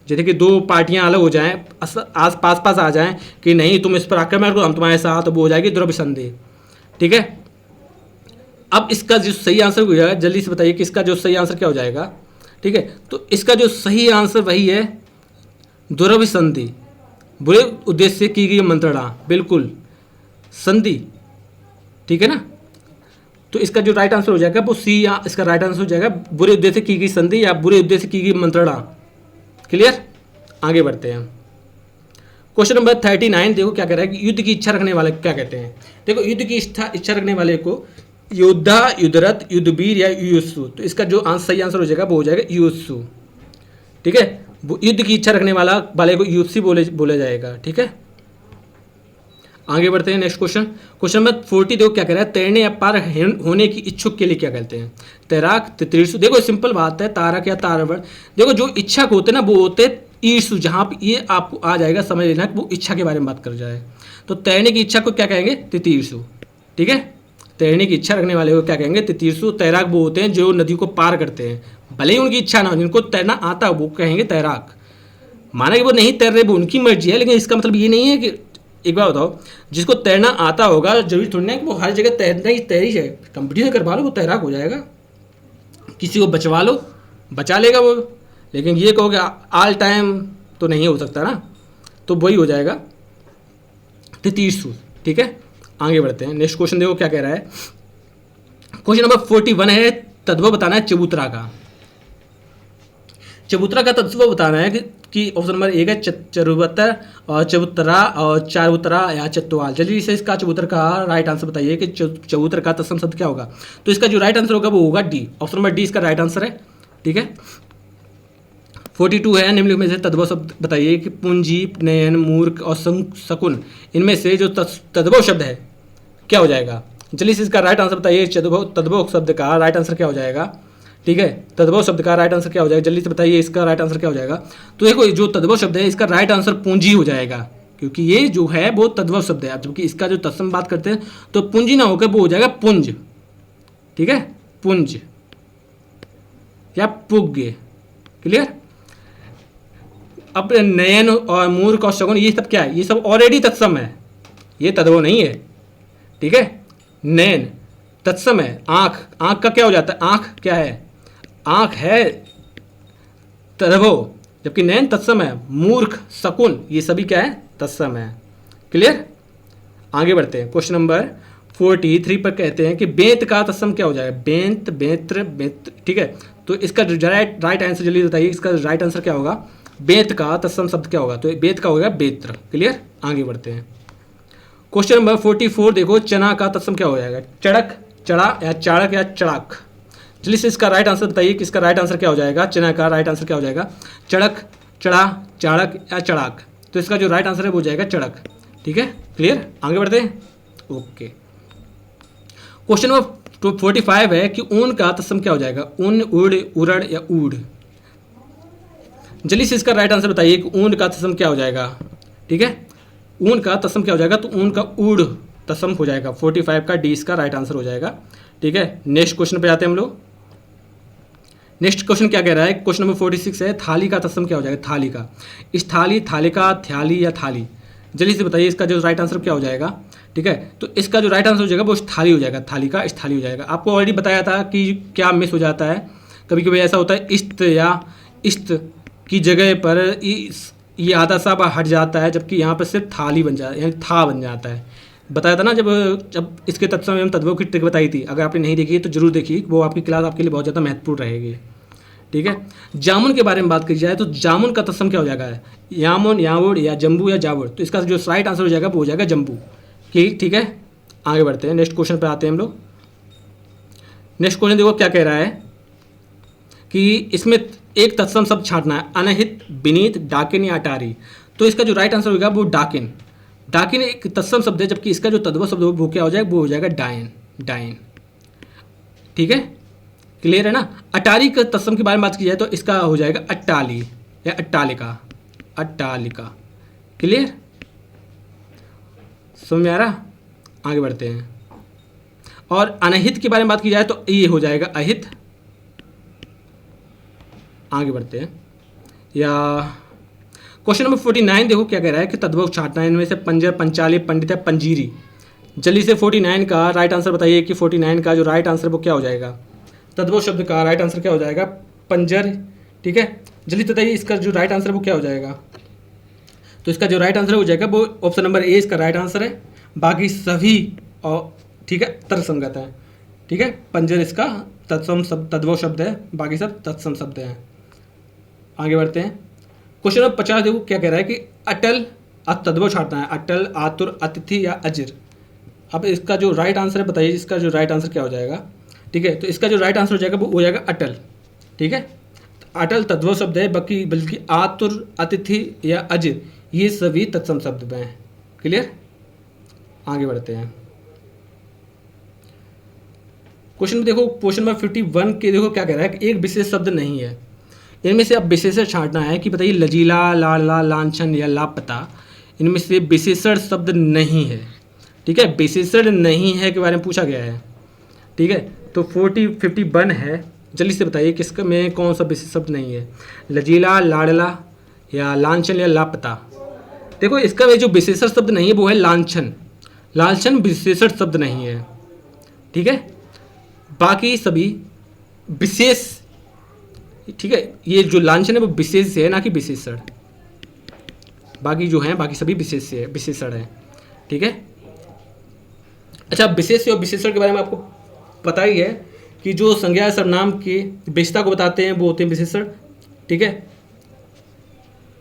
जैसे कि दो पार्टियां अलग हो जाएं, आस पास आ जाएं कि नहीं तुम इस पर आक्रमण करो, हम तुम्हारे साथ, तो वो हो जाएगी दुर्भसंधि। ठीक है, अब इसका जो सही आंसर हो जाएगा, जल्दी से बताइए कि इसका जो सही आंसर क्या हो जाएगा। ठीक है, तो इसका जो सही आंसर वही है दुर्भसंधि, बुरे उद्देश्य से की गई मंत्रणा, बिल्कुल संधि। ठीक है ना, तो इसका जो राइट आंसर हो जाएगा वो सी, या इसका राइट आंसर हो जाएगा बुरे उद्देश्य से की गई संधि या बुरे उद्देश्य से की गई मंत्रणा। क्लियर? आगे बढ़ते हैं। क्वेश्चन नंबर 39 देखो क्या कह रहा है कि युद्ध की इच्छा रखने वाले क्या कहते हैं। देखो, युद्ध की इच्छा रखने वाले को योद्धा, युद्धरथ, युद्धवीर या युयुत्सु। तो इसका जो सही आंसर हो जाएगा वो हो जाएगा युयुत्सु। ठीक है, युद्ध की इच्छा रखने वाले को युयुत्सु बोला जाएगा। ठीक है, आगे बढ़ते हैं। नेक्स्ट क्वेश्चन नंबर 40 देखो क्या कह रहा है, तैरने या पार होने की इच्छुक के लिए क्या कहते हैं? तैराक, तितीर्षु। देखो सिंपल बात है, तारक या तारवण। देखो जो इच्छुक होते हैं ना वो होते हैं ईर्षु, जहाँ पे ये आपको आ जाएगा समझ लेना कि वो इच्छा के बारे में बात कर जाए। तो तैरने की इच्छा को क्या कहेंगे? तितीर्षु। ठीक है, तैरने की इच्छा रखने वाले को क्या कहेंगे? तितीर्षु। तैराक वो होते हैं जो नदी को पार करते हैं, भले ही उनकी इच्छा ना हो, जिनको तैरना आता है वो कहेंगे तैराक। माना कि वो नहीं तैर रहे, वो उनकी मर्जी है, लेकिन इसका मतलब ये नहीं है कि, एक बार बताओ, जिसको तैरना आता होगा जरूरी थोड़ी ना है कि वो हर जगह तैर ही जाए। कंपटीशन करवा लो वो तैराक हो जाएगा, किसी को बचवा लो बचा लेगा वो, लेकिन ये कहो कि ऑल टाइम तो नहीं हो सकता ना, तो वही हो जाएगा तितीर्षु। ठीक है, आगे बढ़ते हैं। नेक्स्ट क्वेश्चन देखो क्या कह रहा है, क्वेश्चन नंबर 41 है, तद्भव बताना है चबूतरा का। चबूतरा का तत्व बताना है कि ऑप्शन नंबर 1 है चरुबतर और चबूतरा और चारुतरा या चतवाल। जल्दी से इसका चबूतर का राइट आंसर बताइए कि चबूतर का तत्सम शब्द क्या होगा। तो इसका जो राइट आंसर होगा वो होगा डी, ऑप्शन नंबर डी इसका राइट आंसर है। ठीक है, 42 है, निम्नलिखित में से तद्भव शब्द बताइए कि पूंजी, नयन, मूर्ख और शकुन, इनमें से जो तद्भव शब्द है क्या हो जाएगा। जल्दी से इसका राइट आंसर बताइए, तद्भव शब्द का राइट आंसर क्या हो जाएगा। ठीक है, तद्भव शब्द का राइट आंसर क्या हो जाएगा, जल्दी से बताइए इसका राइट आंसर क्या हो जाएगा। तो देखो जो तद्भव शब्द है इसका राइट आंसर पूंजी हो जाएगा, क्योंकि ये जो है वो तद्भव शब्द है। अब जबकि इसका जो तत्सम बात करते हैं तो पूंजी ना होकर वो हो जाएगा पुंज। ठीक है, पुंज या पुग्य। क्लियर? अब नयन और मूर्ख और शगुन ये सब क्या है? ये सब ऑलरेडी तत्सम है, ये तद्भव नहीं है। ठीक है, नयन तत्सम है, आँख, आँख का क्या हो जाता है? आँख क्या है? आँख है तद्भव, जबकि नयन तत्सम है। मूर्ख, शकुन ये सभी क्या है? तत्सम है। क्लियर? आगे बढ़ते हैं। क्वेश्चन नंबर 43 पर कहते हैं कि बेंत का तत्सम क्या हो जाएगा? बेंत, बेत्र, बेत्र। ठीक है, तो इसका राइट आंसर जल्दी बताइए, इसका राइट आंसर क्या होगा? बेंत का तत्सम शब्द क्या होगा? तो बेंत का होगा बेत्र। क्लियर? आगे बढ़ते हैं। क्वेश्चन नंबर 44 देखो, चना का तत्सम क्या हो जाएगा? चड़क, चढ़ा या चाड़क या चड़ाक। जल्दी से इसका राइट आंसर बताइए कि इसका राइट आंसर क्या हो जाएगा। चना का राइट आंसर क्या हो जाएगा? चड़क, चढ़ा, चाड़क या चड़ाक। तो इसका जो राइट आंसर है वो हो जाएगा चड़क। ठीक है, क्लियर, आगे बढ़ते हैं। ओके, क्वेश्चन नंबर 45 है कि ऊन का तत्सम क्या हो जाएगा, ऊन, उड़, उड़ड़ या ऊड़। जल्दी से इसका राइट आंसर बताइए कि ऊन का तत्सम क्या हो जाएगा। ठीक है, ऊन का तत्सम क्या हो जाएगा, तो ऊन का ऊड़ तत्सम हो जाएगा। 45 का डी इसका राइट आंसर हो जाएगा। ठीक है, नेक्स्ट क्वेश्चन पे आते हैं हम लोग। नेक्स्ट क्वेश्चन क्या कह रहा है, क्वेश्चन नंबर 46 है, थाली का तत्सम क्या हो जाएगा, थाली का। इस थाली, थालिका, थ्याली या थाली। जल्दी से बताइए इसका जो राइट आंसर क्या हो जाएगा। ठीक है, तो इसका जो राइट आंसर हो जाएगा वो थाली हो जाएगा, थाली का इस थाली हो जाएगा। आपको ऑलरेडी बताया था कि क्या मिस हो जाता है, कभी कभी ऐसा होता है इस्त या इस्त की जगह पर ये आधा सा हट जाता है, जबकि यहाँ पर सिर्फ थाली बन जाता है, यानी था बन जाता है। बताया था ना जब इसके तत्सम एवं तद्भव की ट्रिक बताई थी। अगर आपने नहीं देखी तो जरूर देखिए, वो आपकी क्लास आपके लिए बहुत ज़्यादा महत्वपूर्ण रहेगी। ठीक है, जामुन के बारे में बात की जाए तो जामुन का तत्सम क्या हो जाएगा, यामुन, यावुड़ या जम्बू या जावुड़। तो इसका जो राइट आंसर हो जाएगा वो हो जाएगा जम्बू। ठीक है, आगे बढ़ते हैं, नेक्स्ट क्वेश्चन पे आते हैं हम लोग। नेक्स्ट क्वेश्चन देखो क्या कह रहा है कि इसमें एक तत्सम शब्द छांटना है, अनहित, विनीत, डाकिन या अटारी। तो इसका जो राइट आंसर होगा वो डाकिन। डाकिन एक तत्सम शब्द है, जबकि इसका जो तद्भव शब्द वो क्या हो जाएगा, वो हो जाएगा डायन, डायन। ठीक है, क्लियर है ना। अटारी के तत्सम के बारे में बात की जाए तो इसका हो जाएगा अट्टाली या अट्टालिका, अट्टालिका। क्लियर, समझ में आ रहा। आगे बढ़ते हैं। और अनहित के बारे में बात की जाए तो ये हो जाएगा अहित। आगे बढ़ते हैं। या क्वेश्चन नंबर 49 देखो क्या कह रहा है कि तद्भव छांटना है, इनमें से पंजर, पंचाली, पंडित या पंजीरी। जल्दी से 49 का राइट आंसर बताइए कि 49 का जो राइट आंसर वो क्या हो जाएगा, तद्भव शब्द का राइट आंसर क्या हो जाएगा, पंजर। ठीक है, जल्दी बताइए इसका जो राइट आंसर वो क्या हो जाएगा। तो इसका जो राइट आंसर हो जाएगा वो ऑप्शन नंबर ए इसका राइट आंसर है। बाकी सभी और ठीक है तर्कसंगत है। ठीक है, पंजर इसका तत्सम शब्द, तद्भव शब्द है, बाकी सब तत्सम शब्द हैं। आगे बढ़ते हैं। क्वेश्चन नंबर 50 देखो क्या कह रहा है कि अटल तद्भव छांटना है, अटल, आतुर, अतिथि या अजिर। अब इसका जो राइट आंसर है बताइए, इसका जो राइट आंसर क्या हो जाएगा। ठीक है, तो इसका जो राइट आंसर हो जाएगा वो हो जाएगा अटल। ठीक है, अटल तद्भव शब्द है, बल्कि आतुर, अतिथि या अजिर ये सभी तत्सम शब्द हैं। क्लियर, आगे बढ़ते हैं। क्वेश्चन में देखो, क्वेश्चन नंबर 51 के देखो क्या कह रहा है कि एक विशेष शब्द नहीं है, इनमें से अब विशेषण छांटना है कि बताइए लजीला, लाडला, लांछन या लापता। इनमें से विशेषण शब्द नहीं है। ठीक है, विशेषण नहीं है के बारे में पूछा गया है। ठीक है, तो 51 है, जल्दी से बताइए किसका में कौन सा विशेष शब्द नहीं है, लजीला, लाडला या लांछन या लापता। देखो इसका में जो विशेषण शब्द नहीं है वो है लांछन। लांछन विशेषण शब्द नहीं है। ठीक है, बाकी सभी विशेष। ठीक है, ये जो लांछन है वो विशेष से है, ना कि विशेषण। बाकी जो हैं बाकी सभी विशेष से है, विशेषण है। ठीक है, अच्छा विशेष और विशेषण के बारे में आपको पता ही है कि जो संज्ञा सर्वनाम की विशेषता को बताते हैं वो होते हैं विशेषण। ठीक है,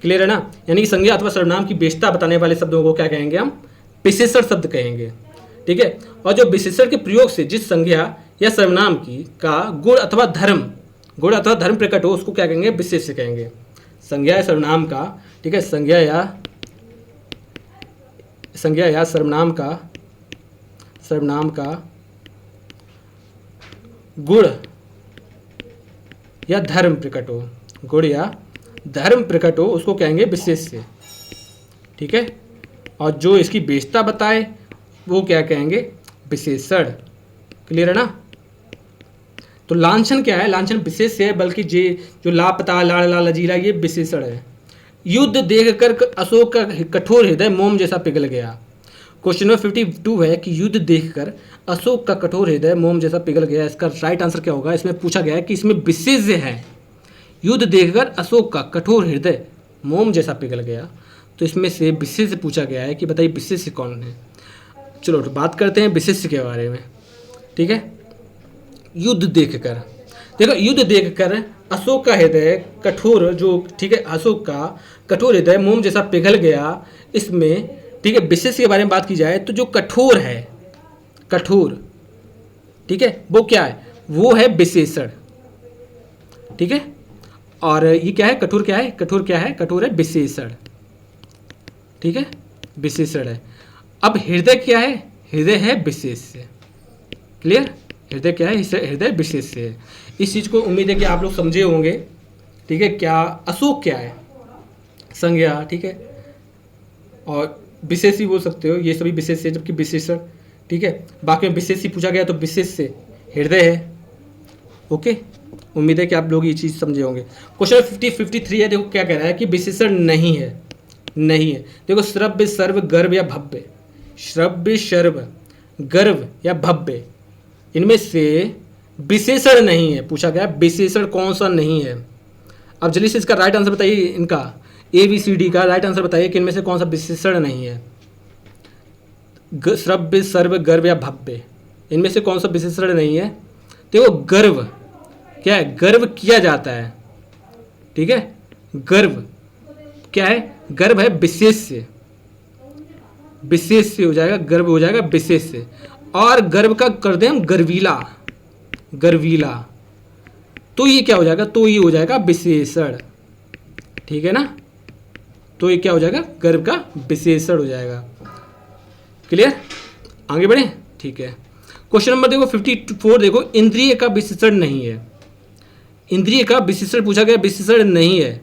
क्लियर है ना। यानी कि संज्ञा अथवा सर्वनाम की विशेषता बताने वाले शब्दों को क्या कहेंगे, हम विशेषण शब्द कहेंगे। ठीक है, और जो विशेषण के प्रयोग से जिस संज्ञा या सर्वनाम की का गुण अथवा धर्म प्रकट हो उसको क्या कहेंगे, विशेष्य कहेंगे। संज्ञा या सर्वनाम का, ठीक है, संज्ञा या सर्वनाम का गुण या धर्म प्रकट हो, गुण या धर्म प्रकट हो उसको कहेंगे विशेष्य। ठीक है, और जो इसकी विशेषता बताए वो क्या कहेंगे, विशेषण। क्लियर है ना। तो लांछन क्या है, लांछन विशेष है, बल्कि जो लापता, लाडला, लजीला ये विशेषण है। युद्ध देखकर अशोक का कठोर हृदय मोम जैसा पिघल गया। क्वेश्चन नंबर 52 है कि युद्ध देखकर अशोक का कठोर हृदय मोम जैसा पिघल गया। इसका राइट आंसर क्या होगा, इसमें पूछा गया है कि इसमें विशेष्य है, युद्ध देखकर अशोक का कठोर हृदय मोम जैसा पिघल गया। तो इसमें से विशेष्य पूछा गया है कि बताइए विशेष्य कौन है। चलो तो बात करते हैं विशेष्य के बारे में। ठीक है, युद्ध देखकर, देखो युद्ध देखकर अशोक का हृदय कठोर, जो ठीक है अशोक का कठोर हृदय मोम जैसा पिघल गया। इसमें ठीक है विशेष्य के बारे में बात की जाए तो जो कठोर है, कठोर, ठीक है वो क्या है, वो है विशेषण। ठीक है, और ये क्या है, कठोर क्या है, कठोर क्या है, कठोर है विशेषण। ठीक है, विशेषण है। अब हृदय क्या है? हृदय है विशेष्य। क्लियर? हृदय क्या है? हृदय विशेष्य है। इस चीज़ को उम्मीद है कि आप लोग समझे होंगे। ठीक है, क्या अशोक क्या है? संज्ञा। ठीक है, और विशेषी बोल सकते हो, ये सभी विशेष है, जबकि विशेषण। ठीक है, बाकी में विशेषी पूछा गया तो विशेष से हृदय है। ओके, उम्मीद है कि आप लोग ये चीज़ समझे होंगे। क्वेश्चन 53 है, देखो क्या कह रहा है कि विशेषण नहीं है। नहीं है, देखो श्रव्य, सर्व, गर्भ या भव्य। श्रव्य, सर्व, गर्भ या भव्य, इनमें से विशेषण नहीं है। पूछा गया विशेषण कौन सा नहीं है। अब जल्दी से इसका राइट आंसर बताइए, इनका ABCD का राइट आंसर बताइए कि इनमें से कौन सा विशेषण नहीं है। श्रव्य, सर्व, गर्भ या भव्य, इनमें से कौन सा विशेषण नहीं है? देखो गर्भ क्या है? गर्भ किया जाता है। ठीक है, गर्भ क्या है? गर्भ है विशेष्य। विशेष्य हो जाएगा, गर्भ हो जाएगा विशेष्य। और गर्भ का कर दें हम गर्वीला, गर्वीला, तो ये क्या हो जाएगा? तो ये हो जाएगा विशेषण। ठीक है ना, तो ये क्या हो जाएगा? गर्भ का विशेषण हो जाएगा। क्लियर? आगे बढ़े। ठीक है, क्वेश्चन नंबर देखो 54, देखो इंद्रिय का विशेषण नहीं है। इंद्रिय का विशेषण पूछा गया, विशेषण नहीं है।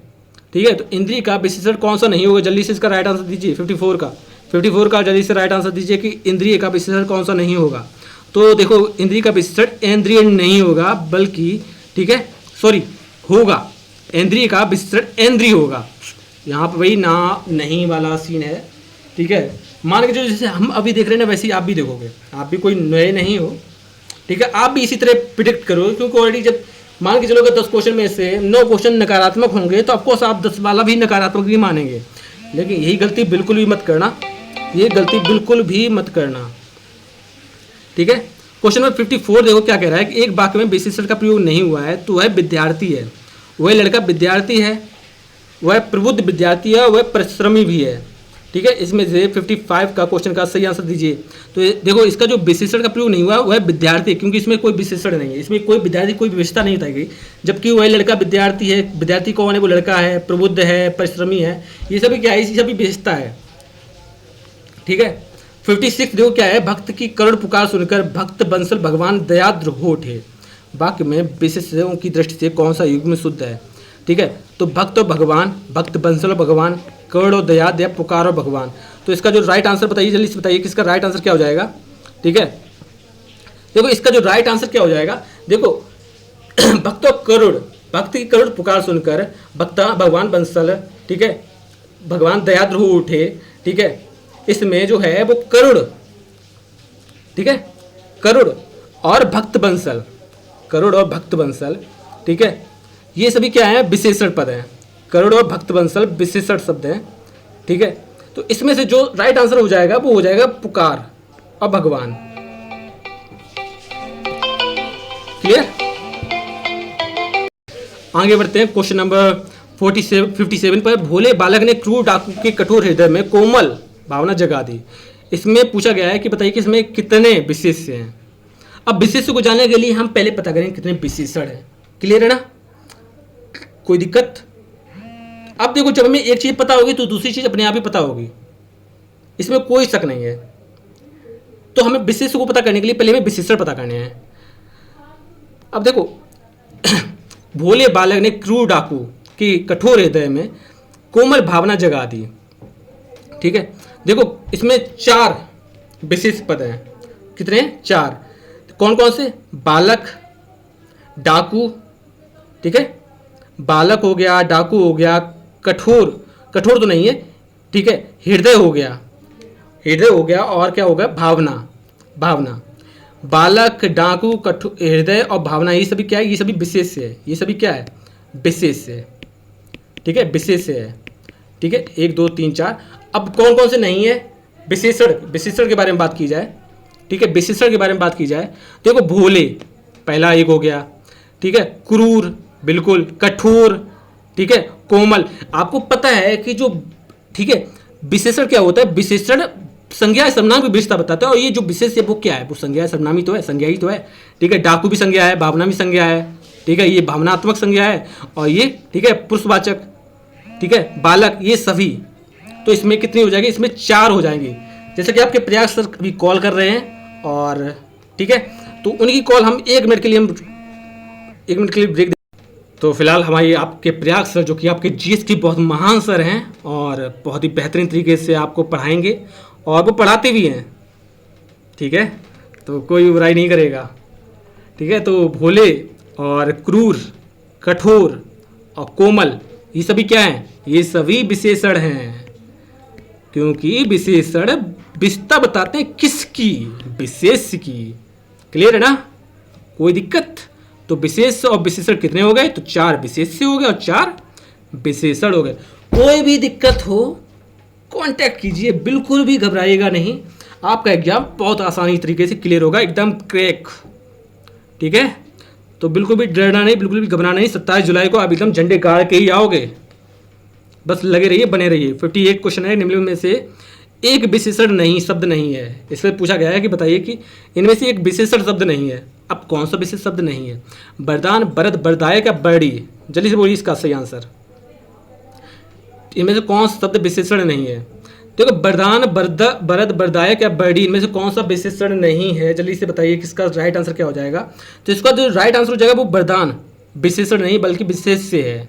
ठीक है, तो इंद्रिय का विशेषण कौन सा नहीं होगा? जल्दी से इसका राइट आंसर दीजिए। 54 का जल्दी से राइट आंसर दीजिए कि इंद्रिय का विशेषण कौन सा नहीं होगा। तो देखो इंद्रिय का विशेषण इंद्रिय नहीं होगा, बल्कि ठीक है, सॉरी, होगा। इंद्रिय का विशेषण इंद्रिय होगा। यहाँ पर वही ना नहीं वाला सीन है। ठीक है, मान के जो जैसे हम अभी देख रहे हैं ना, वैसे ही आप भी देखोगे। आप भी कोई नए नहीं हो। ठीक है, आप भी इसी तरह प्रिडिक्ट करो, क्योंकि ऑलरेडी जब मान के चलोगे 10 क्वेश्चन में से 9 क्वेश्चन नकारात्मक होंगे, तो ऑफकोर्स आप 10 वाला भी नकारात्मक ही मानेंगे। लेकिन यही गलती बिल्कुल भी मत करना, ये गलती बिल्कुल भी मत करना। ठीक है, क्वेश्चन नंबर 54 देखो क्या कह रहा है कि एक वाक्य में विशेषण का प्रयोग नहीं हुआ है, तो वह विद्यार्थी है। वह लड़का विद्यार्थी है, वह प्रबुद्ध विद्यार्थी है, वह परिश्रमी भी है। ठीक है, इसमें से 55 का क्वेश्चन का सही आंसर दीजिए। तो देखो इसका जो विशेषण का प्रयोग नहीं हुआ वह विद्यार्थी, क्योंकि इसमें कोई विशेषण नहीं है, इसमें कोई विद्यार्थी कोई विशेषता नहीं बताई गई। जबकि वह लड़का विद्यार्थी है, विद्यार्थी कौन है? वो लड़का है, प्रबुद्ध है, परिश्रमी है, ये सभी क्या है? इसी सभी विशेषता है। ठीक है, 56 देखो क्या है? भक्त की करुण पुकार सुनकर भक्त बंसल भगवान दयाद्र हो उठे। वाक्य में विशेषणों की दृष्टि से कौन सा युग्म शुद्ध है? ठीक है, तो भक्त और भगवान, भक्त बंसल और भगवान, करुण और दयाद या पुकार और भगवान। तो इसका जो राइट आंसर बताइए, जल्दी से बताइए कि इसका राइट आंसर क्या हो जाएगा। ठीक है, देखो इसका जो राइट आंसर क्या हो जाएगा, देखो भक्त और करुण, भक्त की करुण पुकार सुनकर भक्ता भगवान बंसल, ठीक है, भगवान दयाद्र हो उठे। ठीक है, इसमें जो है वो करुण, ठीक है, करुण और भक्त बंसल, करुण और भक्त बंसल, ठीक है, ये सभी क्या है? विशेषण पद हैं। करुण और भक्त बंसल विशेषण शब्द हैं। ठीक है, तो इसमें से जो राइट आंसर हो जाएगा वो हो जाएगा पुकार और भगवान। क्लियर? आगे बढ़ते हैं क्वेश्चन नंबर 57 पर। भोले बालक ने क्रूर डाकू के कठोर हृदय में कोमल भावना जगा दी। इसमें पूछा गया है कि बताइए कि इसमें कितने विशेष्य हैं। अब विशेष्य को जानने के लिए हम पहले पता करें कितने विशेषण हैं। क्लियर है ना? कोई दिक्कत? अब देखो जब हमें एक चीज पता होगी तो दूसरी चीज अपने आप ही पता होगी, इसमें कोई शक नहीं है। तो हमें विशेष्य को पता करने के लिए पहले हमें विशेषण पता करने हैं। अब देखो भोले बालक ने क्रूर डाकू की कठोर हृदय में कोमल भावना जगा दी। ठीक है, देखो इसमें 4 विशेष पद हैं। कितने? 4। कौन कौन से? बालक, डाकू, ठीक है, बालक हो गया, डाकू हो गया, कठोर, कठोर तो नहीं है, ठीक है, हृदय हो गया, हृदय हो गया, और क्या हो गया? भावना, भावना। बालक, डाकू, कठोर, हृदय और भावना, ये सभी क्या है? ये सभी विशेष है। ये सभी क्या है? विशेष है। ठीक है, विशेष है। ठीक है, 1 2 3 4। अब कौन कौन से नहीं है? विशेषण, विशेषण के बारे में बात की जाए। ठीक है, विशेषण के बारे में बात की जाए, देखो भोले पहला एक हो गया, ठीक है, क्रूर बिल्कुल, कठोर, ठीक है, कोमल। आपको पता है कि जो, ठीक है, विशेषण क्या होता है? विशेषण संज्ञा सर्वनाम की विशेषता बताता है, और ये जो विशेष है वो क्या है? वो संज्ञा सर्वनाम ही तो है, संज्ञा ही तो है। ठीक है, डाकू भी संज्ञा है, भावना भी संज्ञा है, ठीक है, ये भावनात्मक संज्ञा है, और ये, ठीक है, पुरुषवाचक, ठीक है, बालक, ये सभी तो इसमें कितनी हो जाएगी, इसमें 4 हो जाएंगी। जैसे कि आपके प्रयाग सर अभी कॉल कर रहे हैं और ठीक है, तो उनकी कॉल हम 1 मिनट के लिए ब्रेक दें। तो फिलहाल हमारी आपके प्रयाग सर जो कि आपके जीएस की बहुत महान सर हैं और बहुत ही बेहतरीन तरीके से आपको पढ़ाएंगे और वो पढ़ाते भी हैं, ठीक है, तो कोई बुराई नहीं करेगा, ठीक है। तो भोले और क्रूर, कठोर और कोमल, ये सभी क्या हैं, ये सभी विशेषण हैं, क्योंकि विशेषण विशेषता बताते हैं किसकी, विशेष की। क्लियर है ना, कोई दिक्कत। तो विशेष और विशेषण कितने हो गए, तो 4 विशेष हो गए और 4 विशेषण हो गए। कोई भी दिक्कत हो कांटेक्ट कीजिए, बिल्कुल भी घबराइएगा नहीं, आपका एग्जाम बहुत आसानी तरीके से क्लियर होगा, एकदम क्रैक, ठीक है। तो बिल्कुल भी डरना नहीं, बिल्कुल भी घबराना नहीं। 27 जुलाई को आप एकदम झंडे गाड़ के ही आओगे, बस लगे रहिए, बने रहिए। 58 क्वेश्चन है, निम्नलिखित में से एक विशेषण नहीं शब्द नहीं है। इसमें पूछा गया है कि बताइए कि इनमें से एक विशेषण शब्द नहीं है। अब कौन सा विशेष शब्द नहीं है, वरदान, वरद, वरदायक या बरड़ी, जल्दी से बोलिए इसका सही आंसर। इनमें से कौन सा शब्द विशेषण नहीं है, देखो वरदान, वरद, वरदायक या बरड़ी, इनमें से कौन सा विशेषण नहीं है, जल्दी से बताइए किसका राइट आंसर क्या हो जाएगा। तो इसका जो राइट आंसर हो जाएगा वो वरदान, विशेषण नहीं बल्कि विशेष से है,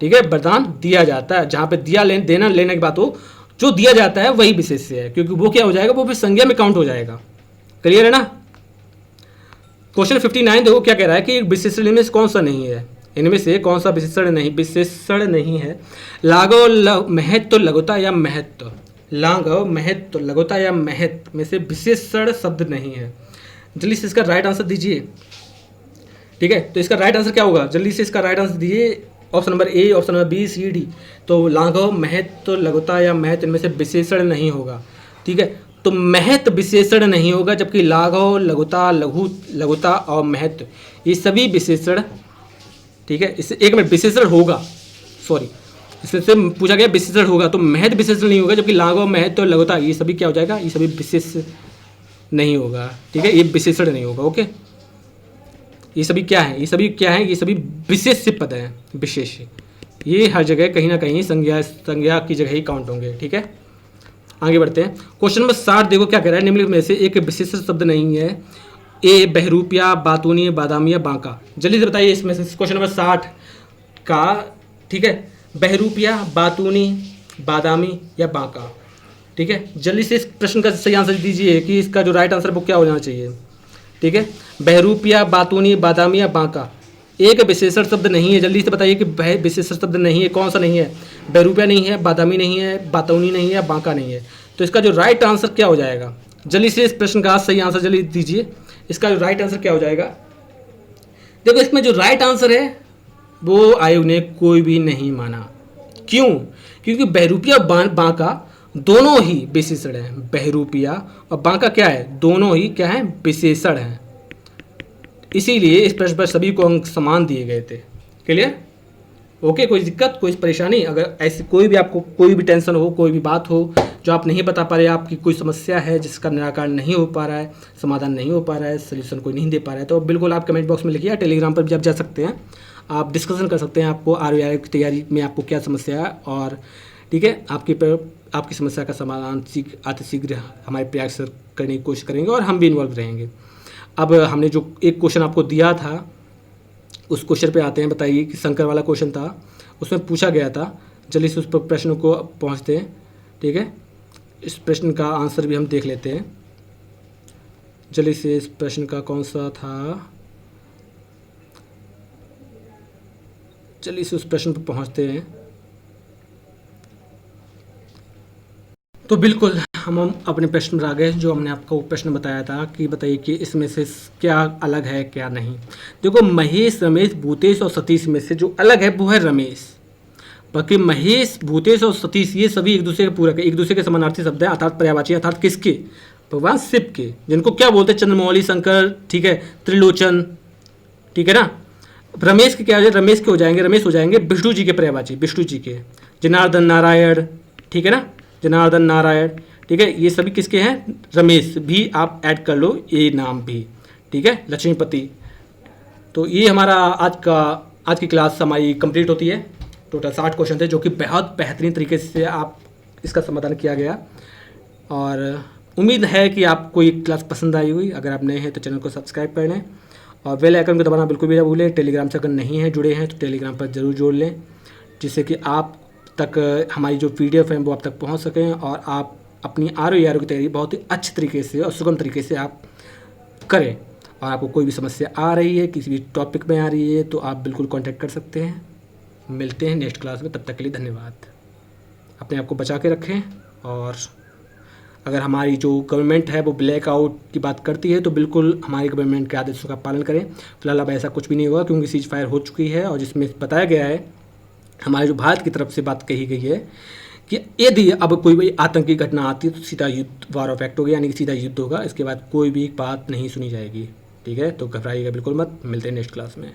ठीक है। वरदान दिया जाता है, जहाँ पे दिया देना लेने की बात हो, जो दिया जाता है वही विशेष से है, क्योंकि वो क्या हो जाएगा, वो फिर संज्ञा में काउंट हो जाएगा। क्लियर है ना। क्वेश्चन 59 देखो क्या कह रहा है कि विशेषण इनमें से कौन सा नहीं है, इनमें से कौन सा विशेषण नहीं है। लाघव, महत्व, लघुता या महत्व, लाघव, महत्व, लघुता या महत्व में से विशेषण शब्द नहीं है। जल्दी से इसका राइट आंसर दीजिए, ठीक है। तो इसका राइट आंसर क्या होगा, जल्दी से इसका राइट आंसर दीजिए। Option number A, option number B, C, D. तो लाघव, महत्व, लघुता या महत्व इनमें से विशेषण नहीं होगा, ठीक है। तो महत्व विशेषण नहीं होगा, जबकि लाघव, लघुता, लघुता और महत्व ये सभी विशेषण, ठीक है। इससे एक मिनट, विशेषण होगा, सॉरी, इससे पूछा गया विशेषण होगा, तो महत्व विशेषण नहीं होगा, जबकि लाघव, महत्व, लघुता ये सभी क्या हो जाएगा, ये सभी विशेष नहीं होगा, ठीक है, ये विशेषण नहीं होगा। ओके, ये सभी क्या है, ये सभी क्या है, ये सभी विशेष पद हैं, विशेष, ये हर जगह कहीं ना कहीं संज्ञा की जगह ही काउंट होंगे, ठीक है। आगे बढ़ते हैं। क्वेश्चन नंबर 60 देखो क्या कह रहा है, निम्नलिखित में से एक विशेष शब्द नहीं है। ए, बहरूपिया, बातूनी, बादामी या बांका, जल्दी से बताइए इसमें से क्वेश्चन नंबर 60 का, ठीक है। बहरूपिया, बातूनी, बादामी या बांका, ठीक है। जल्दी से इस प्रश्न का सही आंसर दीजिए कि इसका जो राइट आंसर वो क्या हो जाना चाहिए, ठीक है। बहरूपिया, बातूनी, बादामी या बांका, एक विशेषण शब्द नहीं है। जल्दी से बताइए कि विशेषण शब्द नहीं है, कौन सा नहीं है, बहरूपिया नहीं है, बादामी नहीं है, बातूनी नहीं है, बांका नहीं है। तो इसका जो राइट आंसर क्या हो जाएगा, जल्दी से इस प्रश्न का सही आंसर जल्दी दीजिए, इसका जो राइट आंसर क्या हो जाएगा। देखो इसमें जो राइट आंसर है वो आयोग ने कोई भी नहीं माना। क्यों, क्योंकि बहरूपिया और बांका दोनों ही विशेषण हैं। बहरूपिया और बांका क्या है, दोनों ही क्या है, विशेषण हैं, इसीलिए इस प्रश्न पर सभी को अंक समान दिए गए थे। Clear, okay. कोई दिक्कत, कोई परेशानी, अगर ऐसी कोई भी आपको कोई भी टेंशन हो, कोई भी बात हो जो आप नहीं बता पा रहे, आपकी कोई समस्या है जिसका निराकरण नहीं हो पा रहा है, समाधान नहीं हो पा रहा है, सोल्यूशन कोई नहीं दे पा रहा है, तो बिल्कुल आप कमेंट बॉक्स में लिखिए, टेलीग्राम पर भी आप जा सकते हैं, आप डिस्कशन कर सकते हैं, आपको RVR की तैयारी में आपको क्या समस्या है, और ठीक है आपकी समस्या का समाधान अतिशीघ्र हमारे प्रयास से करने की कोशिश करेंगे और हम भी इन्वॉल्व रहेंगे। अब हमने जो एक क्वेश्चन आपको दिया था उस क्वेश्चन पे आते हैं। बताइए कि शंकर वाला क्वेश्चन था, उसमें पूछा गया था, जल्दी से उस पर प्रश्न को पहुंचते हैं, ठीक है। इस प्रश्न का आंसर भी हम देख लेते हैं, जल्दी से इस प्रश्न का कौन सा था, जल्दी से उस प्रश्न पर पहुंचते हैं। तो बिल्कुल हम अपने प्रश्न पर आ गए, जो हमने आपको प्रश्न बताया था कि बताइए कि इसमें से क्या अलग है क्या नहीं। देखो महेश, रमेश, भूतेश और सतीश में से जो अलग है वो है रमेश। बाकी महेश, भूतेश और सतीश ये सभी एक दूसरे के पूरक है, एक दूसरे के समानार्थी शब्द है, अर्थात पर्यायवाची, अर्थात किसके, भगवान शिव के, जिनको क्या बोलते हैं, चंद्रमौली, शंकर, ठीक है, त्रिलोचन, ठीक है ना। रमेश के क्या हो जाए, रमेश के हो जाएंगे, रमेश हो जाएंगे विष्णु जी के पर्यायवाची, विष्णु जी के, जनार्दन, नारायण, ठीक है ना, जनार्दन, नारायण, ठीक है, ये सभी किसके हैं, रमेश भी आप ऐड कर लो ये नाम भी, ठीक है, लक्ष्मीपति। तो ये हमारा आज की क्लास हमारी कंप्लीट होती है। टोटल 60 क्वेश्चन थे जो कि बहुत बेहतरीन तरीके से आप इसका समाधान किया गया। और उम्मीद है कि आपको ये क्लास पसंद आई हुई। अगर आप नए हैं तो चैनल को सब्सक्राइब कर लें और बेल आइकन को दबाना बिल्कुल भी ना भूलें। टेलीग्राम से अगर नहीं है जुड़े हैं तो टेलीग्राम पर ज़रूर जोड़ लें, जिससे कि आप तक हमारी जो PDF है वो आप तक पहुंच सकें और आप अपनी ROE की तैयारी बहुत ही अच्छे तरीके से और सुगम तरीके से आप करें। और आपको कोई भी समस्या आ रही है, किसी भी टॉपिक में आ रही है, तो आप बिल्कुल कांटेक्ट कर सकते हैं। मिलते हैं नेक्स्ट क्लास में, तब तक के लिए धन्यवाद। अपने आप को बचा के रखें। और अगर हमारी जो गवर्नमेंट है वो ब्लैकआउट की बात करती है तो बिल्कुल हमारी गवर्नमेंट के आदेशों का पालन करें। फिलहाल अब ऐसा कुछ भी नहीं हुआ क्योंकि सीज फायर हो चुकी है और जिसमें बताया गया है, हमारे जो भारत की तरफ से बात कही गई है कि यदि अब कोई भी आतंकी घटना आती है तो सीधा युद्ध, वार ऑफ एक्ट होगा, यानी कि सीधा युद्ध होगा। इसके बाद कोई भी बात नहीं सुनी जाएगी। ठीक है, तो घबराइएगा बिल्कुल मत। मिलते हैं नेक्स्ट क्लास में।